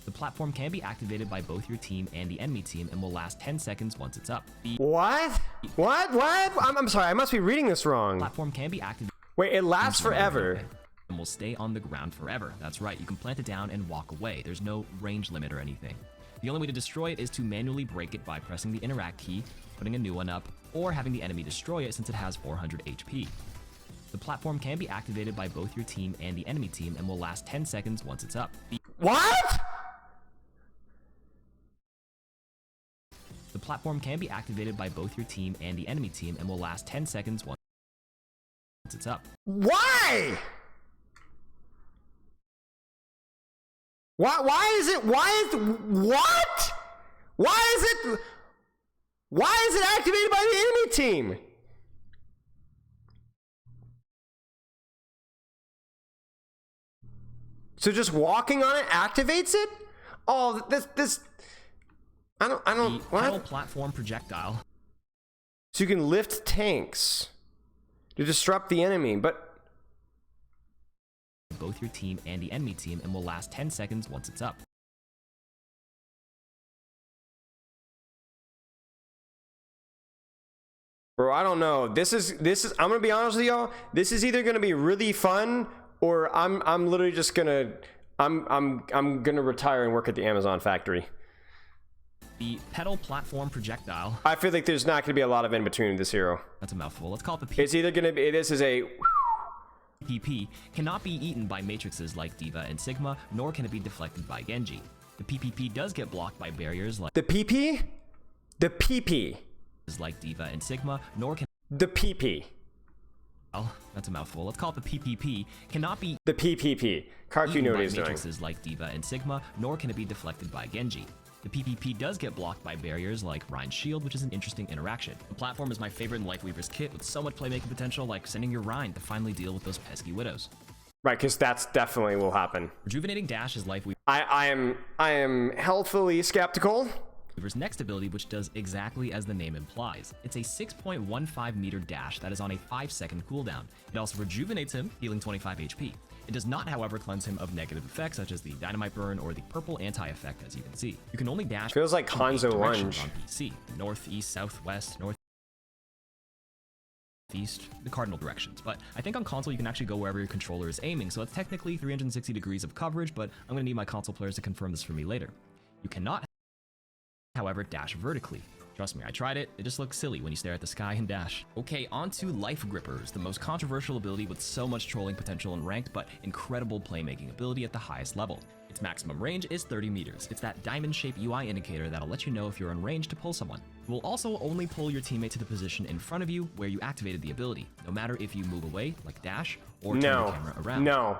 The platform can be activated by both your team and the enemy team and will last 10 seconds once it's up.
What? What? I'm sorry, I must be reading this wrong.
Platform can be activated.
Wait, it lasts forever.
And will stay on the ground forever. That's right, you can plant it down and walk away. There's no range limit or anything. The only way to destroy it is to manually break it by pressing the interact key, putting a new one up, or having the enemy destroy it since it has 400 HP. The platform can be activated by both your team and the enemy team and will last 10 seconds once it's up.
What?
The platform can be activated by both your team and the enemy team and will last 10 seconds once it's up.
Why? Why is it activated by the enemy team? So just walking on it activates it? Oh, this I don't
The
what?
pedal platform projectile.
So you can lift tanks to disrupt the enemy, but
Both your team and the enemy team and will last 10 seconds once it's up.
bro, I don't know. This is I'm gonna be honest with y'all. This is either gonna be really fun or I'm literally just gonna I'm gonna retire and work at the Amazon factory.
The pedal platform projectile.
I feel like there's not gonna be a lot of in between with this hero.
That's a mouthful. Let's call it the P.
It's either gonna be this is a
PP cannot be eaten by matrices like D.Va and Sigma, nor can it be deflected by Genji. The PPP does get blocked by barriers like
the PP? The PP.
like D.Va and Sigma, nor can
The PP.
well, that's a mouthful. Let's call it the PPP cannot be
The PPP. Karku
eaten
know what
by
he's doing.
matrices like D.Va and Sigma, nor can it be deflected by Genji. The PPP does get blocked by barriers like Rein's shield, which is an interesting interaction. The platform is my favorite in Lifeweaver's kit with so much playmaking potential, like sending your Rein to finally deal with those pesky widows.
Right, because that's definitely will happen.
Rejuvenating Dash is Lifeweaver's
I am healthfully skeptical.
next ability, which does exactly as the name implies. It's a 6.15 meter dash that is on a 5-second cooldown. It also rejuvenates him, healing 25 HP. It does not, however, cleanse him of negative effects such as the dynamite burn or the purple anti-effect, as you can see. You can only dash
Feels like
in 8
Hanzo
directions
Lunge.
on PC: north, east, southwest, northeast, the cardinal directions. But I think on console you can actually go wherever your controller is aiming, so it's technically 360 degrees of coverage, but I'm going to need my console players to confirm this for me later. You cannot, however, dash vertically. Trust me, I tried it. It just looks silly when you stare at the sky and dash. Okay, on to Life Grippers, the most controversial ability with so much trolling potential in ranked, but incredible playmaking ability at the highest level. Its maximum range is 30 meters. It's that diamond-shaped UI indicator that'll let you know if you're in range to pull someone. It will also only pull your teammate to the position in front of you where you activated the ability, no matter if you move away, like dash, or turn your camera around.
No.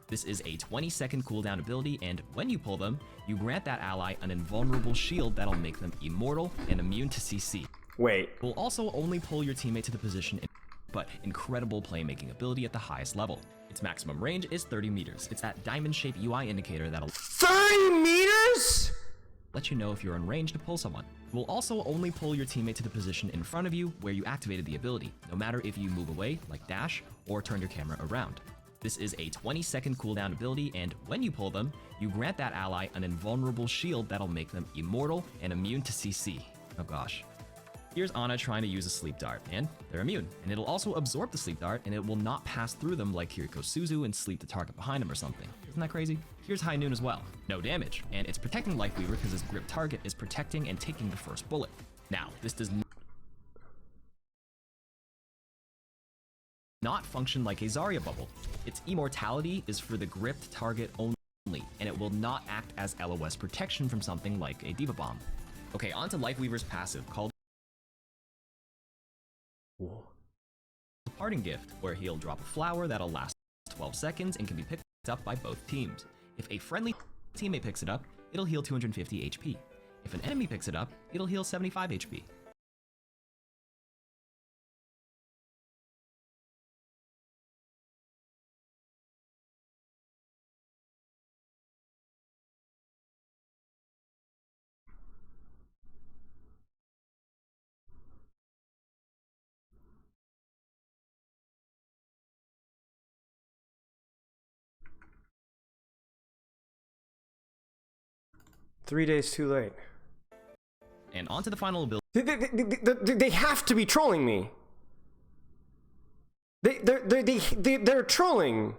This is a 20-second cooldown ability, and when you pull them, you grant that ally an invulnerable shield that'll make them immortal and immune to CC.
Wait.
It will also only pull your teammate to the position but incredible playmaking ability at the highest level. Its maximum range is 30 meters. It's that diamond-shaped UI indicator that'll
30 meters?
let you know if you're in range to pull someone. It will also only pull your teammate to the position in front of you where you activated the ability, no matter if you move away, like dash, or turn your camera around. This is a 20-second cooldown ability, and when you pull them, you grant that ally an invulnerable shield that'll make them immortal and immune to CC. Oh gosh. Here's Ana trying to use a sleep dart, and they're immune. And it'll also absorb the sleep dart, and it will not pass through them like Kiriko Suzu and sleep the target behind him or something. Isn't that crazy? Here's High Noon as well. No damage, and it's protecting Lifeweaver because his grip target is protecting and taking the first bullet. Now, this does not function like a Zarya bubble. Its immortality is for the gripped target only, and it will not act as LOS protection from something like a D.Va Bomb. Okay, on to Lifeweaver's passive, called Parting Gift, where he'll drop a flower that'll last 12 seconds and can be picked up by both teams. If a friendly teammate picks it up, it'll heal 250 HP. If an enemy picks it up, it'll heal 75 HP.
Three days too late.
And on to the final ability.
They have to be trolling me. They're trolling.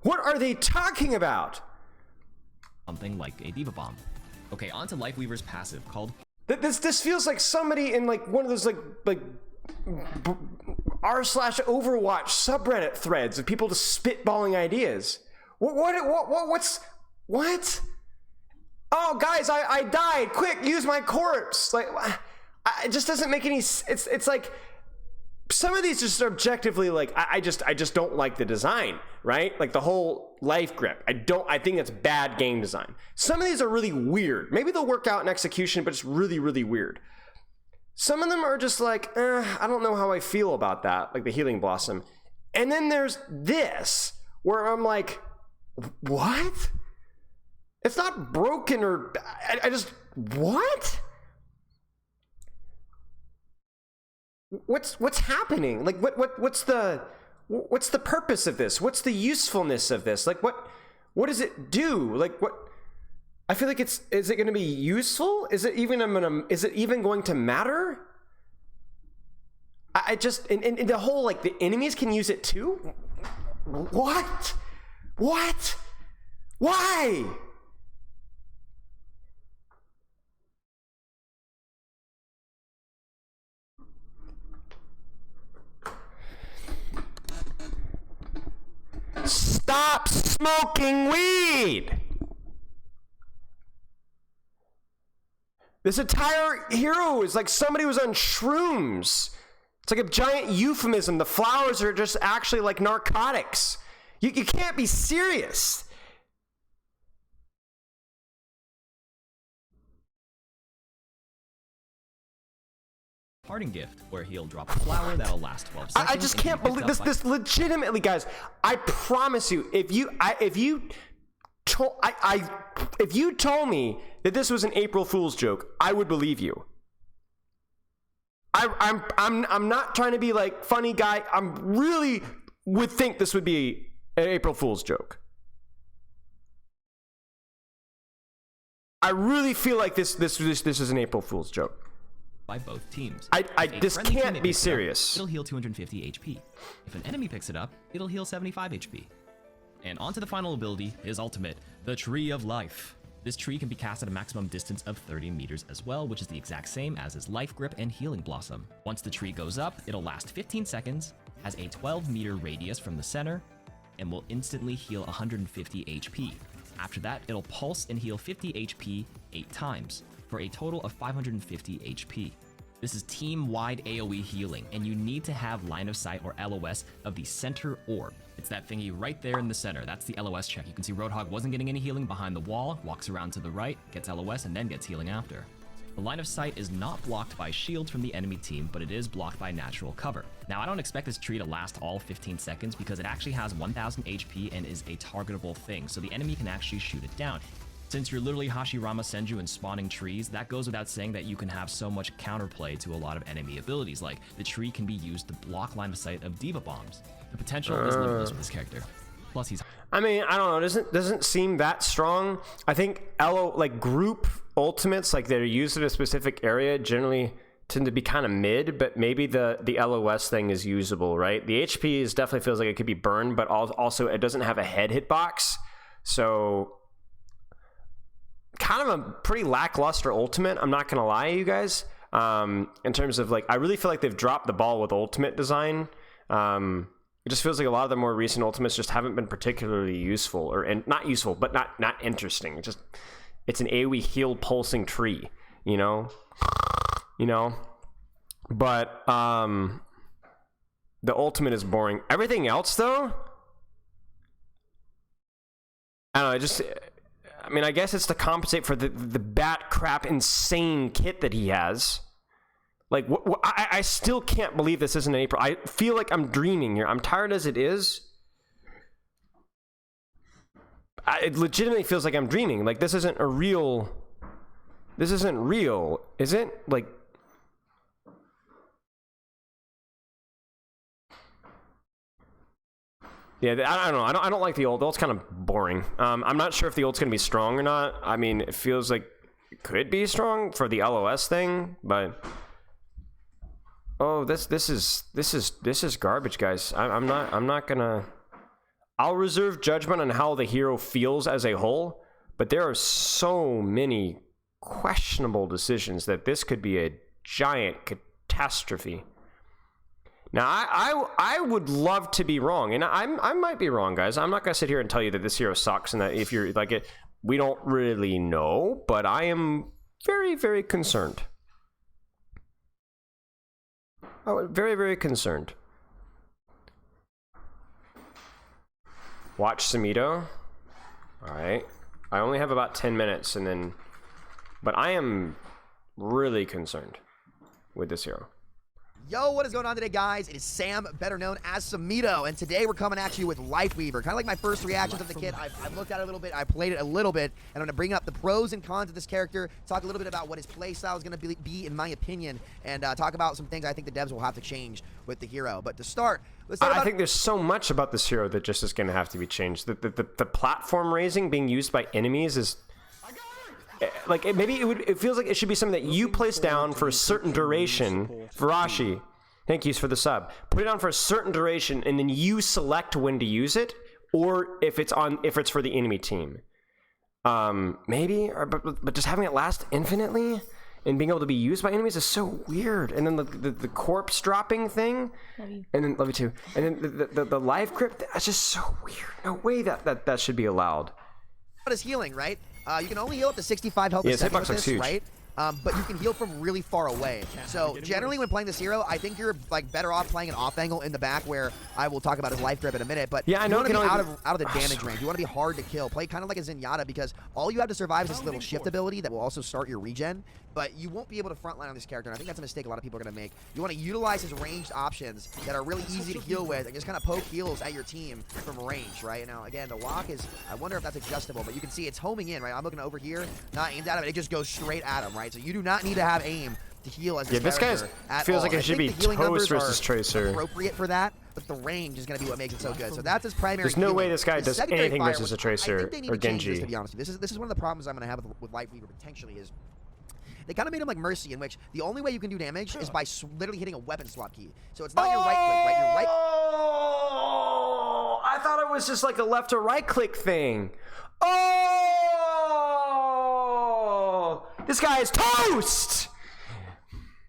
What are they talking about?
Something like a D.Va Bomb. Okay, on to Lifeweaver's passive, called
This feels like somebody in like one of those like r/Overwatch subreddit threads of people just spitballing ideas. What's oh guys, I died, quick, use my corpse. Like, it just doesn't make any. It's like some of these just are objectively like I just don't like the design, right? Like the whole life grip, I think it's bad game design. Some of these are really weird. Maybe they'll work out in execution, but it's really weird. Some of them are just like, I don't know how I feel about that, like the Healing Blossom. And then there's this where I'm like, what? It's not broken, or I just, what? What's happening? Like what's the purpose of this? What's the usefulness of this? Like what does it do? Like what? I feel like is it going to be useful? Is it even going to matter? I just and the whole like the enemies can use it too? What? Why? Stop smoking weed! This entire hero is like somebody was on shrooms. It's like a giant euphemism. The flowers are just actually like narcotics. You can't be serious.
Parting Gift, where he'll drop a flower that'll last 12 seconds.
I just can't believe this. This legitimately, guys. I promise you, if you told me that this was an April Fool's joke, I would believe you. I'm not trying to be like funny guy. I'm really would think this would be an April Fool's joke. I really feel like this is an April Fool's joke.
By both teams.
This can't be serious.
It'll heal 250 HP. If an enemy picks it up, it'll heal 75 HP. And onto the final ability, his ultimate, the Tree of Life. This tree can be cast at a maximum distance of 30 meters as well, which is the exact same as his Life Grip and Healing Blossom. Once the tree goes up, it'll last 15 seconds, has a 12-meter radius from the center, and will instantly heal 150 HP. After that, it'll pulse and heal 50 HP 8 times, for a total of 550 HP. This is team-wide AoE healing, and you need to have line of sight or LOS of the center orb. It's that thingy right there in the center. That's the LOS check. You can see Roadhog wasn't getting any healing behind the wall, walks around to the right, gets LOS, and then gets healing after. The line of sight is not blocked by shields from the enemy team, but it is blocked by natural cover. Now, I don't expect this tree to last all 15 seconds because it actually has 1000 HP and is a targetable thing, so the enemy can actually shoot it down. Since you're literally Hashirama Senju and spawning trees, that goes without saying that you can have so much counterplay to a lot of enemy abilities, like the tree can be used to block line of sight of D.Va Bombs. The potential is limitless with this character. Plus he's...
I mean, I don't know, doesn't seem that strong. I think group ultimates, like they're used in a specific area, generally tend to be kind of mid, but maybe the LOS thing is usable, right? The HP definitely feels like it could be burned, but also it doesn't have a head hitbox, so... kind of a pretty lackluster ultimate, I'm not gonna lie to you guys. In terms of like, I really feel like they've dropped the ball with ultimate design. It just feels like a lot of the more recent ultimates just haven't been particularly useful, or and not useful, but not interesting. It's an AoE heal pulsing tree, you know. But the ultimate is boring. Everything else, though, I don't know. I mean, I guess it's to compensate for the bat crap insane kit that he has. Like, I still can't believe this isn't April. I feel like I'm dreaming here. I'm tired as it is. It legitimately feels like I'm dreaming. Like, this isn't real, is it? Like, yeah, I don't know. I don't like the ult. The ult's kind of boring. I'm not sure if the ult's gonna be strong or not. I mean, it feels like it could be strong for the LOS thing, but oh, this is garbage, guys. I'm not gonna. I'll reserve judgment on how the hero feels as a whole, but there are so many questionable decisions that this could be a giant catastrophe. Now, I would love to be wrong, and I might be wrong, guys. I'm not gonna sit here and tell you that this hero sucks and that if you're like it, we don't really know. But I am very, very concerned. Oh, very, very concerned. Watch Samito. All right. I only have about 10 minutes, and then, but I am really concerned with this hero.
Yo, what is going on today, guys? It is Sam, better known as Samito, and today we're coming at you with Lifeweaver. Kind of like my first reactions of the kit. I've looked at it a little bit, I played it a little bit, and I'm going to bring up the pros and cons of this character, talk a little bit about what his playstyle is going to be, in my opinion, and talk about some things I think the devs will have to change with the hero. But to start, let's talk about...
I think there's so much about this hero that just is going to have to be changed. The platform raising being used by enemies is... like, it feels like it should be something that you place down for a certain duration. Varashi, thank you for the sub. Put it on for a certain duration, and then you select when to use it, or if it's for the enemy team. Maybe, but just having it last infinitely and being able to be used by enemies is so weird. And then the corpse dropping thing, and then love you too. And then the life grip. That's just so weird. No way that should be allowed.
What is healing, right? You can only heal up to 65 health a second with this, right? But you can heal from really far away. So generally when playing this hero, I think you're like better off playing an off angle in the back, where I will talk about his life grip in a minute. But
yeah, I know
you want to be out of the damage range. You want to be hard to kill. Play kind of like a Zenyatta, because all you have to survive is this little shift ability that will also start your regen. But you won't be able to frontline on this character, and I think that's a mistake a lot of people are going to make. You want to utilize his ranged options that are really easy to heal with, and just kind of poke heals at your team from range, right? Now, again, the lock is, I wonder if that's adjustable, but you can see it's homing in, right? I'm looking over here, not aimed at him, it just goes straight at him, right? So you do not need to have aim to heal as this character at
feels
all.
like it should be Toast versus Tracer.
Appropriate for that, but the range is going to be what makes it so good. So that's his primary.
There's no way this guy does anything
fire,
versus a Tracer or Genji.
This, to be honest with you. This is one of the problems I'm going to have with Lifeweaver potentially is they kind of made him like Mercy, in which the only way you can do damage is by literally hitting a weapon swap key. So it's not your right click, right? Your right.
Oh, I thought it was just like a left or right click thing. Oh, this guy is toast.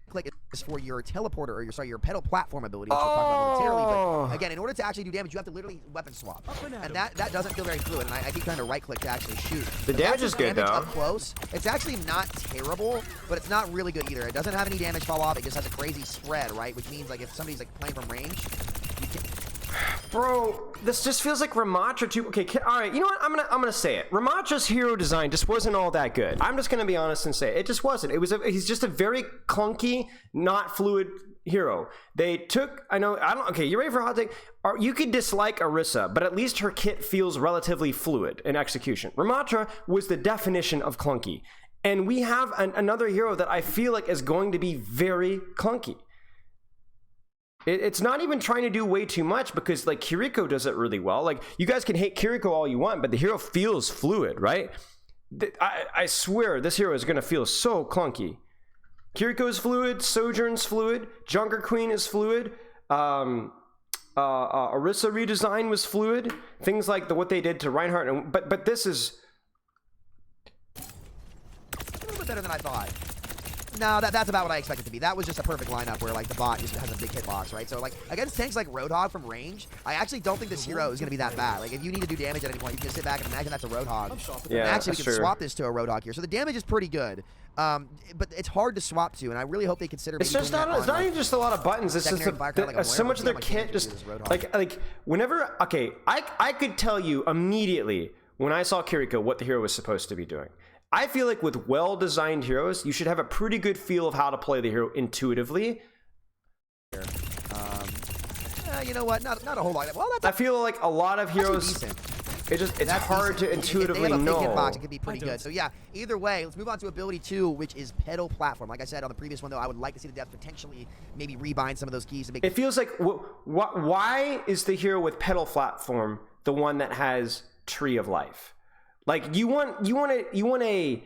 Click is for your teleporter, or your pedal platform ability, which we'll talk about momentarily. But again, in order to actually do damage, you have to literally weapon swap, and that doesn't feel very fluid. And I keep trying to right click to actually shoot.
The damage is good though.
Up close, it's actually not terrible, but it's not really good either. It doesn't have any damage fall off. It just has a crazy spread, right? Which means like if somebody's like playing from range, you can.
Bro, this just feels like Ramatra too. Okay, all right. You know what? I'm gonna say it. Ramatra's hero design just wasn't all that good. I'm just gonna be honest and say it just wasn't. He's just a very clunky, not fluid hero. They took. Okay, you ready for a hot take? You could dislike Orisa, but at least her kit feels relatively fluid in execution. Ramatra was the definition of clunky, and we have another hero that I feel like is going to be very clunky. It's not even trying to do way too much, because like Kiriko does it really well. Like, you guys can hate Kiriko all you want, but the hero feels fluid, right? I swear this hero is going to feel so clunky. Kiriko is fluid, Sojourn's fluid, Junkerqueen is fluid, Orisa redesign was fluid. Things like what they did to Reinhardt, but this is
a little bit better than I thought. No, that's about what I expected to be. That was just a perfect lineup where like the bot just has a big hitbox, right? So like against tanks like Roadhog from range, I actually don't think this hero is gonna be that bad. Like if you need to do damage at any point, you can just sit back and imagine that's a Roadhog.
Yeah,
and actually we can
true.
swap this to a Roadhog here. So the damage is pretty good. But it's hard to swap to, and I really hope they consider.
It's just not. It's not even just a lot of buttons. It's just so much of their kit. Just like whenever. Okay, I could tell you immediately when I saw Kiriko what the hero was supposed to be doing. I feel like with well-designed heroes, you should have a pretty good feel of how to play the hero intuitively.
You know what? Not a whole lot. Well,
I feel like a lot of heroes. It's hard to intuitively
know. If they have a big hitbox, it
know.
could be pretty good. So yeah, either way, let's move on to ability 2, which is pedal platform. Like I said on the previous one, though, I would like to see the depth potentially maybe rebind some of those keys to make.
It feels like why is the hero with pedal platform the one that has Tree of Life? Like you want a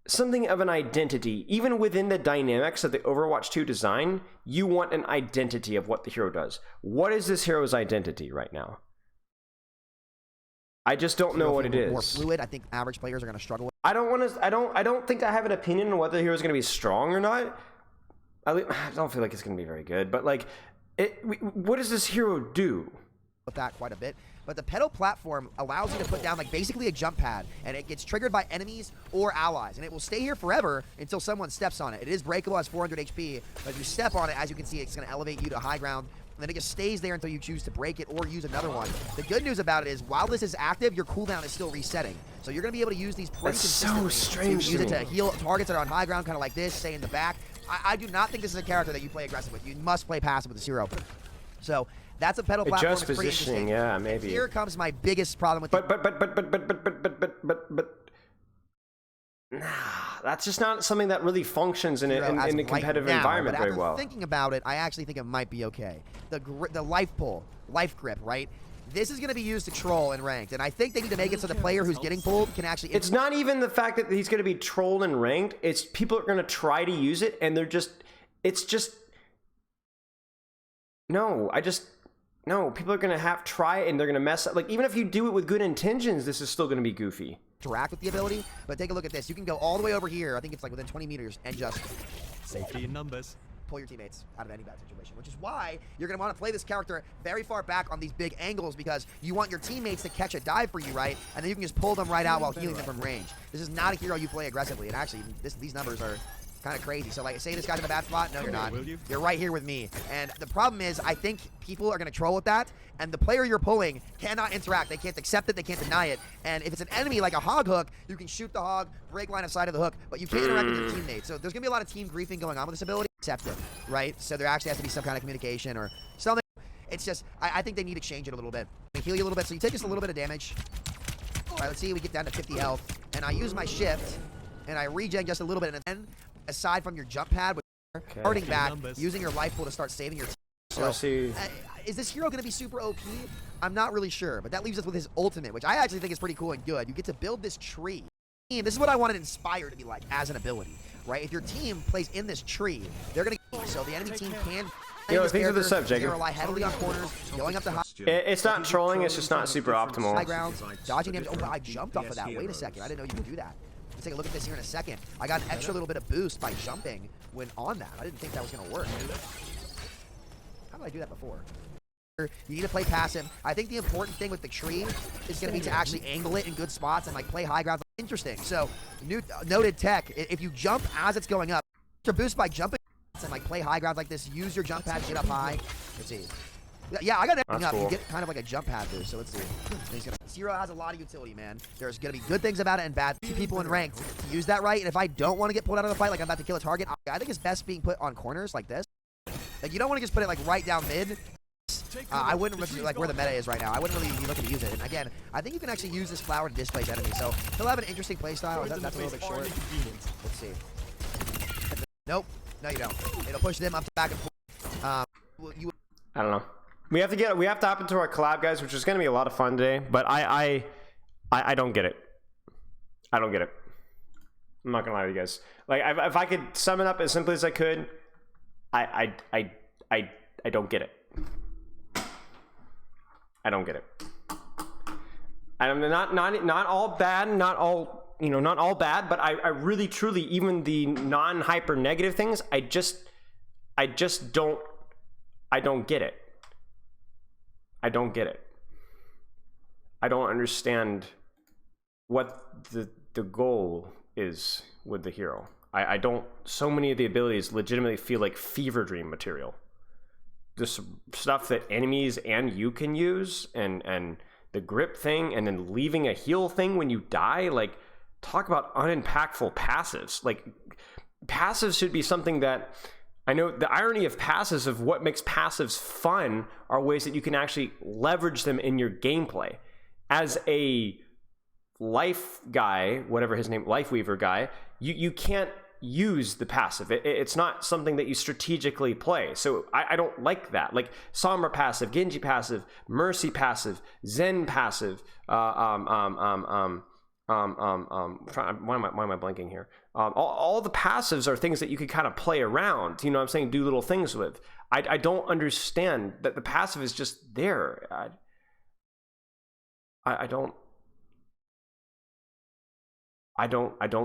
something of an identity, even within the dynamics of the Overwatch 2 design. You want an identity of what the hero does. What is this hero's identity right now? I just don't know what it is.
More fluid. I think average players are going to struggle with.
I don't think I have an opinion on whether the hero is going to be strong or not. I don't feel like it's going to be very good. But like, what does this hero do?
With that quite a bit. But the pedal platform allows you to put down like basically a jump pad, and it gets triggered by enemies or allies, and it will stay here forever until someone steps on it. It is breakable, has 400 HP, but if you step on it, as you can see, it's going to elevate you to high ground. And then it just stays there until you choose to break it or use another one. The good news about it is, while this is active, your cooldown is still resetting. So you're going to be able to use these pretty consistently.
That's so strange.
You use it to heal targets that are on high ground, kind of like this, stay in the back. I do not think this is a character that you play aggressive with. You must play passive with this hero. So that's a pedal platform.
Just positioning, yeah, maybe.
Here comes my biggest problem with.
But nah, that's just not something that really functions in a competitive environment very well.
Thinking about it, I actually think it might be okay. The life pull, life grip, right? This is going to be used to troll in ranked, and I think they need to make it so the player who's getting pulled can actually.
It's not even the fact that he's going to be trolled in ranked. It's people are going to try to use it, and they're just. It's just. No, people are going to try it, and they're going to mess up. Like, even if you do it with good intentions, this is still going to be goofy.
Interact with the ability, but take a look at this. You can go all the way over here. I think it's like within 20 meters, and just.
Safety in numbers.
Pull your teammates out of any bad situation, which is why you're going to want to play this character very far back on these big angles, because you want your teammates to catch a dive for you, right? And then you can just pull them right out while healing them from range. This is not a hero you play aggressively, and actually, these numbers are kind of crazy. So like, say this guy's in a bad spot. No, you're not. You're right here with me. And the problem is, I think people are going to troll with that, and the player you're pulling cannot interact. They can't accept it. They can't deny it. And if it's an enemy like a hog hook, you can shoot the hog, break line of sight of the hook, but you can't interact with your teammates. So there's going to be a lot of team griefing going on with this ability. Accept it, right? So there actually has to be some kind of communication or something. It's just, I think they need to change it a little bit. They heal you a little bit, so you take just a little bit of damage. All right, let's see, we get down to 50 health, and I use my shift, and I regen just a little bit, and then aside from your jump pad, starting back, using your life pool to start saving your team. So, is this hero going to be super OP? I'm not really sure, but that leaves us with his ultimate, which I actually think is pretty cool and good. You get to build this tree. This is what I wanted Inspire to be like as an ability, right? If your team plays in this tree, they're going to, so the enemy team can.
Yo, think of the subject.
They rely heavily on corners, going up to high.
It's not trolling, it's just not super optimal.
High ground, dodging damage. Oh, I jumped off of that. Wait a second. I didn't know you could do that. Let's take a look at this here in a second. I got an extra little bit of boost by jumping when on that. I didn't think that was going to work. How did I do that before? You need to play passive. I think the important thing with the tree is going to be to actually angle it in good spots and like play high ground. Interesting. So, noted tech. If you jump as it's going up, to boost by jumping and like play high ground like this, use your jump pad to get up high. Let's see. Yeah, I got everything up. Cool. You get kind of like a jump pad boost. So let's see. Zero has a lot of utility, man. There's going to be good things about it and bad. People in ranked to use that right. And if I don't want to get pulled out of the fight, like I'm about to kill a target, I think it's best being put on corners like this. Like you don't want to just put it like right down mid. I wouldn't look like where the meta is right now. I wouldn't really be looking to use it. And again, I think you can actually use this flower to displace enemies. So he'll have an interesting playstyle. That's a little bit short. Let's see. Nope. No, you don't. It'll push them up to back and forth. I
don't know. We have to hop into our collab, guys, which is going to be a lot of fun today. But I don't get it. I don't get it. I'm not gonna lie to you guys. Like if I could sum it up as simply as I could, I don't get it. I don't get it. I'm not all bad, not all not all bad, but I really truly, even the non-hyper negative things, I just don't get it. I don't get it. I don't understand what the goal is with the hero. I don't, so many of the abilities legitimately feel like fever dream material. This stuff that enemies and you can use, and the grip thing, and then leaving a heal thing when you die. Like, talk about unimpactful passives. Like, passives should be something that, I know the irony of passives, of what makes passives fun, are ways that you can actually leverage them in your gameplay. As a life guy, whatever his name, Lifeweaver guy, you can't use the passive. It's not something that you strategically play. So I don't like that. Like Sombra passive, Genji passive, Mercy passive, Zen passive, why am I blanking here? All the passives are things that you could kind of play around, you know what I'm saying, do little things with. I don't understand that the passive is just there. I don't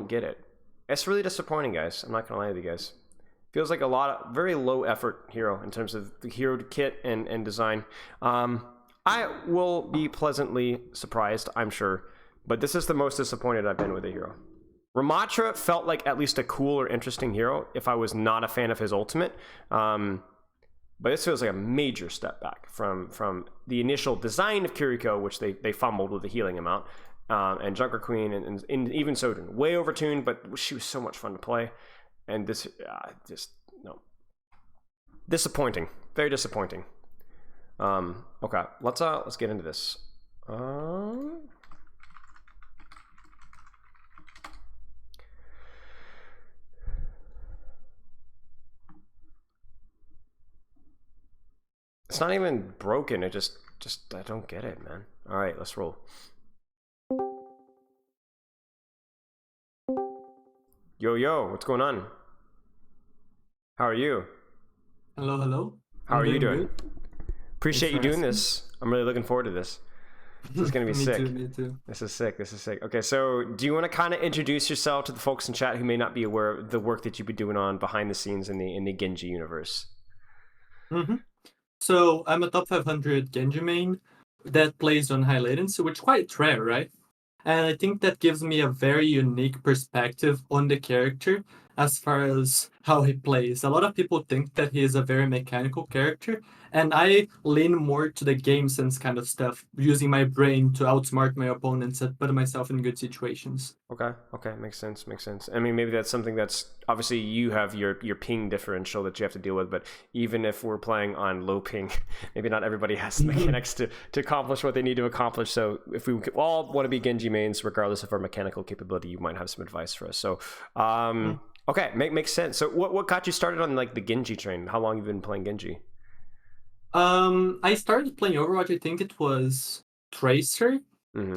get it. It's really disappointing, guys. I'm not gonna lie to you guys. Feels like a lot of very low effort hero in terms of the hero kit and design. I will be pleasantly surprised, I'm sure, but this is the most disappointed I've been with a hero. Ramatra felt like at least a cool or interesting hero if I was not a fan of his ultimate. But this feels like a major step back from the initial design of Kiriko, which they fumbled with the healing amount, and Junkerqueen, and even Soden. Way overtuned, but she was so much fun to play. And this, just, no. Disappointing. Very disappointing. Okay, let's get into this. It's not even broken. It just I don't get it, man. All right, let's roll. Yo, what's going on? How are you?
Hello.
How are you doing?
Good.
Appreciate you doing this. I'm really looking forward to this. This is gonna be sick.
Me too.
This is sick. Okay, so do you want to kind of introduce yourself to the folks in chat who may not be aware of the work that you've been doing on behind the scenes in the Genji universe?
Mm-hmm. So I'm a top 500 Genji main that plays on high latency, which is quite rare, right? And I think that gives me a very unique perspective on the character as far as how he plays. A lot of people think that he is a very mechanical character, and I lean more to the game sense kind of stuff, using my brain to outsmart my opponents and put myself in good situations.
Okay, makes sense. I mean, maybe that's something that's, obviously you have your ping differential that you have to deal with, but even if we're playing on low ping, maybe not everybody has the mechanics to accomplish what they need to accomplish. So if we all want to be Genji mains, regardless of our mechanical capability, you might have some advice for us. So, okay, makes sense. So what got you started on like the Genji train? How long have you been playing Genji?
I started playing Overwatch, I think it was Tracer,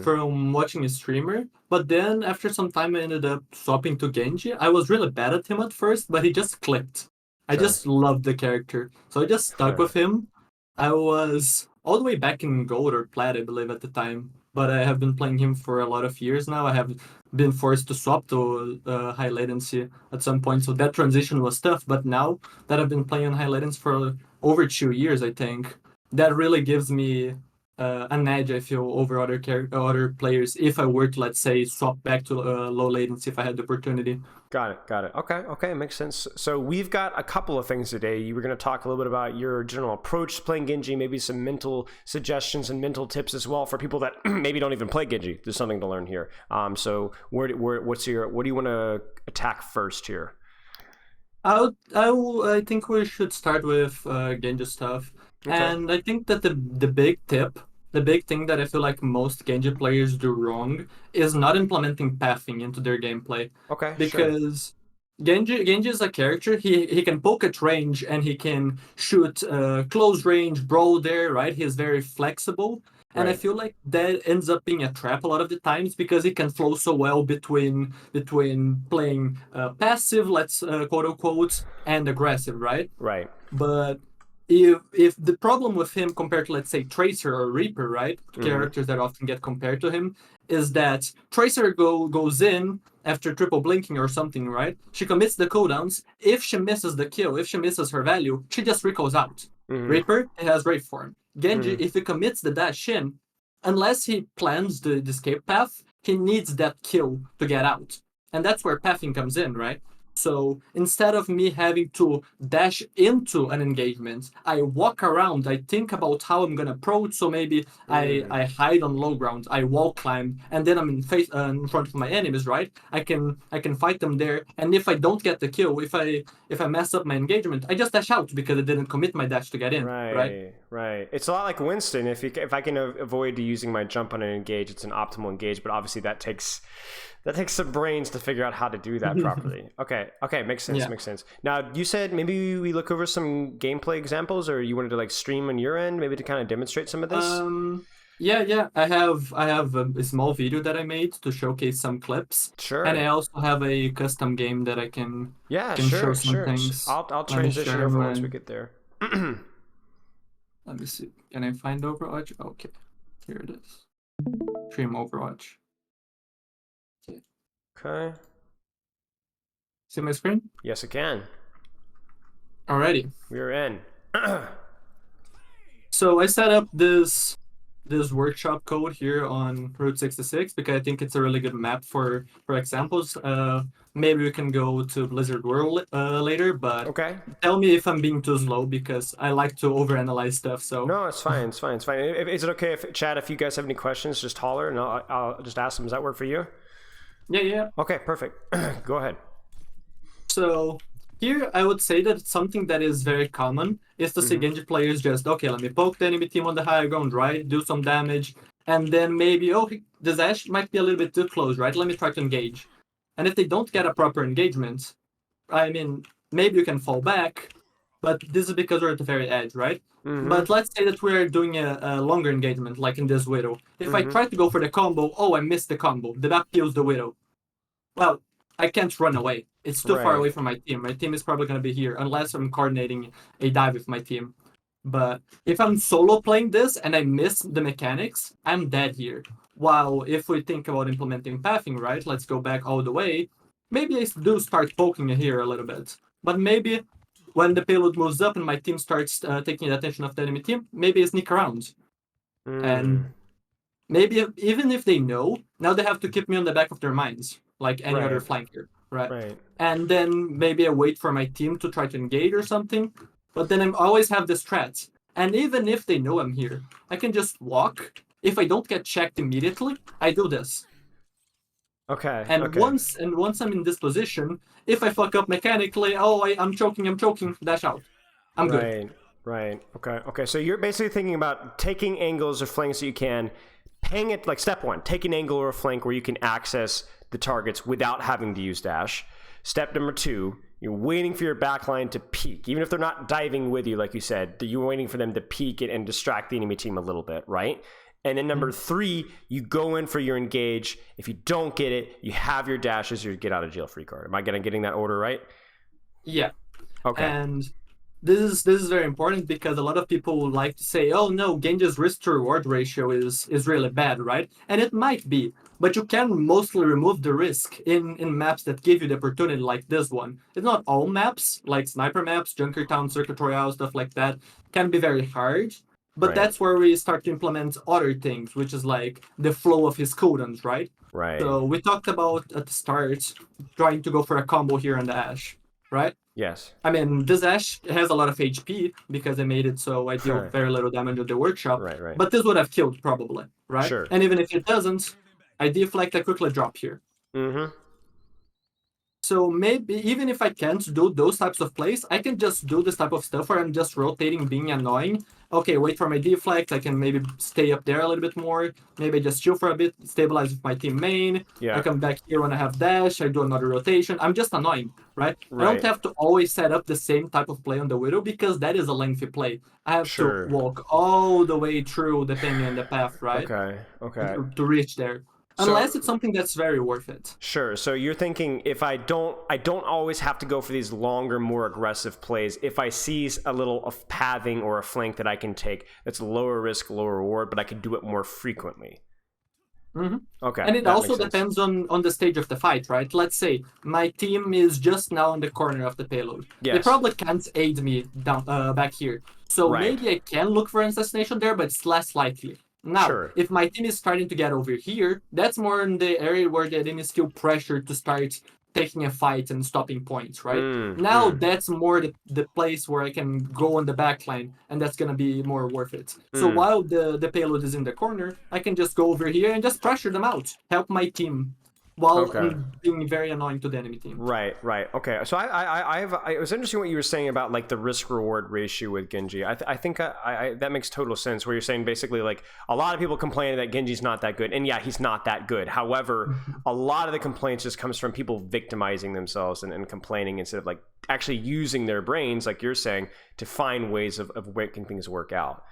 from watching a streamer, but then after some time I ended up swapping to Genji. I was really bad at him at first, but he just clicked. I just loved the character, so I just stuck with him. I was all the way back in Gold or Plat, I believe, at the time, but I have been playing him for a lot of years now. I have been forced to swap to high latency at some point, so that transition was tough, but now that I've been playing on high latency for over 2 years, I think, that really gives me an edge, I feel, over other players if I were to, let's say, swap back to low latency if I had the opportunity.
Got it. Okay, makes sense. So we've got a couple of things today. You were going to talk a little bit about your general approach to playing Genji, maybe some mental suggestions and mental tips as well for people that maybe don't even play Genji. There's something to learn here. So what do you want to attack first here?
I think we should start with Genji stuff. Okay. And I think that the big tip, the big thing that I feel like most Genji players do wrong is not implementing pathing into their gameplay.
Okay,
because Genji is a character, he can poke at range and he can shoot close range, brawl there, right? He is very flexible. And I feel like that ends up being a trap a lot of the times because he can flow so well between playing passive, let's quote unquote, and aggressive, right?
Right.
But if the problem with him compared to, let's say, Tracer or Reaper, right, characters that often get compared to him, is that Tracer goes in after triple blinking or something, right? She commits the cooldowns. If she misses the kill, if she misses her value, she just recalls out. Reaper, it has Wraith form. Genji, if he commits the dash in, unless he plans the escape path, he needs that kill to get out. And that's where pathing comes in, right? So instead of me having to dash into an engagement, I walk around, I think about how I'm going to approach. So maybe I hide on low ground, I wall climb, and then I'm in front of my enemies, right? I can fight them there. And if I don't get the kill, if I mess up my engagement, I just dash out because I didn't commit my dash to get in, right?
Right. It's a lot like Winston. If I can avoid using my jump on an engage, it's an optimal engage, but obviously that takes some brains to figure out how to do that properly. Okay, makes sense. Now, you said maybe we look over some gameplay examples, or you wanted to like stream on your end, maybe to kind of demonstrate some of this?
Yeah. I have a small video that I made to showcase some clips.
Sure.
And I also have a custom game that I can show some things.
I'll transition over once we get there.
Let me see. Can I find Overwatch? Okay, here it is. Stream Overwatch.
Okay.
See my screen?
Yes, I can.
Alrighty.
We're in.
So I set up this workshop code here on Route 66 because I think it's a really good map for examples. Maybe we can go to Blizzard World later, but tell me if I'm being too slow because I like to overanalyze stuff. So
no, it's fine. Is it okay if Chad, if you guys have any questions, just holler and I'll just ask them. Does that work for you?
Yeah.
Okay, perfect. Go ahead.
So here I would say that something that is very common is to see Genji players just, okay, let me poke the enemy team on the high ground, right? Do some damage. And then maybe, this Ashe might be a little bit too close, right? Let me try to engage. And if they don't get a proper engagement, I mean, maybe you can fall back, but this is because we're at the very edge, right? But let's say that we're doing a longer engagement, like in this Widow. If I try to go for the combo, I missed the combo. The map kills the Widow. Well, I can't run away. It's too far away from my team. My team is probably going to be here, unless I'm coordinating a dive with my team. But if I'm solo playing this and I miss the mechanics, I'm dead here. While if we think about implementing pathing, right, let's go back all the way, maybe I do start poking here a little bit. But maybe when the payload moves up and my team starts taking the attention of the enemy team, maybe I sneak around. And maybe even if they know, now they have to keep me on the back of their minds, like any other flanker, right? And then maybe I wait for my team to try to engage or something, but then I always have this strat. And even if they know I'm here, I can just walk. If I don't get checked immediately, I do this. And once I'm in this position, if I fuck up mechanically, I'm choking, dash out. I'm good.
Right. Okay. So you're basically thinking about taking angles or flanks that you can, paying it like step one, take an angle or a flank where you can access the targets without having to use dash. Step number two, you're waiting for your backline to peek, even if they're not diving with you, like you said. You're waiting for them to peek it and distract the enemy team a little bit, right? And then number three, you go in for your engage. If you don't get it, you have your dashes, your get out of jail free card. Am I getting that order right?
Yeah.
Okay.
And this is very important because a lot of people would like to say, oh no, Genji's risk to reward ratio is really bad, right? And it might be, but you can mostly remove the risk in maps that give you the opportunity like this one. It's not all maps, like sniper maps, Junkerqueen, Circuit Royale, stuff like that, can be very hard. But that's where we start to implement other things, which is like the flow of his cooldowns, right?
Right.
So we talked about at the start trying to go for a combo here on the Ashe, right?
Yes.
I mean, this Ashe has a lot of HP because I made it so I deal very little damage with the workshop.
Right.
But this would have killed probably, right?
Sure.
And even if it doesn't, I deflect, I quickly drop here. So maybe even if I can't do those types of plays, I can just do this type of stuff where I'm just rotating, being annoying. Okay, wait for my deflect. I can maybe stay up there a little bit more. Maybe I just chill for a bit, stabilize with my team main. I come back here when I have dash. I do another rotation. I'm just annoying, right? I don't have to always set up the same type of play on the Widow because that is a lengthy play. I have to walk all the way through the thing and the path, right?
Okay.
To reach there. Unless it's something that's very worth it.
Sure. So you're thinking if I don't always have to go for these longer, more aggressive plays. If I see a little of pathing or a flank that I can take that's lower risk, lower reward, but I can do it more frequently.
Mm-hmm.
Okay.
And it also depends on the stage of the fight, right? Let's say my team is just now on the corner of the payload.
Yes.
They probably can't aid me down back here. So maybe I can look for an assassination there, but it's less likely. Now, if my team is starting to get over here, that's more in the area where the enemy is still pressured to start taking a fight and stopping points, right? Now that's more the place where I can go on the backline, and that's gonna be more worth it. So while the payload is in the corner, I can just go over here and just pressure them out, help my team, while being very annoying to the enemy team.
Right. Okay. So it was interesting what you were saying about like the risk reward ratio with Genji. I think that makes total sense. Where you're saying basically like a lot of people complain that Genji's not that good, and yeah, he's not that good. However, a lot of the complaints just comes from people victimizing themselves and complaining instead of like actually using their brains, like you're saying, to find ways of making things work out.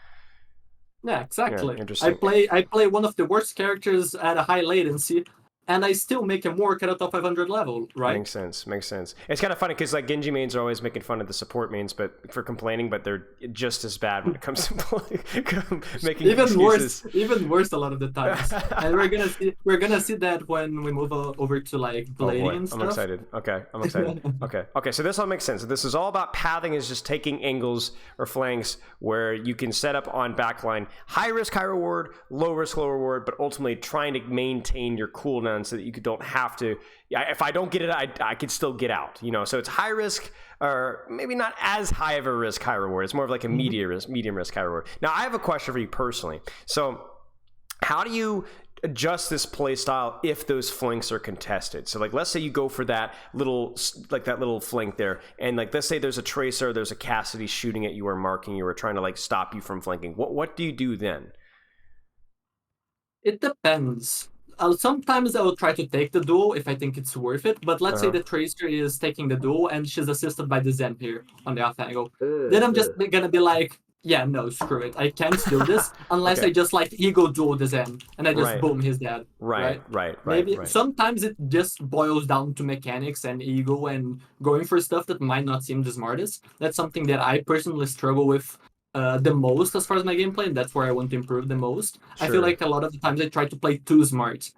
Yeah, exactly.
Yeah, interesting.
I play one of the worst characters at a high latency, and I still make him work at a top 500 level, right?
Makes sense. It's kind of funny because like Genji mains are always making fun of the support mains, but for complaining, but they're just as bad when it comes to making excuses.
Even worse a lot of the times. And we're gonna see that when we move over to like blading and stuff.
I'm excited. Okay. So this all makes sense. This is all about pathing, is just taking angles or flanks where you can set up on backline, high risk, high reward, low risk, low reward, but ultimately trying to maintain your cooldown so that you don't have to. If I don't get it, I could still get out. So it's high risk, or maybe not as high of a risk, high reward. It's more of like a medium risk, high reward. Now I have a question for you personally. So how do you adjust this play style if those flanks are contested? So like let's say you go for that little flank there, and like let's say there's a Tracer, there's a Cassidy shooting at you or marking you or trying to like stop you from flanking. What do you do then?
It depends. Sometimes I will try to take the duel if I think it's worth it, but let's say the Tracer is taking the duel and she's assisted by the Zen here on the off angle. Then I'm just gonna be like, yeah, no, screw it. I can't do this unless I just like ego duel the Zen and I just boom, he's dead. Right. Maybe sometimes it just boils down to mechanics and ego and going for stuff that might not seem the smartest. That's something that I personally struggle with the most as far as my gameplay, and that's where I want to improve the most. I feel like a lot of the times I try to play too smart.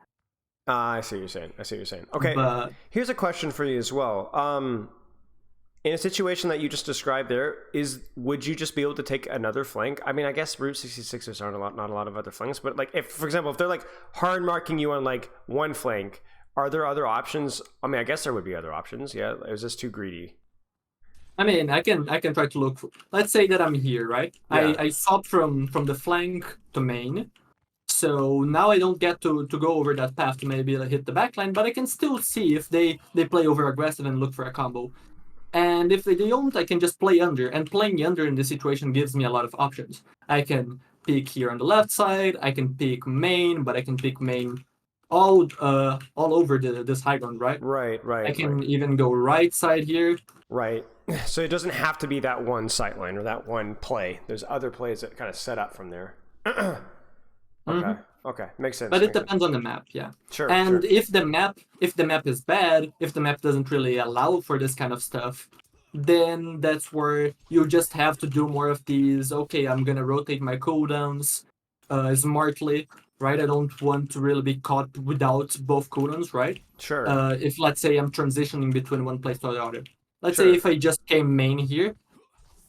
I see what you're saying. Okay, here's a question for you as well. In a situation that you just described there, would you just be able to take another flank? I mean, I guess Route 66ers aren't not a lot of other flanks, but like if, for example, if they're like hard marking you on like one flank, are there other options? I mean, I guess there would be other options. Yeah, is this too greedy?
I mean, I can try to look. Let's say that I'm here, right? Yeah. I swap from the flank to main, so now I don't get to go over that path to maybe hit the backline, but I can still see if they play over aggressive and look for a combo. And if they don't, I can just play under. And playing under in this situation gives me a lot of options. I can pick here on the left side. I can pick main, but I can pick main all over this high ground, right?
Right.
I can even go right side here.
Right. So it doesn't have to be that one sightline or that one play. There's other plays that kind of set up from there. Okay, makes sense.
But it depends on the map, yeah.
Sure.
And if the map is bad, if the map doesn't really allow for this kind of stuff, then that's where you just have to do more of these. Okay, I'm gonna rotate my cooldowns smartly, right? I don't want to really be caught without both cooldowns, right?
Sure.
If let's say I'm transitioning between one place to the other. Let's say if I just came main here,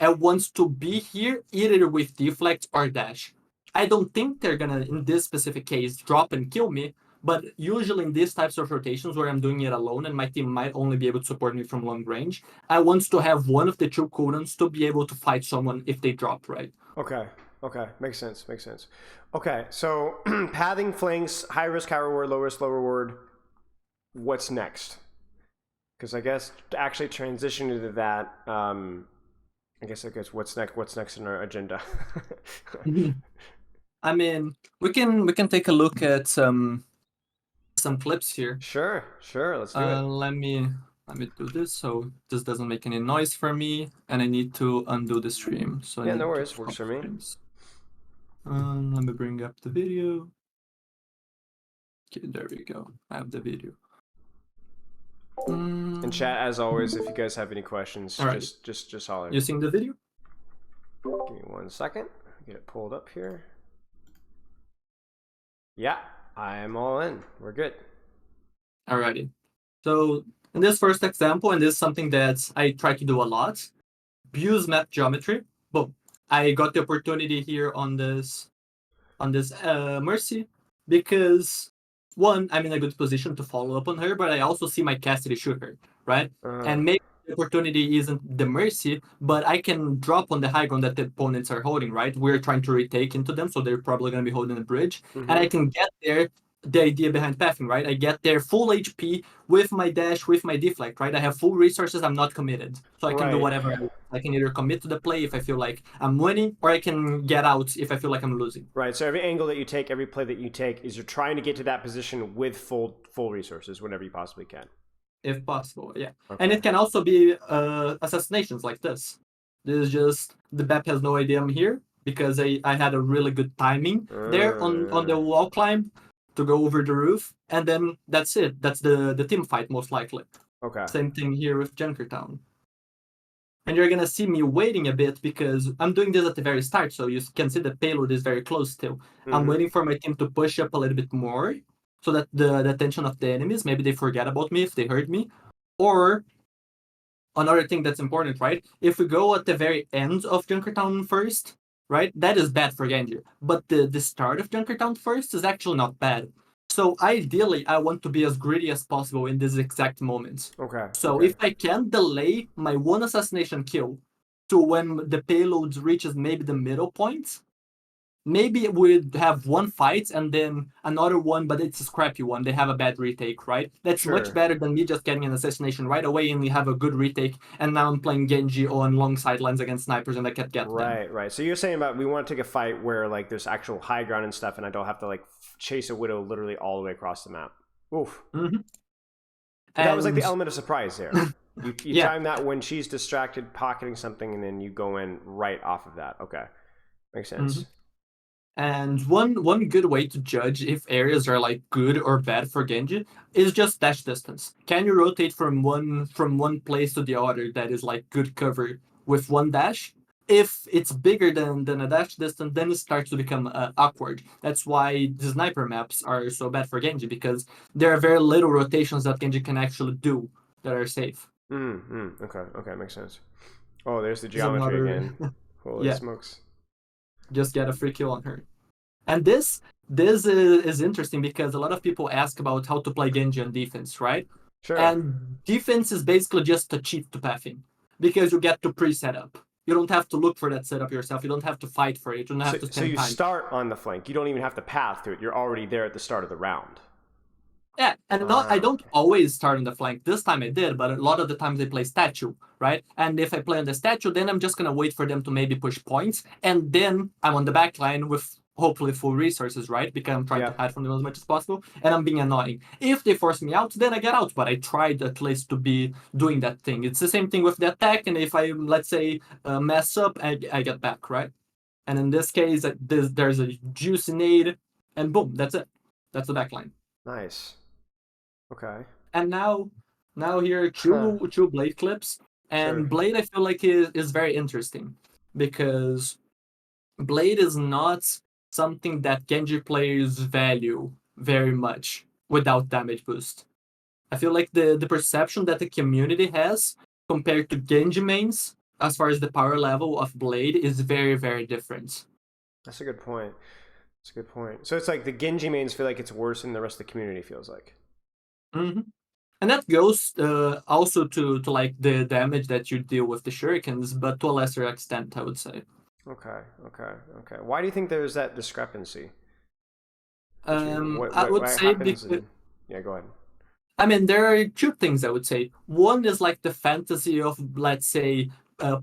I want to be here either with deflect or dash. I don't think they're gonna, in this specific case, drop and kill me, but usually in these types of rotations where I'm doing it alone and my team might only be able to support me from long range, I want to have one of the two cooldowns to be able to fight someone if they drop, right?
Okay, makes sense. Okay, so pathing flanks, high risk, high reward, low risk, low reward. What's next? Because I guess to actually transition into that, I guess what's next in our agenda?
I mean, we can take a look at some clips here.
Sure, let's do it.
Let me do this so this doesn't make any noise for me, and I need to undo the stream. So
yeah, no worries, works for me.
Let me bring up the video. Okay, there we go. I have the video.
And chat, as always, if you guys have any questions, just holler.
You seeing the video?
Give me 1 second. Get it pulled up here. Yeah, I'm all in. We're good.
Alrighty. So in this first example, and this is something that I try to do a lot, use map geometry. Boom. I got the opportunity here on this Mercy because one, I'm in a good position to follow up on her, but I also see my Cassidy shoot her, right? And maybe the opportunity isn't the Mercy, but I can drop on the high ground that the opponents are holding, right? We're trying to retake into them, so they're probably going to be holding the bridge. And I can get there, the idea behind pathing, right? I get there full HP with my dash, with my deflect, right? I have full resources, I'm not committed. So I can do whatever I want. I can either commit to the play if I feel like I'm winning, or I can get out if I feel like I'm losing.
Right, so every angle that you take, every play that you take, is you're trying to get to that position with full resources whenever you possibly can.
If possible, yeah. Okay. And it can also be assassinations like this. This is just, the BAP has no idea I'm here, because I had a really good timing there on the wall climb to go over the roof, and then that's it. That's the team fight, most likely.
Okay.
Same thing here with Junkertown. And you're gonna see me waiting a bit because I'm doing this at the very start, so you can see the payload is very close still. I'm waiting for my team to push up a little bit more, so that the attention of the enemies, maybe they forget about me if they heard me. Or another thing that's important, right? If we go at the very end of Junkertown first, right, that is bad for Genji. But the start of Junkertown first is actually not bad. So ideally, I want to be as greedy as possible in this exact moment.
Okay.
So if I can delay my one assassination kill to when the payload reaches maybe the middle point, maybe we'd have one fight and then another one, but it's a scrappy one. They have a bad retake, right? That's much better than me just getting an assassination right away and we have a good retake. And now I'm playing Genji on long sidelines against snipers and I can't get them.
Right. So you're saying about we want to take a fight where like there's actual high ground and stuff, and I don't have to like chase a Widow literally all the way across the map. Oof. That was like the element of surprise there. You time that when she's distracted, pocketing something, and then you go in right off of that. Okay, makes sense.
And one good way to judge if areas are like good or bad for Genji is just dash distance. Can you rotate from one place to the other that is like good cover with one dash? If it's bigger than a dash distance, then it starts to become awkward. That's why the sniper maps are so bad for Genji, because there are very little rotations that Genji can actually do that are safe.
Okay, makes sense. Oh, there's the geometry again. Holy smokes.
Just get a free kill on her. And this is interesting because a lot of people ask about how to play Genji on defense, right?
Sure.
And defense is basically just a cheat to pathing, because you get to pre-set up. You don't have to look for that setup yourself. You don't have to fight for it. You don't have to spend time.
So you start on the flank. You don't even have to path to it. You're already there at the start of the round.
Yeah, and I don't always start on the flank. This time I did, but a lot of the times I play statue, right? And if I play on the statue, then I'm just going to wait for them to maybe push points. And then I'm on the back line with hopefully full resources, right? Because I'm trying to hide from them as much as possible. And I'm being annoying. If they force me out, then I get out. But I tried at least to be doing that thing. It's the same thing with the attack. And if I, let's say, mess up, I get back, right? And in this case, there's a juicy nade. And boom, that's it. That's the back line.
Nice. Okay.
And now here two Blade clips, and Blade I feel like is very interesting because Blade is not something that Genji players value very much without damage boost. I feel like the perception that the community has compared to Genji mains as far as the power level of Blade is very, very different.
That's a good point. So it's like the Genji mains feel like it's worse than the rest of the community feels like.
And that goes also to like the damage that you deal with the shurikens, but to a lesser extent, I would say.
Okay. Why do you think there's that discrepancy?
I would say because...
Yeah, go ahead.
I mean, there are two things I would say. One is like the fantasy of, let's say,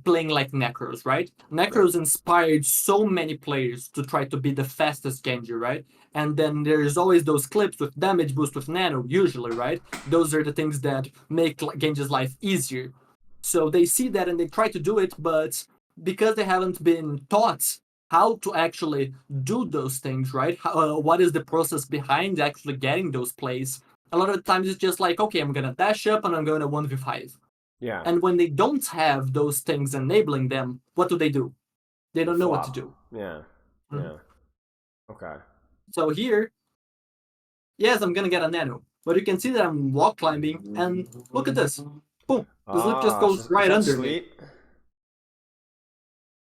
playing like Necros, right? Necros inspired so many players to try to be the fastest Genji, right? And then there's always those clips with damage boost with nano, usually, right? Those are the things that make Genji's life easier. So they see that and they try to do it, but because they haven't been taught how to actually do those things, right? What is the process behind actually getting those plays? A lot of the times it's just like, okay, I'm gonna dash up and I'm going to 1v5.
Yeah.
And when they don't have those things enabling them, what do? They don't know what to
Flop.
do.
Yeah. Yeah. Okay.
So here, yes, I'm gonna get a nano, but you can see that I'm wall climbing, and look at this. Boom. The slip just goes right under me.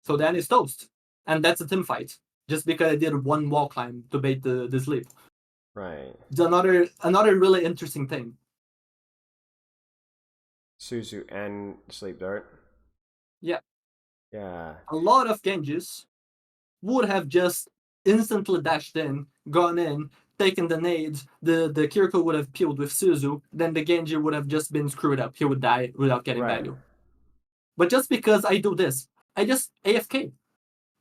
So then it's toast. And that's a team fight. Just because I did one wall climb to bait the sleep.
Right.
It's another really interesting thing.
Suzu and sleep dart.
Yeah.
Yeah.
A lot of Genjis would have just instantly dashed in, gone in, taken the nades, the Kiriko would have peeled with Suzu, then the Genji would have just been screwed up. He would die without getting value. But just because I do this, I just AFK.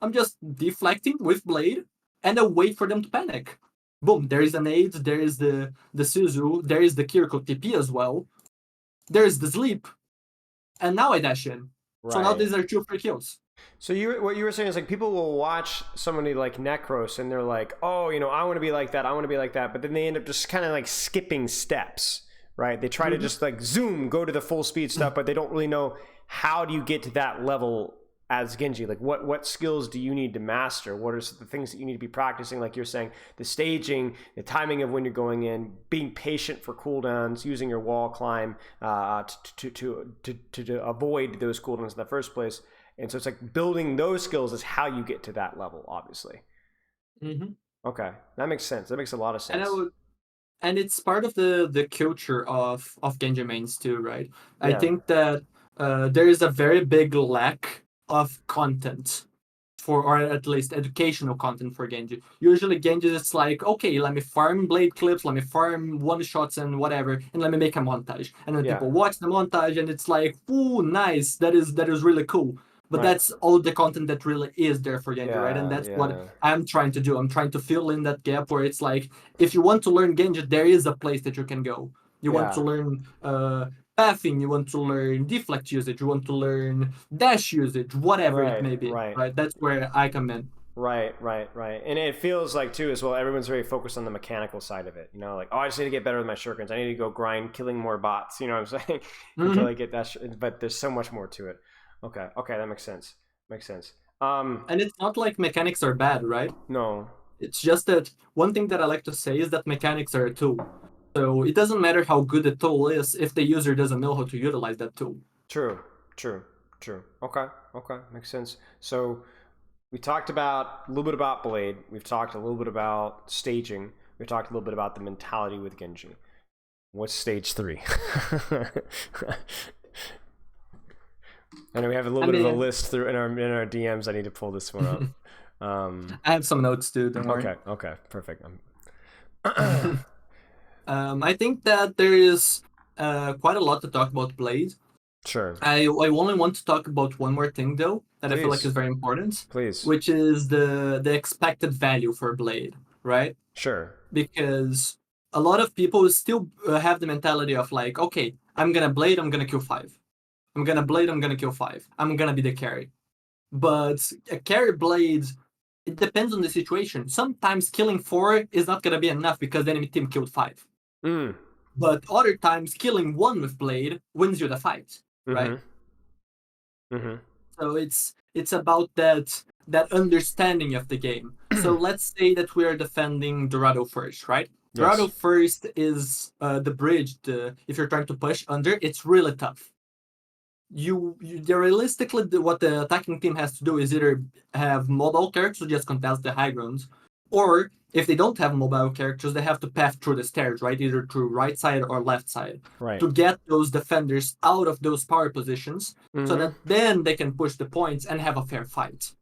I'm just deflecting with Blade, and I wait for them to panic. Boom, there is the nades, there is the Suzu, there is the Kiriko TP as well. There is the sleep. And now I dash in. Right. So now these are 2 free kills.
So what you were saying is like people will watch somebody like Necros and they're like, oh, you know, I want to be like that, I want to be like that, but then they end up just kind of like skipping steps, right? They try to just like zoom, go to the full speed stuff, but they don't really know how do you get to that level as Genji. Like what skills do you need to master? What are the things that you need to be practicing? Like you're saying, the staging, the timing of when you're going in, being patient for cooldowns, using your wall climb to avoid those cooldowns in the first place. And so it's like building those skills is how you get to that level, obviously. Okay, that makes sense. That makes a lot of sense.
And it's part of the culture of Genji mains too, right?
Yeah.
I think that there is a very big lack of content or at least educational content for Genji. Usually Genji is like, okay, let me farm blade clips, let me farm one-shots and whatever, and let me make a montage. And then people watch the montage and it's like, ooh, nice, that is really cool. But that's all the content that really is there for Genji, right? And that's what I'm trying to do. I'm trying to fill in that gap where it's like, if you want to learn Genji, there is a place that you can go. You want to learn pathing, you want to learn deflect usage, you want to learn dash usage, whatever it may be. Right. That's where I come in.
Right. And it feels like too as well, everyone's very focused on the mechanical side of it. You know, like, oh, I just need to get better with my shurikens. I need to go grind killing more bots, you know what I'm saying? Until I get that but there's so much more to it. Okay, that makes sense.
And it's not like mechanics are bad, right?
No.
It's just that one thing that I like to say is that mechanics are a tool. So it doesn't matter how good the tool is if the user doesn't know how to utilize that tool.
True. Okay, makes sense. So we talked about a little bit about Blade. We've talked a little bit about staging. We talked a little bit about the mentality with Genji. What's stage 3? I know we have a little bit of a list through in our DMs. I need to pull this one up.
I have some notes too. Don't worry.
Okay, perfect.
I think that there is quite a lot to talk about Blade.
Sure.
I only want to talk about one more thing though that I feel like is very important.
Please.
Which is the expected value for Blade, right?
Sure.
Because a lot of people still have the mentality of like, okay, I'm gonna Blade, I'm gonna kill 5. I'm gonna Blade, I'm gonna kill 5. I'm gonna be the carry. But a carry Blade, it depends on the situation. Sometimes killing 4 is not gonna be enough because the enemy team killed 5. But other times killing 1 with Blade wins you the fight, right? So it's about that understanding of the game. So let's say that we are defending Dorado first, right? Yes. Dorado first is the bridge. If you're trying to push under, it's really tough. Realistically, what the attacking team has to do is either have mobile characters to just contest the high ground, or if they don't have mobile characters, they have to path through the stairs, right? Either through right side or left side, to get those defenders out of those power positions, so that then they can push the points and have a fair fight.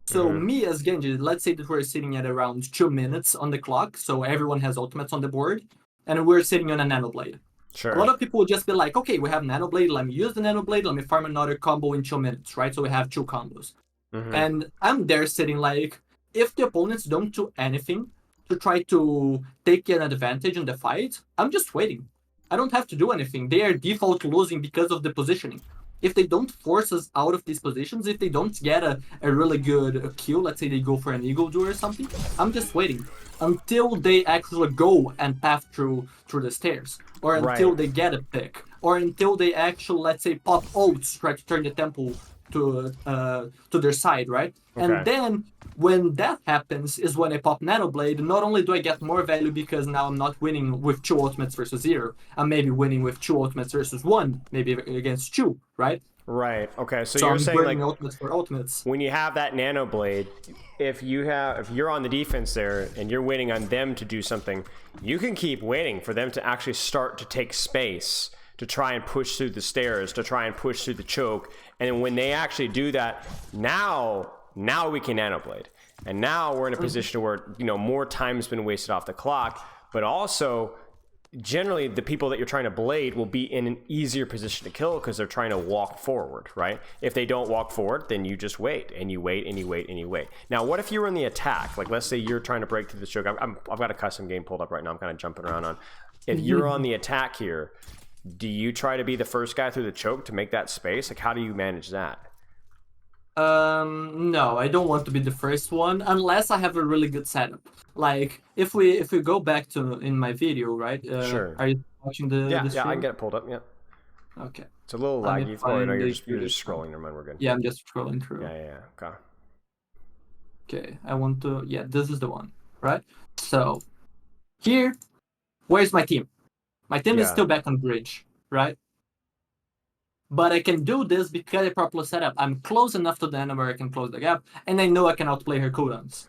So me as Genji, let's say that we're sitting at around 2 minutes on the clock, so everyone has ultimates on the board, and we're sitting on a Nano Blade.
Sure.
A lot of people will just be like, okay, we have Nano Blade, let me use the Nano Blade, let me farm another combo in 2 minutes, right? So we have 2 combos. And I'm there sitting like, if the opponents don't do anything to try to take an advantage in the fight, I'm just waiting. I don't have to do anything. They are default losing because of the positioning. if they don't force us out of these positions, if they don't get a really good kill, let's say they go for an eagle do or something, I'm just waiting until they actually go and path through the stairs, or until they get a pick, or until they actually, let's say, pop ults, try to turn the temple to their side, right? Okay. And then when that happens is when I pop Nanoblade. Not only do I get more value because now I'm not winning with 2 ultimates versus 0, I'm maybe winning with 2 ultimates versus 1, maybe against 2, right?
Right. Okay. So you're saying like
ultimates for ultimates.
When you have that Nanoblade, if you're on the defense there and you're waiting on them to do something, you can keep waiting for them to actually start to take space, to try and push through the stairs, to try and push through the choke. And then when they actually do that, now we can Nanoblade. And now we're in a position where, more time's been wasted off the clock, but also generally the people that you're trying to blade will be in an easier position to kill because they're trying to walk forward, right? If they don't walk forward, then you just wait and you wait and you wait and you wait. Now, what if you were in the attack? Like, let's say you're trying to break through the choke. I've got a custom game pulled up right now. I'm kind of jumping around on. If you're on the attack here, do you try to be the first guy through the choke to make that space? Like, how do you manage that?
No, I don't want to be the first one unless I have a really good setup. Like, if we go back to in my video, right?
Sure.
Are you watching the
Yeah,
stream?
I can get it pulled up. Yeah.
Okay.
It's a little laggy. Oh, no, you're just scrolling. Never mind, we're good.
Yeah, I'm just scrolling through.
Yeah. Okay.
Okay, I want to. Yeah, this is the one, right? So, here, where's my team? My team is still back on bridge, right? But I can do this because I properly set up. I'm close enough to the enemy where I can close the gap, and I know I can outplay her cooldowns.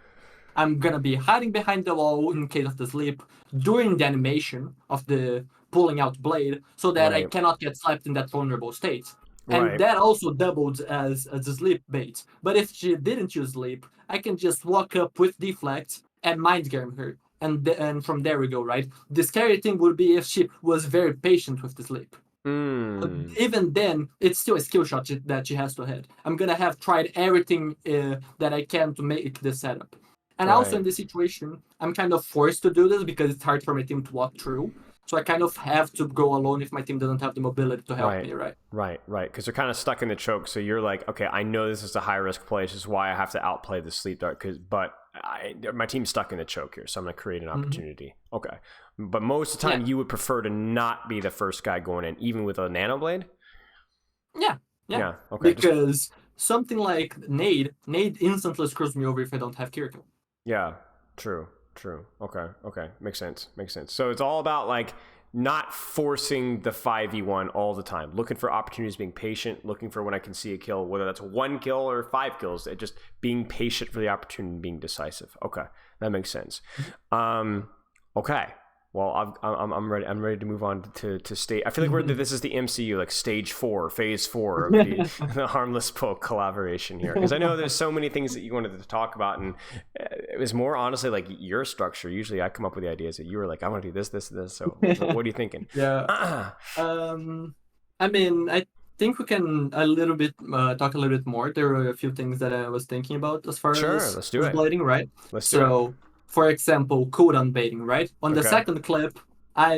I'm gonna be hiding behind the wall in case of the sleep during the animation of the pulling out blade, so that I cannot get slapped in that vulnerable state. And that also doubled as a sleep bait. But if she didn't use sleep, I can just walk up with deflect and mind game her. And from there we go, right? The scary thing would be if she was very patient with the sleep. But even then, it's still a skill shot that she has to hit. I'm gonna have tried everything that I can to make this setup. And also in this situation, I'm kind of forced to do this because it's hard for my team to walk through. So I kind of have to go alone if my team doesn't have the mobility to help me, right?
Right. Because they're kind of stuck in the choke. So you're like, okay, I know this is a high-risk play. This is why I have to outplay the sleep dart. But my team's stuck in the choke here, so I'm going to create an opportunity. Okay. But most of the time, you would prefer to not be the first guy going in, even with a Nanoblade?
Yeah.
Okay.
Because something like Nade instantly screws me over if I don't have Kiriko.
Yeah, true. Okay. Makes sense. So it's all about like not forcing the 5v1 all the time, looking for opportunities, being patient, looking for when I can see a kill, whether that's 1 kill or 5 kills, just being patient for the opportunity, being decisive. Okay, that makes sense. Okay. Well, I'm ready. I'm ready to move on to stage. I feel like this is the MCU, like stage 4, phase 4 of the Harmless Poke collaboration here. Because I know there's so many things that you wanted to talk about, and it was more honestly like your structure. Usually, I come up with the ideas that you were like, I want to do this. So what are you thinking?
Yeah. I mean, I think we can talk a little bit more. There were a few things that I was thinking about as far as
let's do it.
blading, right?
Let's do it.
For example, cooldown baiting, right? On the second clip,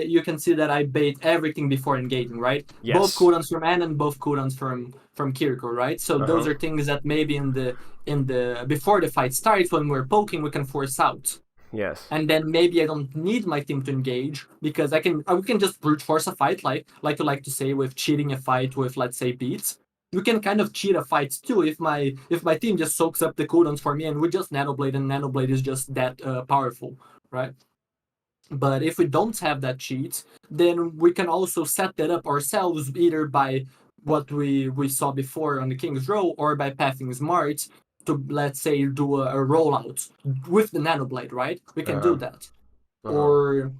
you can see that I bait everything before engaging, right?
Yes.
Both cooldowns from Anne and both cooldowns from Kiriko, right? So those are things that maybe in the before the fight starts, when we're poking, we can force out.
Yes.
And then maybe I don't need my team to engage because we can just brute force a fight, like you like to say, with cheating a fight with, let's say, beats. You can kind of cheat a fight too if my team just soaks up the cooldowns for me and we just Nanoblade, and Nanoblade is just that powerful, right? But if we don't have that cheat, then we can also set that up ourselves, either by what we saw before on the King's Row or by pathing smart to, let's say, do a rollout with the Nanoblade, right? We can do that. Or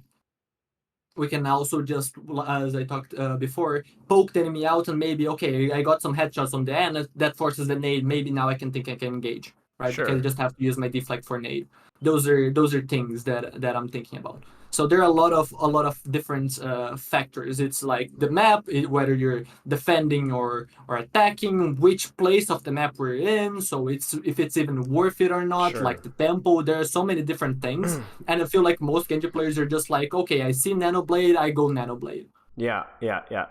we can also just, as I talked before, poke the enemy out and maybe, okay, I got some headshots on the end, that forces the nade, maybe now I can engage, right? Because I just have to use my deflect for nade. Those are things that I'm thinking about. So there are a lot of different factors. It's like the map, whether you're defending or attacking, which place of the map we're in. So if it's even worth it or not. Like the tempo. There are so many different things, and I feel like most Genji players are just like, okay, I see Nanoblade, I go Nanoblade.
Yeah.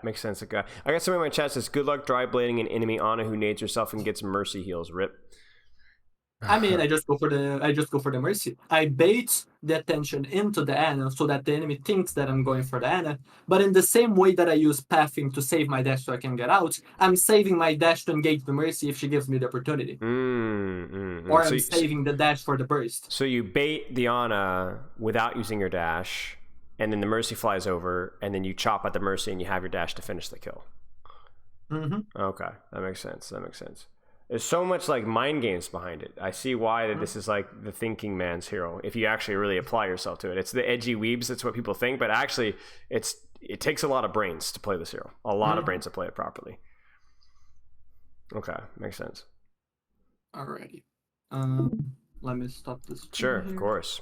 Makes sense. Okay. I got somebody in my chat says, good luck dry blading an enemy Ana who nades herself and gets mercy heals. Rip.
I mean, I just go for the mercy. I bait the attention into the Ana so that the enemy thinks that I'm going for the Ana. But in the same way that I use pathing to save my dash so I can get out, I'm saving my dash to engage the mercy if she gives me the opportunity. Or I'm saving the dash for the burst.
So you bait the Ana without using your dash, and then the mercy flies over, and then you chop at the mercy and you have your dash to finish the kill. Okay, that makes sense. There's so much like mind games behind it. I see why that this is like the thinking man's hero. If you actually really apply yourself to it, it's the edgy weebs. That's what people think, but actually, it takes a lot of brains to play this hero. A lot of brains to play it properly. Okay, makes sense.
Alrighty. Let me stop this.
Sure, of course.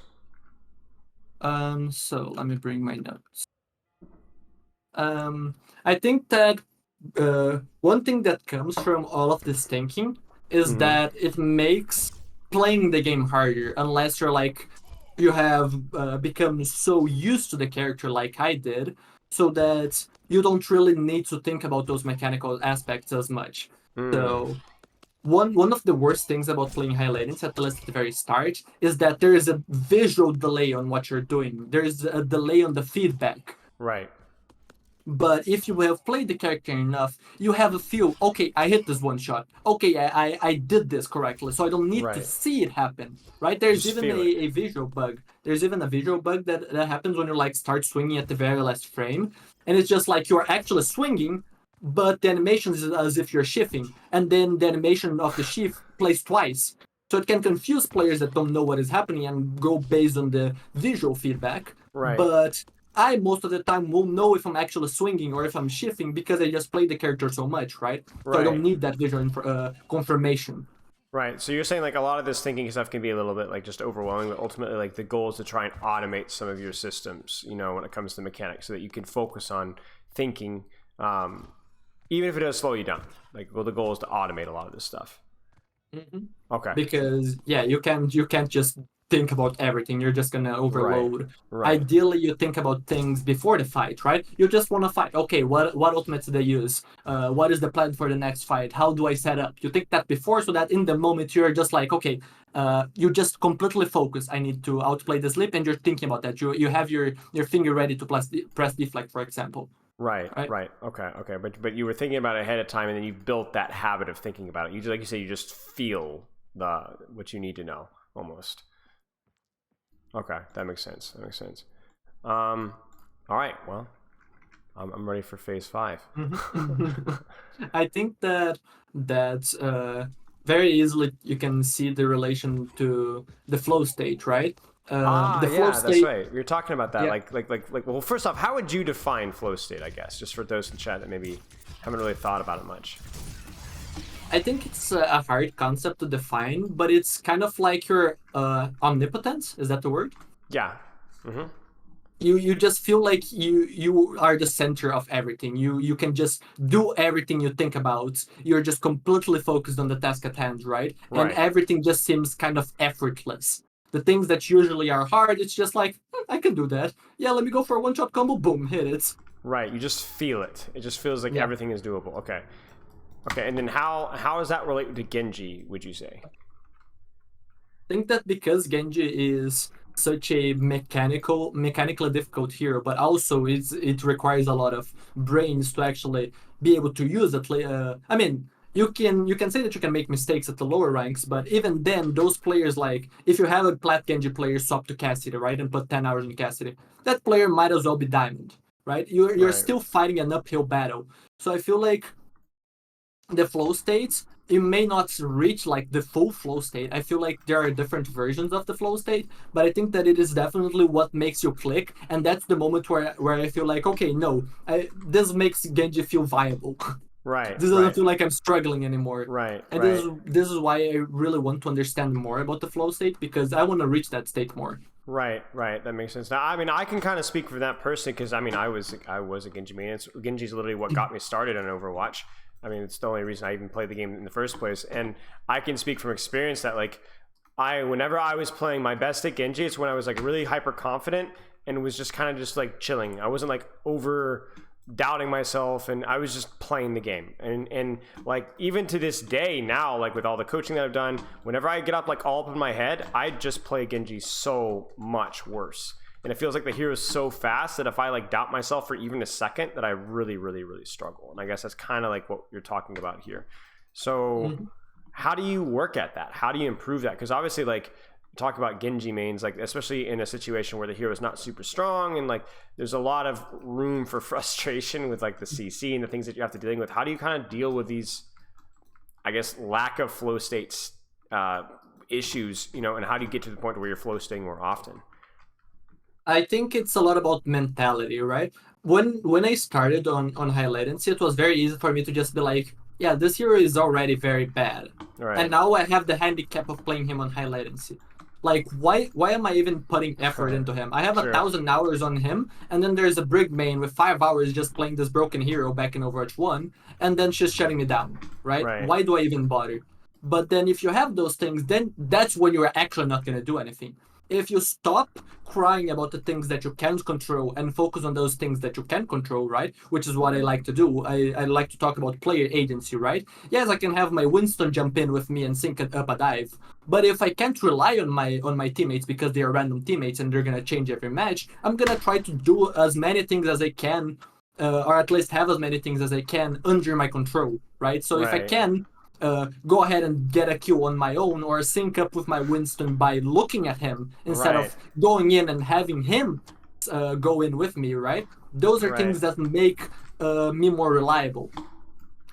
So let me bring my notes. I think that one thing that comes from all of this thinking is that it makes playing the game harder unless you're like you have become so used to the character like I did, so that you don't really need to think about those mechanical aspects as much. So one of the worst things about playing high latency, at least at the very start, is that there is a visual delay on what you're doing. There is a delay on the feedback.
Right.
But if you have played the character enough, you have a feel, okay, I hit this one shot. Okay, I did this correctly, so I don't need to see it happen, right? There's even a visual bug. There's even a visual bug that happens when you like start swinging at the very last frame. And it's just like you're actually swinging, but the animation is as if you're shifting. And then the animation of the shift plays twice. So it can confuse players that don't know what is happening and go based on the visual feedback.
Right.
But I, most of the time, won't know if I'm actually swinging or if I'm shifting because I just played the character so much, right? So I don't need that visual confirmation.
Right. So you're saying like a lot of this thinking stuff can be a little bit like just overwhelming, but ultimately like the goal is to try and automate some of your systems, you know, when it comes to mechanics, so that you can focus on thinking, even if it does slow you down. Like, well, the goal is to automate a lot of this stuff. Okay.
Because you can't just think about everything. You're just gonna overload.
Right.
Ideally, you think about things before the fight, right? You just want to fight. Okay, what ultimates do they use? What is the plan for the next fight? How do I set up? You think that before, so that in the moment you're just like, okay, you just completely focus. I need to outplay this lip, and you're thinking about that. You have your finger ready to press deflect, for example.
Right. Okay. But you were thinking about it ahead of time, and then you built that habit of thinking about it. You just, like you say, you just feel what you need to know almost. Okay, that makes sense. All right, well, I'm ready for phase 5.
I think that's very easily you can see the relation to the flow state, right? The flow state,
that's right. You're talking about that. Like. Well, first off, how would you define flow state? I guess just for those in chat that maybe haven't really thought about it much.
I think it's a hard concept to define, but it's kind of like your omnipotence. Is that the word?
Yeah.
You just feel like you are the center of everything. You can just do everything you think about. You're just completely focused on the task at hand, right? And everything just seems kind of effortless. The things that usually are hard, it's just like, I can do that. Yeah, let me go for a one-shot combo. Boom, hit it.
Right. You just feel it. It just feels like everything is doable. Okay. And then how does that relate to Genji, would you say?
I think that because Genji is such a mechanically difficult hero, but also it requires a lot of brains to actually be able to use it. I mean, you can say that you can make mistakes at the lower ranks, but even then, those players, like if you have a Plat Genji player swap to Cassidy, right, and put 10 hours in Cassidy, that player might as well be Diamond, right? You're still fighting an uphill battle. So I feel like the flow states, you may not reach like the full flow state. I feel like there are different versions of the flow state, but I think that it is definitely what makes you click, and that's the moment where I feel like, okay, no, this makes Genji feel viable.
Right.
This doesn't feel like I'm struggling anymore.
Right.
And this is why I really want to understand more about the flow state, because I want to reach that state more.
Right. That makes sense. Now, I mean, I can kind of speak for that person because I mean, I was a Genji main. Genji's literally what got me started on Overwatch. I mean, it's the only reason I even played the game in the first place. And I can speak from experience that, like, whenever I was playing my best at Genji, it's when I was, like, really hyper confident and was just kind of just, like, chilling. I wasn't, like, over doubting myself, and I was just playing the game. And like even to this day now, like with all the coaching that I've done, whenever I get up like all up in my head, I just play Genji so much worse. And it feels like the hero is so fast that if I like doubt myself for even a second, that I really, really, really struggle. And I guess that's kind of like what you're talking about here. So how do you work at that? How do you improve that? Because obviously like talk about Genji mains, like especially in a situation where the hero is not super strong and like there's a lot of room for frustration with like the CC and the things that you have to deal with. How do you kind of deal with these, I guess, lack of flow states issues, you know, and how do you get to the point where you're flow stating more often?
I think it's a lot about mentality, right? When I started on high latency, it was very easy for me to just be like, yeah, this hero is already very bad.
Right.
And now I have the handicap of playing him on high latency. Like, why am I even putting effort into him? I have 1,000 hours on him, and then there's a Brig main with 5 hours just playing this broken hero back in Overwatch 1, and then she's shutting me down, right? Why do I even bother? But then if you have those things, then that's when you're actually not going to do anything. If you stop crying about the things that you can't control and focus on those things that you can control, right? Which is what I like to do. I like to talk about player agency, right? Yes, I can have my Winston jump in with me and sync up a dive. But if I can't rely on my teammates because they are random teammates and they're going to change every match, I'm going to try to do as many things as I can, or at least have as many things as I can under my control, right? So if I can go ahead and get a kill on my own or sync up with my Winston by looking at him instead of going in and having him go in with me, right? Those are things that make me more reliable.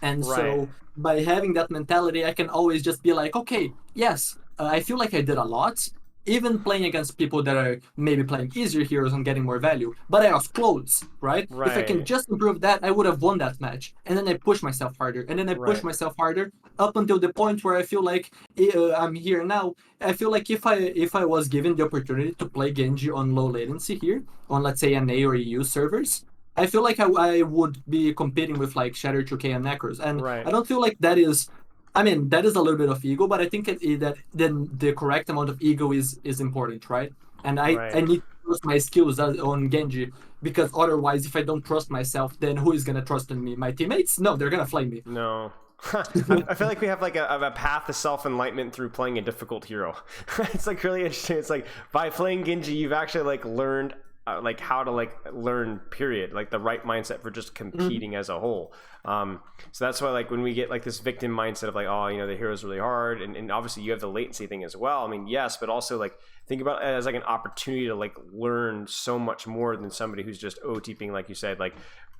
And so by having that mentality, I can always just be like, okay, yes, I feel like I did a lot, even playing against people that are maybe playing easier heroes and getting more value, but I was close, right? If I can just improve that, I would have won that match. And then I push myself harder, and then I push myself harder up until the point where I feel like I'm here now. I feel like if I was given the opportunity to play Genji on low latency here, on let's say NA or EU servers, I feel like I would be competing with like Shatter 2K and Necros. And I don't feel like that is, I mean, that is a little bit of ego, but I think that then the correct amount of ego is important, right? And I need to trust my skills on Genji, because otherwise, if I don't trust myself, then who is going to trust in me? My teammates? No, they're going to flame me.
No. I feel like we have like a path to self-enlightenment through playing a difficult hero. It's like really interesting. It's like by playing Genji, you've actually like learned like how to like learn period, like the right mindset for just competing as a whole. So that's why like when we get like this victim mindset of like, oh, you know, the hero's really hard, and obviously you have the latency thing as well. I mean, yes, but also like think about it as like an opportunity to like learn so much more than somebody who's just OTPing, like you said, like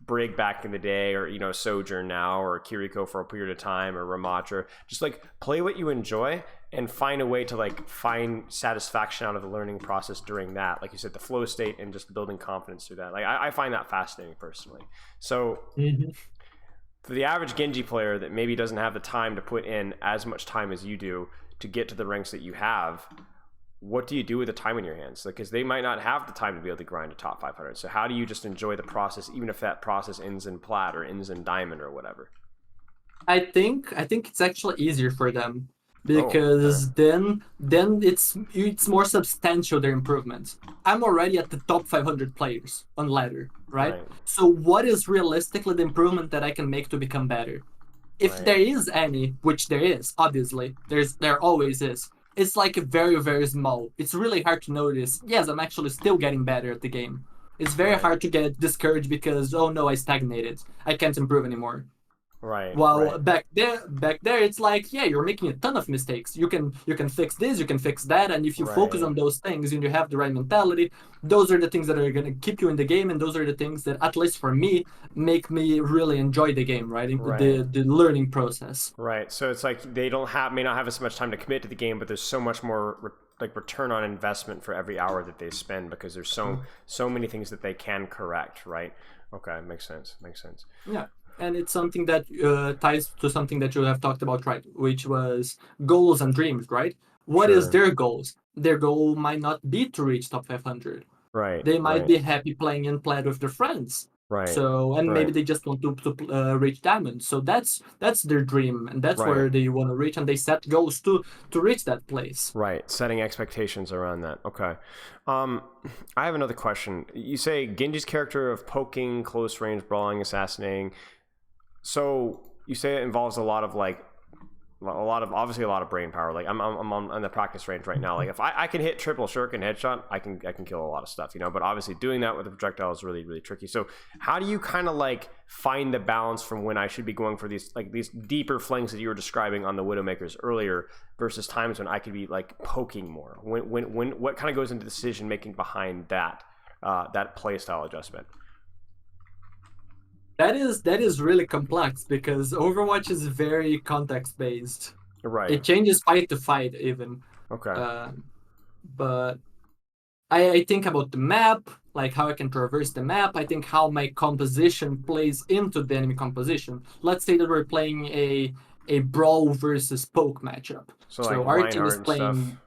Brig back in the day, or you know, Sojourn now, or Kiriko for a period of time, or Ramatra. Just like play what you enjoy and find a way to like find satisfaction out of the learning process during that, like you said, the flow state, and just building confidence through that. Like I find that fascinating personally. So for the average Genji player that maybe doesn't have the time to put in as much time as you do to get to the ranks that you have, what do you do with the time in your hands? Because they might not have the time to be able to grind a top 500. So how do you just enjoy the process, even if that process ends in Plat or ends in Diamond or whatever?
I think it's actually easier for them, because then it's more substantial, their improvements. I'm already at the top 500 players on ladder, right? So what is realistically the improvement that I can make to become better? If there is any, which there is, obviously, there always is. It's like very, very small. It's really hard to notice. Yes, I'm actually still getting better at the game. It's very hard to get discouraged because, oh no, I stagnated. I can't improve anymore. Back there, it's like, yeah, you're making a ton of mistakes. You can fix this, you can fix that, and if you focus on those things and you have the right mentality, those are the things that are gonna keep you in the game, and those are the things that, at least for me, make me really enjoy the game, the learning process.
So it's like they may not have as much time to commit to the game, but there's so much more like return on investment for every hour that they spend, because there's so many things that they can correct, right? Okay, makes sense.
Yeah. And it's something that ties to something that you have talked about, right? Which was goals and dreams, right? What is their goals? Their goal might not be to reach top 500. They might be happy playing in Plat with their friends.
Right.
So, and maybe
right.
they just want to reach diamond. So that's their dream, and that's
Right.
where they want to reach, and they set goals to reach that place.
Right. Setting expectations around that. Okay. I have another question. You say Genji's character of poking, close range, brawling, assassinating. So you say it involves a lot of obviously a lot of brain power. Like I'm on the practice range right now. Like if I can hit triple shuriken headshot, I can kill a lot of stuff, you know. But obviously doing that with a projectile is really, really tricky. So how do you kind of like find the balance from when I should be going for these deeper flings that you were describing on the Widowmakers earlier versus times when I could be like poking more? When what kind of goes into decision making behind that play style adjustment?
That is really complex because Overwatch is very context based.
Right.
It changes fight to fight even.
Okay.
But I think about the map, like how I can traverse the map. I think how my composition plays into the enemy composition. Let's say that we're playing a brawl versus poke matchup.
So like
our team is playing.
Stuff.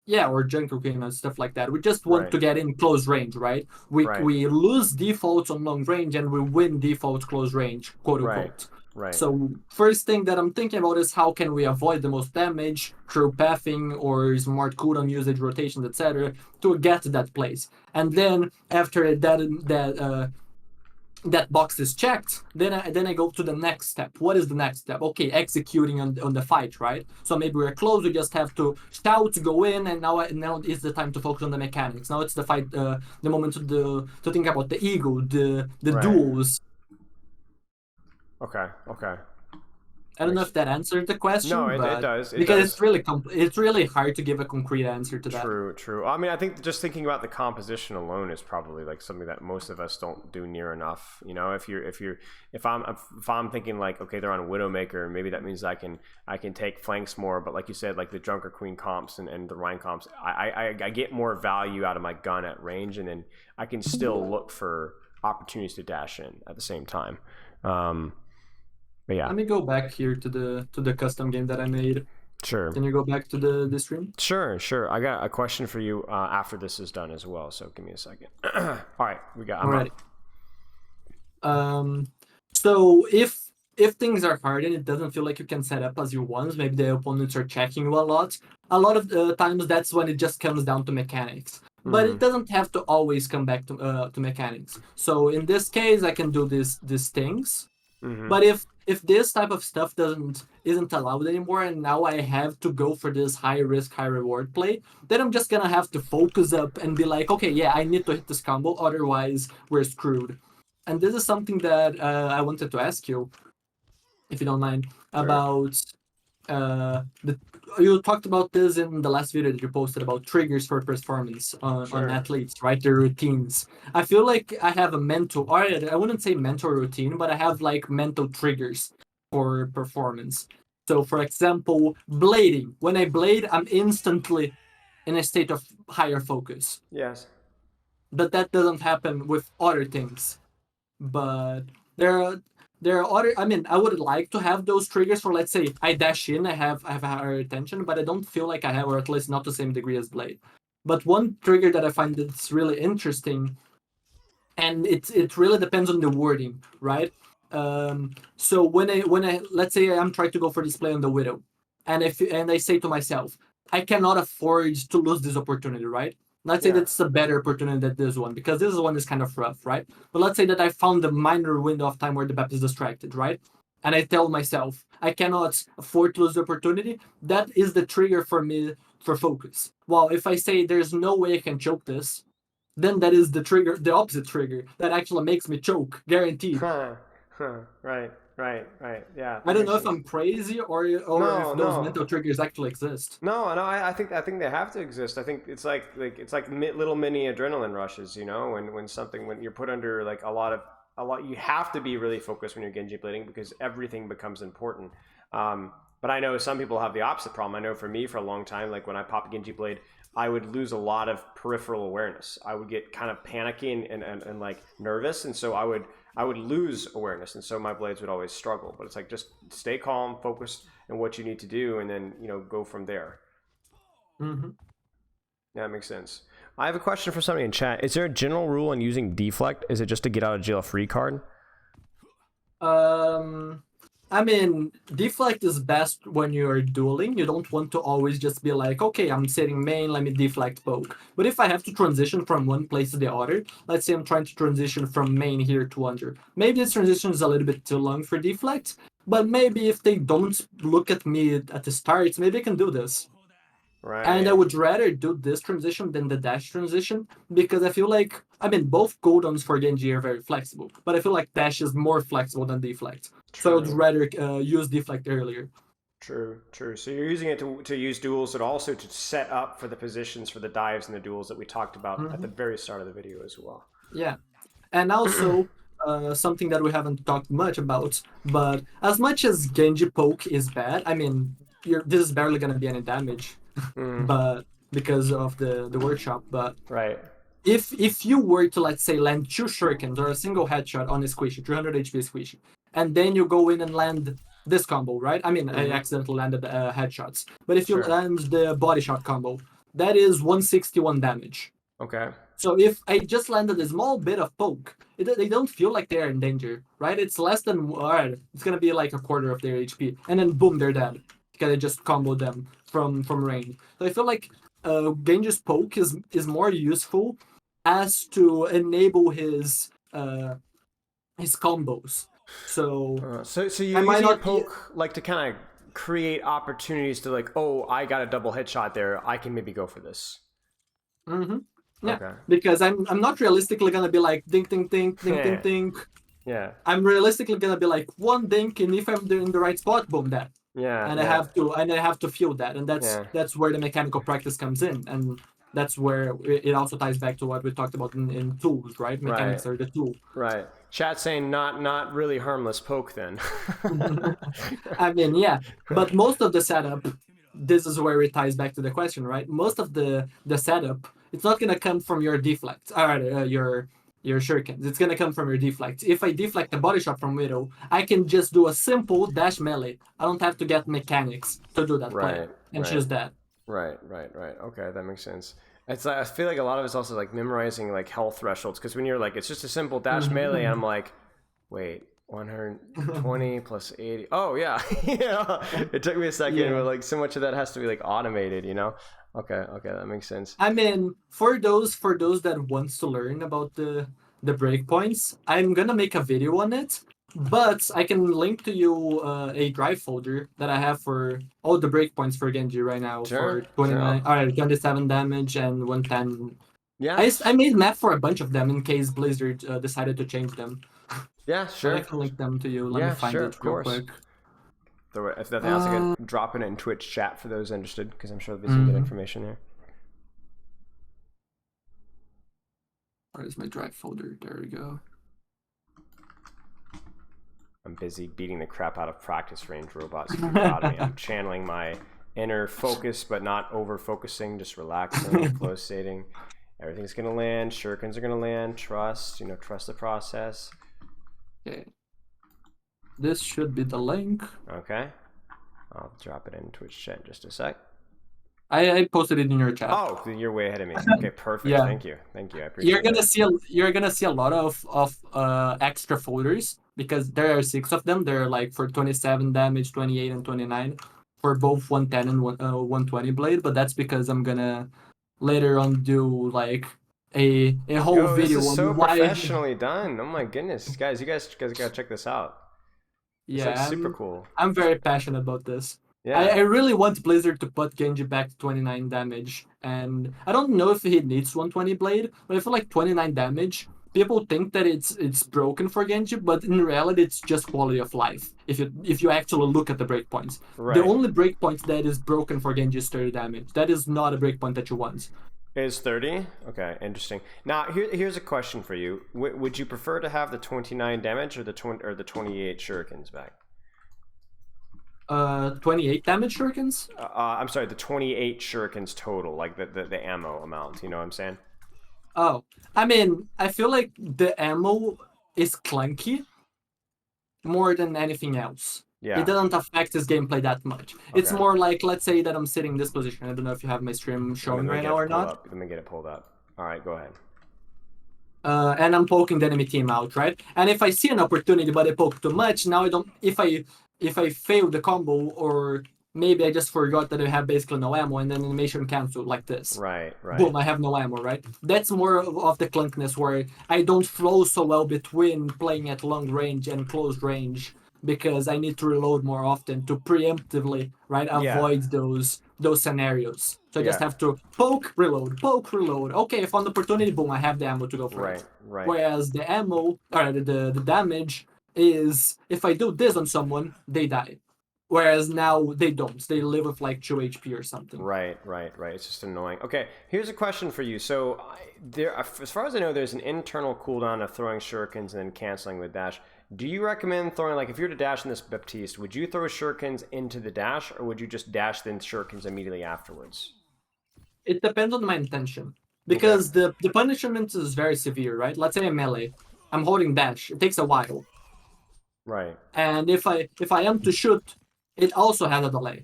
Yeah, or Junkerqueen and stuff like that. We just want to get in close range, right? We lose defaults on long range and we win defaults close range, quote unquote.
Right.
So first thing that I'm thinking about is how can we avoid the most damage through pathing or smart cooldown usage, rotations, etc. to get to that place. And then after that box is checked, then I go to the next step. What is the next step? Okay, executing on the fight, right? So maybe we're close, we just have to shout, go in, and now is the time to focus on the mechanics. Now it's the fight, the moment to think about the ego, the duels.
Okay.
I don't know if that answered the question.
No, it does.
Because it's really hard to give a concrete answer to that.
True. I mean, I think just thinking about the composition alone is probably like something that most of us don't do near enough. You know, if I'm thinking like, okay, they're on Widowmaker, maybe that means I can take flanks more. But like you said, like the Junkerqueen comps and the Rhine comps, I get more value out of my gun at range, and then I can still look for opportunities to dash in at the same time. But yeah.
Let me go back here to the custom game that I made.
Sure.
Can you go back to the stream?
Sure. I got a question for you after this is done as well. So give me a second. All right, I'm ready.
So if things are hard and it doesn't feel like you can set up as you want, maybe the opponents are checking you a lot of the times that's when it just comes down to mechanics. But it doesn't have to always come back to mechanics. So in this case, I can do these things. But if this type of stuff isn't allowed anymore, and now I have to go for this high risk, high reward play, then I'm just gonna have to focus up and be like, okay, yeah, I need to hit this combo, otherwise we're screwed. And this is something that I wanted to ask you, if you don't mind, about you talked about this in the last video that you posted about triggers for performance on athletes, right? Their routines. I feel like I have a mental, or I wouldn't say mental routine, but I have like mental triggers for performance. So for example, blading. When I blade, I'm instantly in a state of higher focus.
Yes.
But that doesn't happen with other things. But there are other. I mean, I would like to have those triggers for, let's say, I dash in, I have a higher attention, but I don't feel like I have, or at least not the same degree as Blade. But one trigger that I find that's really interesting, and it really depends on the wording, right? So when I let's say I'm trying to go for this play on the Widow, and I say to myself, I cannot afford to lose this opportunity, right? Let's say that's a better opportunity than this one, because this one is kind of rough, right? But let's say that I found a minor window of time where the Baptiste is distracted, right? And I tell myself, I cannot afford to lose the opportunity. That is the trigger for me for focus. Well, if I say there's no way I can choke this, then that is the trigger, the opposite trigger, that actually makes me choke, guaranteed.
Right. Yeah.
I don't know if I'm crazy or if those mental triggers actually exist.
No. I think they have to exist. I think it's like little mini adrenaline rushes. You know, when you're put under like a lot, you have to be really focused when you're Genji blading because everything becomes important. But I know some people have the opposite problem. I know for me, for a long time, like when I pop a Genji blade, I would lose a lot of peripheral awareness. I would get kind of panicky and like nervous, and so I would lose awareness, and so my blades would always struggle. But it's like just stay calm, focus on what you need to do, and then go from there.
Mm-hmm.
Yeah, that makes sense. I have a question for somebody in chat. Is there a general rule on using deflect? Is it just to get out of jail free card?
I mean, deflect is best when you're dueling. You don't want to always just be like, okay, I'm sitting main, let me deflect poke. But if I have to transition from one place to the other, let's say I'm trying to transition from main here to under. Maybe this transition is a little bit too long for deflect, but maybe if they don't look at me at the start, maybe I can do this.
Right.
And I would rather do this transition than the dash transition, because I feel like, I mean, both cooldowns for Genji are very flexible, but I feel like dash is more flexible than deflect.
True.
So I would rather use deflect earlier.
True. So you're using it to use duels, and also to set up for the positions for the dives and the duels that we talked about at the very start of the video as well.
Yeah. And also, something that we haven't talked much about, but as much as Genji poke is bad, I mean, this is barely going to be any damage. But because of the workshop, but
right,
if you were to, let's say, land 2 shurikens or a single headshot on a squishy, 300 HP squishy, and then you go in and land this combo, right? I mean, I accidentally landed headshots, but if you land the body shot combo, that is 161 damage.
Okay.
So if I just landed a small bit of poke, they don't feel like they're in danger, right? It's less than, alright, it's gonna be like a quarter of their HP, and then boom, they're dead. Because I just comboed them from range. So I feel like Genji's poke is more useful as to enable his combos. So
you're using your poke like to kind of create opportunities to like, oh, I got a double headshot there, I can maybe go for this.
Yeah,
okay.
Because I'm not realistically gonna be like dink dink dink dink dink dink.
Yeah.
I'm realistically gonna be like one dink, and if I'm in the right spot, boom, that.
Yeah.
And I have to feel that, and that's where the mechanical practice comes in, and that's where it also ties back to what we talked about in tools, right? Mechanics are the tool.
Right. Chat saying not really harmless poke then.
I mean, yeah, but most of the setup, this is where it ties back to the question, right? Most of the setup, it's not gonna come from your deflect, or your shurikens. It's gonna come from your deflect. If I deflect the body shot from Widow, I can just do a simple dash melee. I don't have to get mechanics to do that play and choose that.
Right. Okay, that makes sense. It's I feel like a lot of it's also like memorizing like health thresholds, because when you're like, it's just a simple dash melee, I'm like, wait, 120 plus 80. Oh yeah, it took me a second, but like so much of that has to be like automated, you know. Okay, that makes sense.
I mean, for those that wants to learn about the breakpoints, I'm gonna make a video on it, but I can link to you a drive folder that I have for all the breakpoints for Genji right now. For 29, alright, 27 damage and 110. Yeah, I made map for a bunch of them in case Blizzard decided to change them.
Yeah, sure.
So I can link them to you. Let me find it real quick.
If nothing else, I can drop it in Twitch chat for those interested, because I'm sure there'll be some good information there.
Where's my drive folder? There we go.
I'm busy beating the crap out of practice range robots. Proud of me. I'm channeling my inner focus, but not over focusing, just relaxing, flow stating. Everything's gonna land. Shurikens are gonna land. Trust. Trust the process.
Okay. This should be the link.
Okay. I'll drop it in Twitch chat in just a sec.
I posted it in your chat.
Oh, you're way ahead of me. Okay, perfect.
Yeah.
Thank you. I appreciate
You're gonna see a lot of extra folders, because there are 6 of them. They're like for 27 damage, 28, and 29 for both 110 and 120 blade. But that's because I'm gonna later on do like a whole video.
This is so professionally done. Oh my goodness, guys! You guys gotta check this out.
Yeah,
super cool.
I'm very passionate about this.
Yeah.
I really want Blizzard to put Genji back to 29 damage, and I don't know if he needs 120 blade, but I feel like 29 damage, people think that it's broken for Genji, but in reality it's just quality of life. If you actually look at the breakpoints, the only breakpoint that is broken for Genji is 30 damage. That is not a breakpoint that you want.
Is 30? Okay, interesting. Now here's a question for you. Would you prefer to have the 29 damage or the 28 shurikens back?
28 damage shurikens?
I'm sorry, the 28 shurikens total, like the ammo amount, you know what I'm saying?
Oh, I mean, I feel like the ammo is clunky more than anything else.
Yeah.
It doesn't affect his gameplay that much. Okay. It's more like, let's say that I'm sitting in this position. I don't know if you have my stream showing right now or not.
Let me get it pulled up. All right, go ahead.
And I'm poking the enemy team out, right? And if I see an opportunity but I poke too much, now I don't. If I fail the combo, or maybe I just forgot that I have basically no ammo, and then animation cancel like this.
Right.
Boom, I have no ammo, right? That's more of the clunkiness where I don't flow so well between playing at long range and close range, because I need to reload more often to preemptively, right, avoid those scenarios. So I just have to poke, reload. Okay, I found the opportunity, boom, I have the ammo to go for it.
Right.
Whereas the ammo, or the damage is, if I do this on someone, they die. Whereas now they don't. They live with like 2 HP or something.
Right. It's just annoying. Okay, here's a question for you. So there, as far as I know, there's an internal cooldown of throwing shurikens and then canceling with dash. Do you recommend throwing, like, if you were to dash in this Baptiste, would you throw shurikens into the dash, or would you just dash then shurikens immediately afterwards?
It depends on my intention. Because the punishment is very severe, right? Let's say I'm melee. I'm holding dash. It takes a while.
Right.
And if I am to shoot, it also has a delay.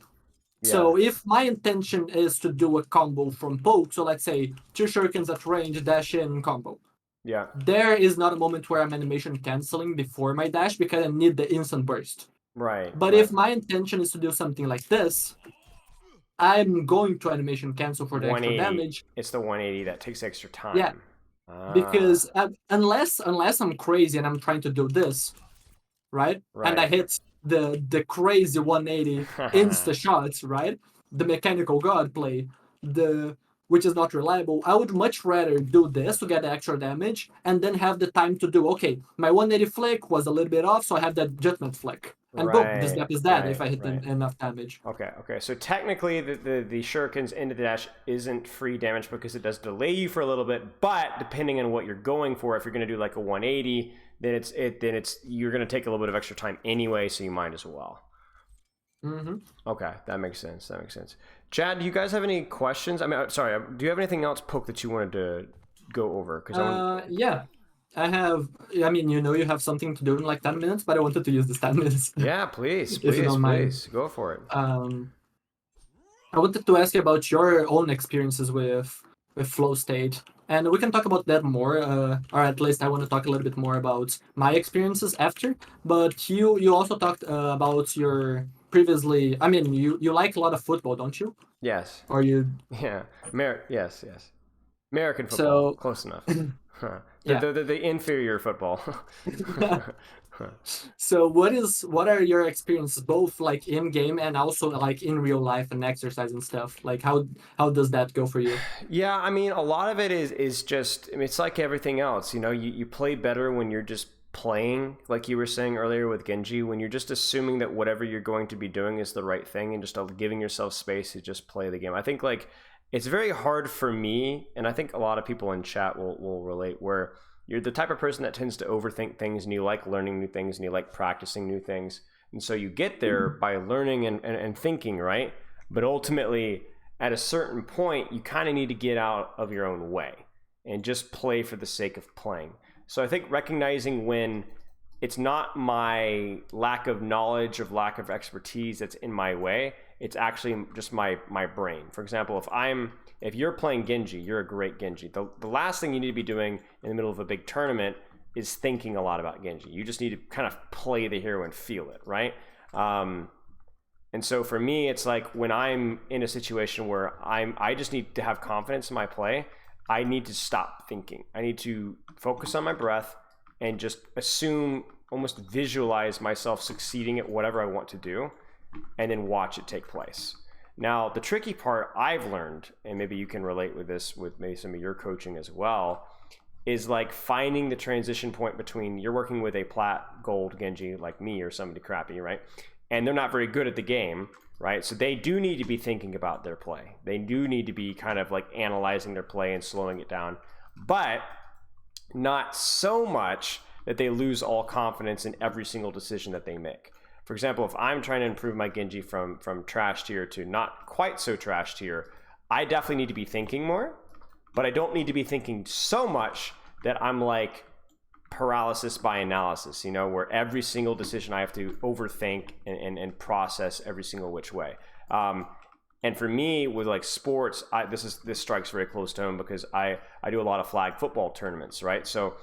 Yeah. So if my intention is to do a combo from poke, so let's say 2 shurikens at range, dash in, combo.
Yeah.
There is not a moment where I'm animation canceling before my dash, because I need the instant burst.
Right.
But if my intention is to do something like this, I'm going to animation cancel for the extra damage.
It's the 180 that takes extra time.
Yeah. Because unless I'm crazy and I'm trying to do this, right? And I hit the crazy 180 insta shots, right? The mechanical god play, which is not reliable. I would much rather do this to get the extra damage and then have the time to do, okay, my 180 flick was a little bit off, so I have that judgment flick. And boom, this gap is dead if I hit enough damage.
Okay. So technically the shurikens into the dash isn't free damage because it does delay you for a little bit, but depending on what you're going for, if you're going to do like a 180, then you're going to take a little bit of extra time anyway, so you might as well.
Mm-hmm.
Okay, that makes sense. Chad, do you guys have any questions? I mean, sorry, do you have anything else, Poke, that you wanted to go over?
Yeah, I have. I mean, you have something to do in like 10 minutes, but I wanted to use this 10 minutes.
Yeah, please, go for it.
I wanted to ask you about your own experiences with flow state, and we can talk about that more. Or at least I want to talk a little bit more about my experiences after. But you also talked about your previously. I mean, you like a lot of football, don't you?
Yes.
Or you?
Yeah. Yes. American football.
So
close enough. The inferior football.
So what are your experiences both like in game and also like in real life and exercise and stuff? Like how does that go for you?
Yeah, I mean, a lot of it is just, I mean, it's like everything else, you play better when you're just playing, like you were saying earlier with Genji, when you're just assuming that whatever you're going to be doing is the right thing and just giving yourself space to just play the game. I think like it's very hard for me, and I think a lot of people in chat will relate, where you're the type of person that tends to overthink things, and you like learning new things, and you like practicing new things. And so you get there by learning and thinking, right? But ultimately, at a certain point, you kind of need to get out of your own way and just play for the sake of playing. So I think recognizing when it's not my lack of knowledge or lack of expertise that's in my way, it's actually just my brain. For example, if you're playing Genji, you're a great Genji. The last thing you need to be doing in the middle of a big tournament is thinking a lot about Genji. You just need to kind of play the hero and feel it, right? And so for me, it's like when I'm in a situation where I just need to have confidence in my play, I need to stop thinking. I need to focus on my breath and just assume, almost visualize myself succeeding at whatever I want to do, and then watch it take place. Now, the tricky part I've learned, and maybe you can relate with this with maybe some of your coaching as well, is like finding the transition point between you're working with a Plat gold Genji like me or somebody crappy, right? And they're not very good at the game, right? So they do need to be thinking about their play. They do need to be kind of like analyzing their play and slowing it down, but not so much that they lose all confidence in every single decision that they make. For example, if I'm trying to improve my Genji from trash tier to not quite so trash tier, I definitely need to be thinking more, but I don't need to be thinking so much that I'm like paralysis by analysis, where every single decision I have to overthink and process every single which way. And And for me, with like sports, this strikes very close to home because I do a lot of flag football tournaments, right? So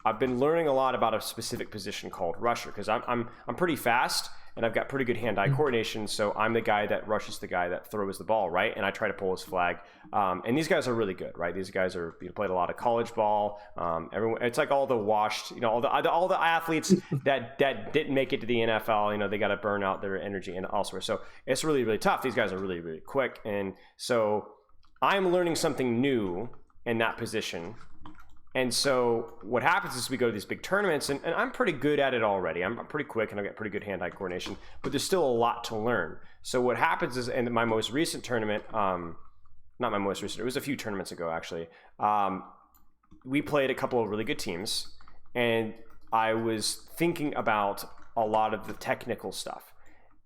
I've been learning a lot about a specific position called rusher because I'm pretty fast and I've got pretty good hand-eye coordination. So I'm the guy that rushes the guy that throws the ball, right? And I try to pull his flag. And these guys are really good, right? These guys are played a lot of college ball. Everyone, it's like all the washed, all the athletes that didn't make it to the NFL. They got to burn out their energy and elsewhere. So it's really, really tough. These guys are really, really quick, and so I'm learning something new in that position. And so what happens is we go to these big tournaments, and I'm pretty good at it already. I'm pretty quick, and I get pretty good hand-eye coordination, but there's still a lot to learn. So what happens is, in my most recent tournament, not my most recent, it was a few tournaments ago, actually, we played a couple of really good teams, and I was thinking about a lot of the technical stuff.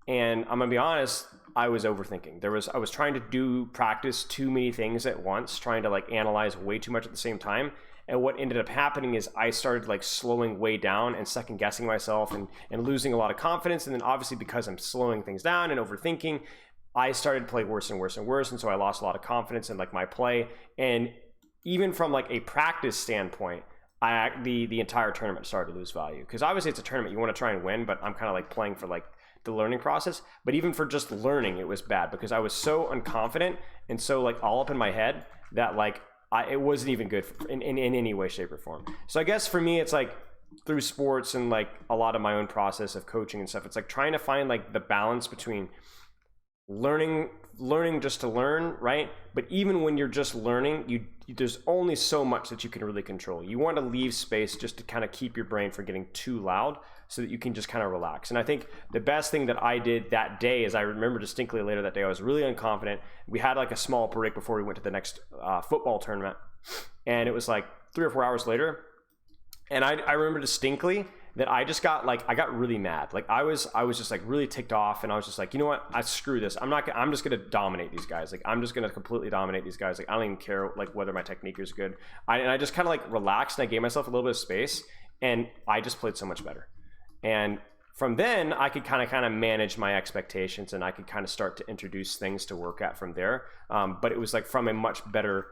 And I'm gonna be honest, I was overthinking. I was trying to practice too many things at once, trying to like analyze way too much at the same time. And what ended up happening is I started like slowing way down and second guessing myself and losing a lot of confidence. And then obviously because I'm slowing things down and overthinking, I started to play worse and worse and worse. And so I lost a lot of confidence in like my play. And even from like a practice standpoint, the entire tournament started to lose value. Because obviously it's a tournament, you want to try and win, but I'm kind of like playing for like the learning process. But even for just learning, it was bad because I was so unconfident and so like all up in my head that like it wasn't even good in any way, shape, or form. So I guess for me, it's like through sports and like a lot of my own process of coaching and stuff, it's like trying to find like the balance between learning just to learn, right? But even when you're just learning, there's only so much that you can really control. You want to leave space just to kind of keep your brain from getting too loud so that you can just kind of relax. And I think the best thing that I did that day is I remember distinctly later that day, I was really unconfident. We had like a small break before we went to the next football tournament. And it was like 3 or 4 hours later. And I remember distinctly that I got really mad. Like I was just like really ticked off, and I was just like, you know what? Screw this. I'm just going to dominate these guys. Like I'm just going to completely dominate these guys. Like I don't even care like whether my technique is good. And I just kind of like relaxed, and I gave myself a little bit of space, and I just played so much better. And from then I could kind of manage my expectations, and I could kind of start to introduce things to work at from there. But it was like from a much better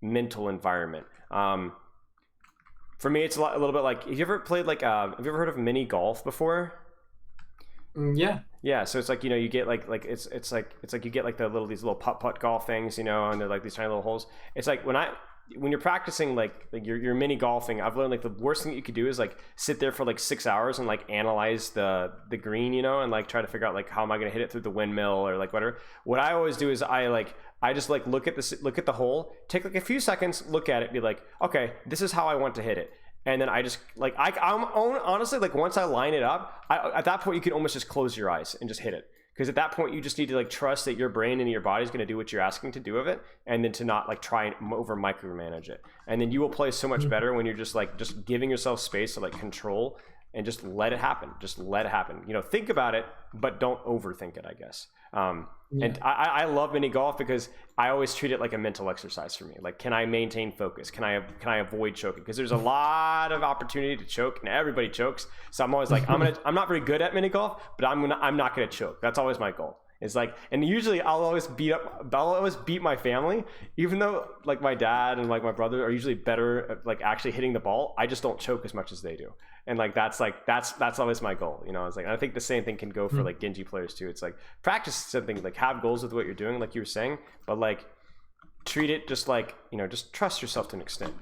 mental environment. For me, it's a little bit like, have you ever played like, have you ever heard of mini golf before? Yeah. So it's like, you get like it's like you get like these little putt golf things, and they're like these tiny little holes. It's like when you're practicing like you're mini golfing, I've learned like the worst thing that you could do is like sit there for like 6 hours and like analyze the green, and like try to figure out like how am I going to hit it through the windmill or like whatever. What I always do is I just like look at the hole, take like a few seconds, look at it, be like, okay, this is how I want to hit it. And then I just like, honestly, like once I line it up, at that point you can almost just close your eyes and just hit it. Because at that point you just need to like trust that your brain and your body is going to do what you're asking to do of it. And then to not like try and over micromanage it. And then you will play so much better when you're just giving yourself space to like control and just let it happen. Just let it happen. Think about it, but don't overthink it, I guess. And I love mini golf because I always treat it like a mental exercise for me. Like, can I maintain focus? Can I avoid choking? Because there's a lot of opportunity to choke, and everybody chokes. So I'm always like, I'm not very good at mini golf, but I'm not gonna choke. That's always my goal. It's like, and usually I'll always beat my family, even though like my dad and like my brother are usually better at like actually hitting the ball. I just don't choke as much as they do. And like that's always my goal. It's like, I think the same thing can go for like Genji players too. It's like practice something, like have goals with what you're doing, like you were saying, but like treat it just like, just trust yourself to an extent.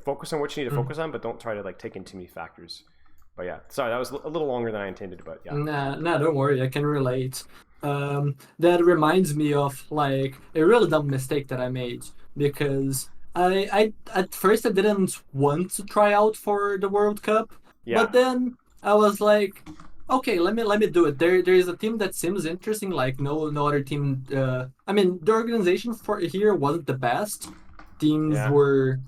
Focus on what you need to focus on, but don't try to like take in too many factors. But yeah, sorry, that was a little longer than I intended, but yeah.
Nah, don't worry, I can relate. That reminds me of like a really dumb mistake that I made, because I at first I didn't want to try out for the World Cup, but then I was like, okay, let me do it. There is a team that seems interesting, like no other team. I mean, the organization for here wasn't the best. Teams were.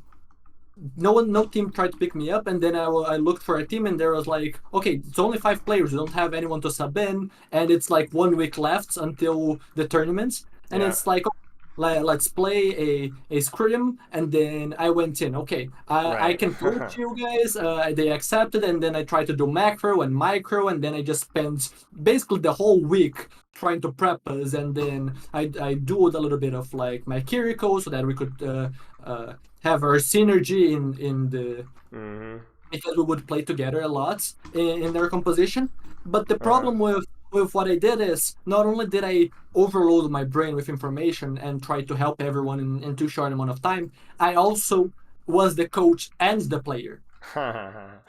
No team tried to pick me up, and then I looked for a team, and there was like, okay, it's only 5 players, we don't have anyone to sub in, and it's like 1 week left until the tournaments, and it's like, let's play a scrim, and then I went in. Okay, I can coach you guys. They accepted, and then I tried to do macro and micro, and then I just spent basically the whole week trying to prep us, and then I doed a little bit of like my Kiriko so that we could have our synergy in the because we would play together a lot in their composition. But the problem with what I did is not only did I overload my brain with information and try to help everyone in too short amount of time, I also was the coach and the player.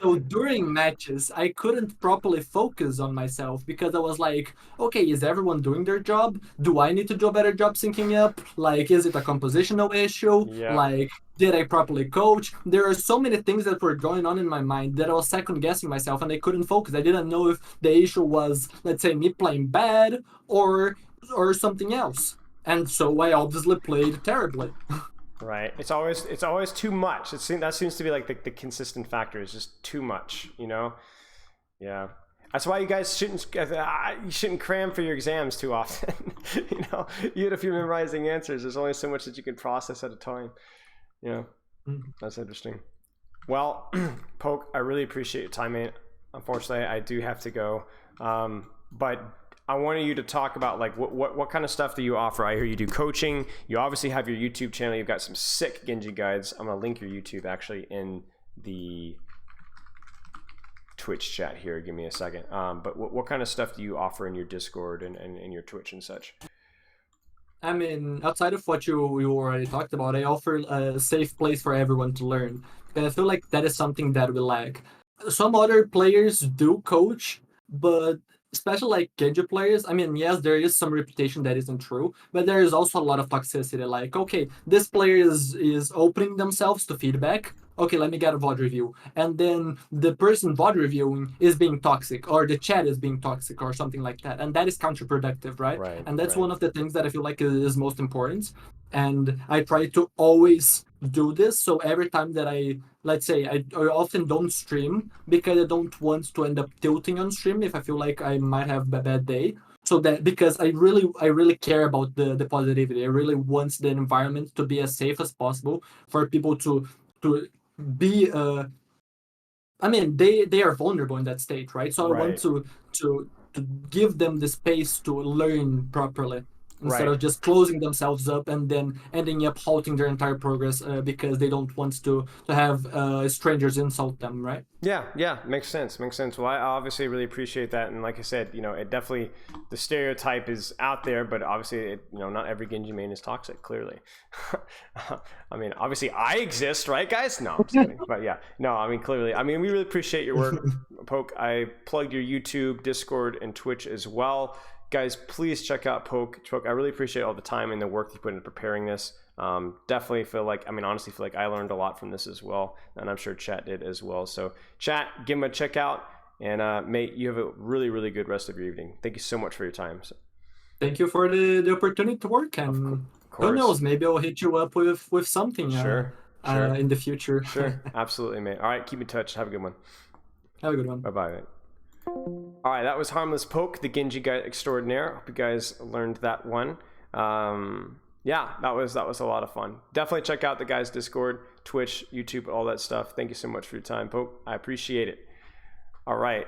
So during matches, I couldn't properly focus on myself because I was like, okay, is everyone doing their job? Do I need to do a better job syncing up? Like, is it a compositional issue?
Yeah.
Like, did I properly coach? There are so many things that were going on in my mind that I was second guessing myself and I couldn't focus. I didn't know if the issue was, let's say, me playing bad or something else. And so I obviously played terribly.
Right. It's always too much. That seems to be like the consistent factor is just too much, you know? Yeah. That's why you guys shouldn't cram for your exams too often. You know, even if you're memorizing answers, there's only so much that you can process at a time. You know, that's interesting. Well, Poke, I really appreciate your time, mate. Unfortunately, I do have to go. But I wanted you to talk about like what kind of stuff do you offer? I hear you do coaching. You obviously have your YouTube channel. You've got some sick Genji guides. I'm gonna link your YouTube actually in the Twitch chat here. Give me a second. But what kind of stuff do you offer in your Discord and your Twitch and such?
I mean, outside of what you already talked about, I offer a safe place for everyone to learn. And I feel like that is something that we lack. Some other players do coach, but especially like Genji players, I mean, yes, there is some reputation that isn't true, but there is also a lot of toxicity. Like, okay, this player is opening themselves to feedback. Okay, let me get a VOD review. And then the person VOD reviewing is being toxic, or the chat is being toxic, or something like that. And that is counterproductive, right? And that's one of the things that I feel like is most important. And I try to always do this. So every time that let's say I often don't stream because I don't want to end up tilting on stream if I feel like I might have a bad day. So that because I really care about the positivity. I really want the environment to be as safe as possible for people to be I mean they are vulnerable in that state, right? So I want to give them the space to learn properly instead of just closing themselves up and then ending up halting their entire progress because they don't want to have strangers insult them, right?
Yeah, makes sense. Well, I obviously really appreciate that, and like I said, you know, it definitely, the stereotype is out there, but obviously, you know, not every Genji main is toxic, clearly. I mean, obviously I exist, right, guys? No, I'm just kidding. But yeah, no, I mean, clearly, I mean, we really appreciate your work, Poke. I plugged your YouTube, Discord, and Twitch as well. Guys, please check out Poke. I really appreciate all the time and the work you put into preparing this. Definitely feel like, I mean, honestly feel like I learned a lot from this as well, and I'm sure chat did as well. So chat, give him a check out, and mate, you have a really, really good rest of your evening. Thank you so much for your time. So.
Thank you for the opportunity to work, and who knows, maybe I'll hit you up with something
sure.
In the future.
Sure, absolutely, mate. All right, keep in touch. Have a good one.
Have a good one.
Bye-bye, mate. All right, that was Harmless Poke, the Genji guy extraordinaire. Hope you guys learned that one. Yeah, that was a lot of fun. Definitely check out the guys' Discord, Twitch, YouTube, all that stuff. Thank you so much for your time, Poke. I appreciate it. All right.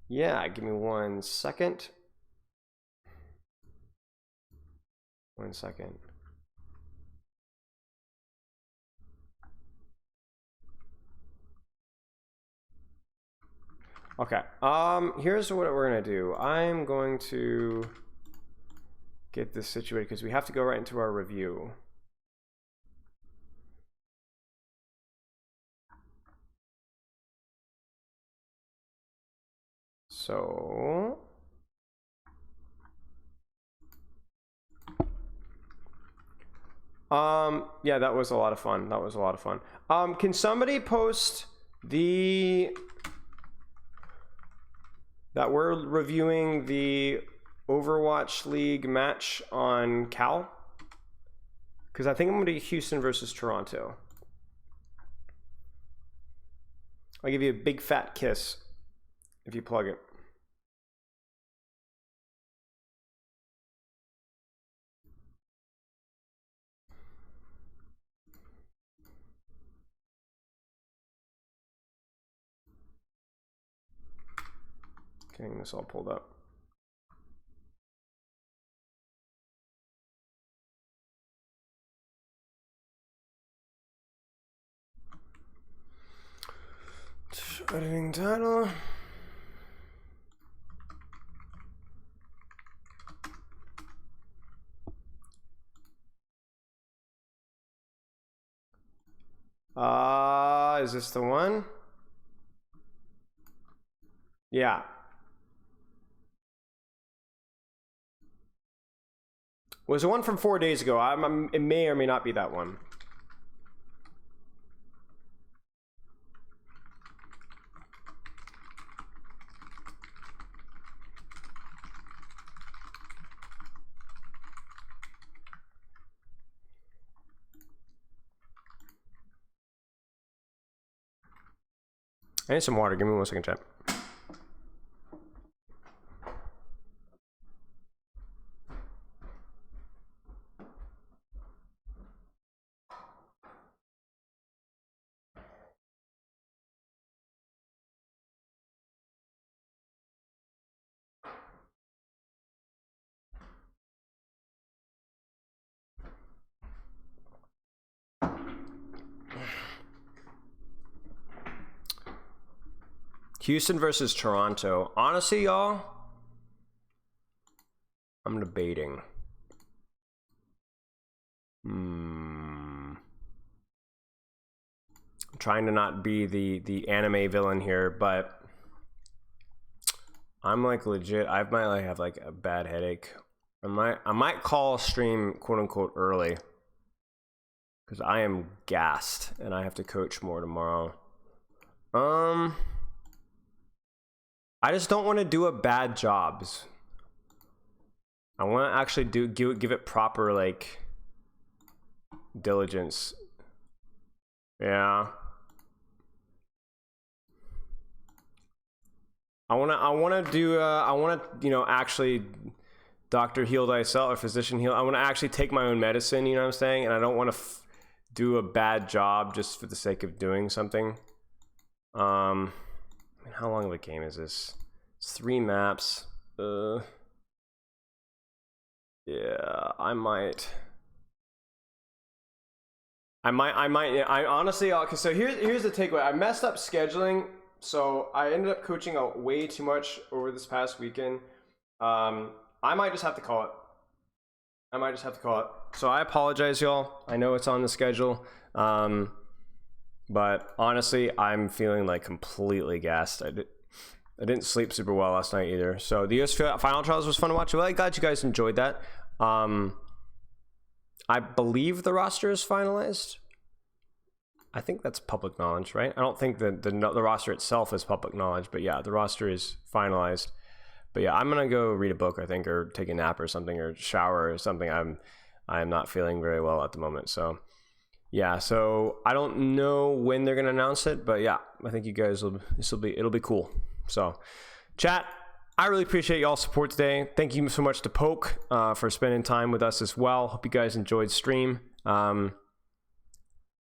Yeah, give me 1 second. 1 second. Okay, here's what we're gonna do. I'm going to get this situated because we have to go right into our review. So yeah, that was a lot of fun. Can somebody post that we're reviewing the Overwatch League match on Cal? Because I think I'm going to do Houston versus Toronto. I'll give you a big fat kiss if you plug it. Getting this all pulled up. Editing title. Is this the one? Yeah. Was the one from 4 days ago? It may or may not be that one. I need some water. Give me 1 second, chat. Houston versus Toronto. Honestly, y'all, I'm debating. I'm trying to not be the anime villain here, but I'm like legit. I might like have like a bad headache. I might call stream quote unquote early because I am gassed and I have to coach more tomorrow. I just don't want to do a bad jobs. I want to actually give it proper like diligence. Yeah. I want to you know, actually doctor heal thyself or physician heal. I want to actually take my own medicine, you know what I'm saying? And I don't want to do a bad job just for the sake of doing something. How long of a game is this? It's 3 maps. Yeah, I honestly, okay, so here's the takeaway. I messed up scheduling, so I ended up coaching out way too much over this past weekend. I might just have to call it. So I apologize, y'all. I know it's on the schedule. But honestly, I'm feeling like completely gassed. I didn't sleep super well last night either. So the US Final Trials was fun to watch. Well, I'm glad you guys enjoyed that. I believe the roster is finalized. I think that's public knowledge, right? I don't think the roster itself is public knowledge, but yeah, the roster is finalized. But yeah, I'm gonna go read a book, I think, or take a nap or something, or shower or something. I'm not feeling very well at the moment, so. Yeah, so I don't know when they're gonna announce it, but yeah, I think you guys it'll be cool. So, chat, I really appreciate y'all's support today. Thank you so much to Poke for spending time with us as well. Hope you guys enjoyed stream. I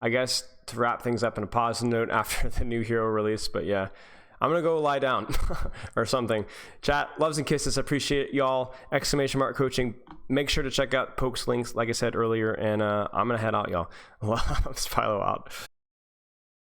guess to wrap things up in a positive note after the new hero release, but yeah, I'm gonna go lie down or something. Chat, loves and kisses. I appreciate y'all. !coaching. Make sure to check out Poke's links, like I said earlier, and I'm gonna head out, y'all. Let's Philo out.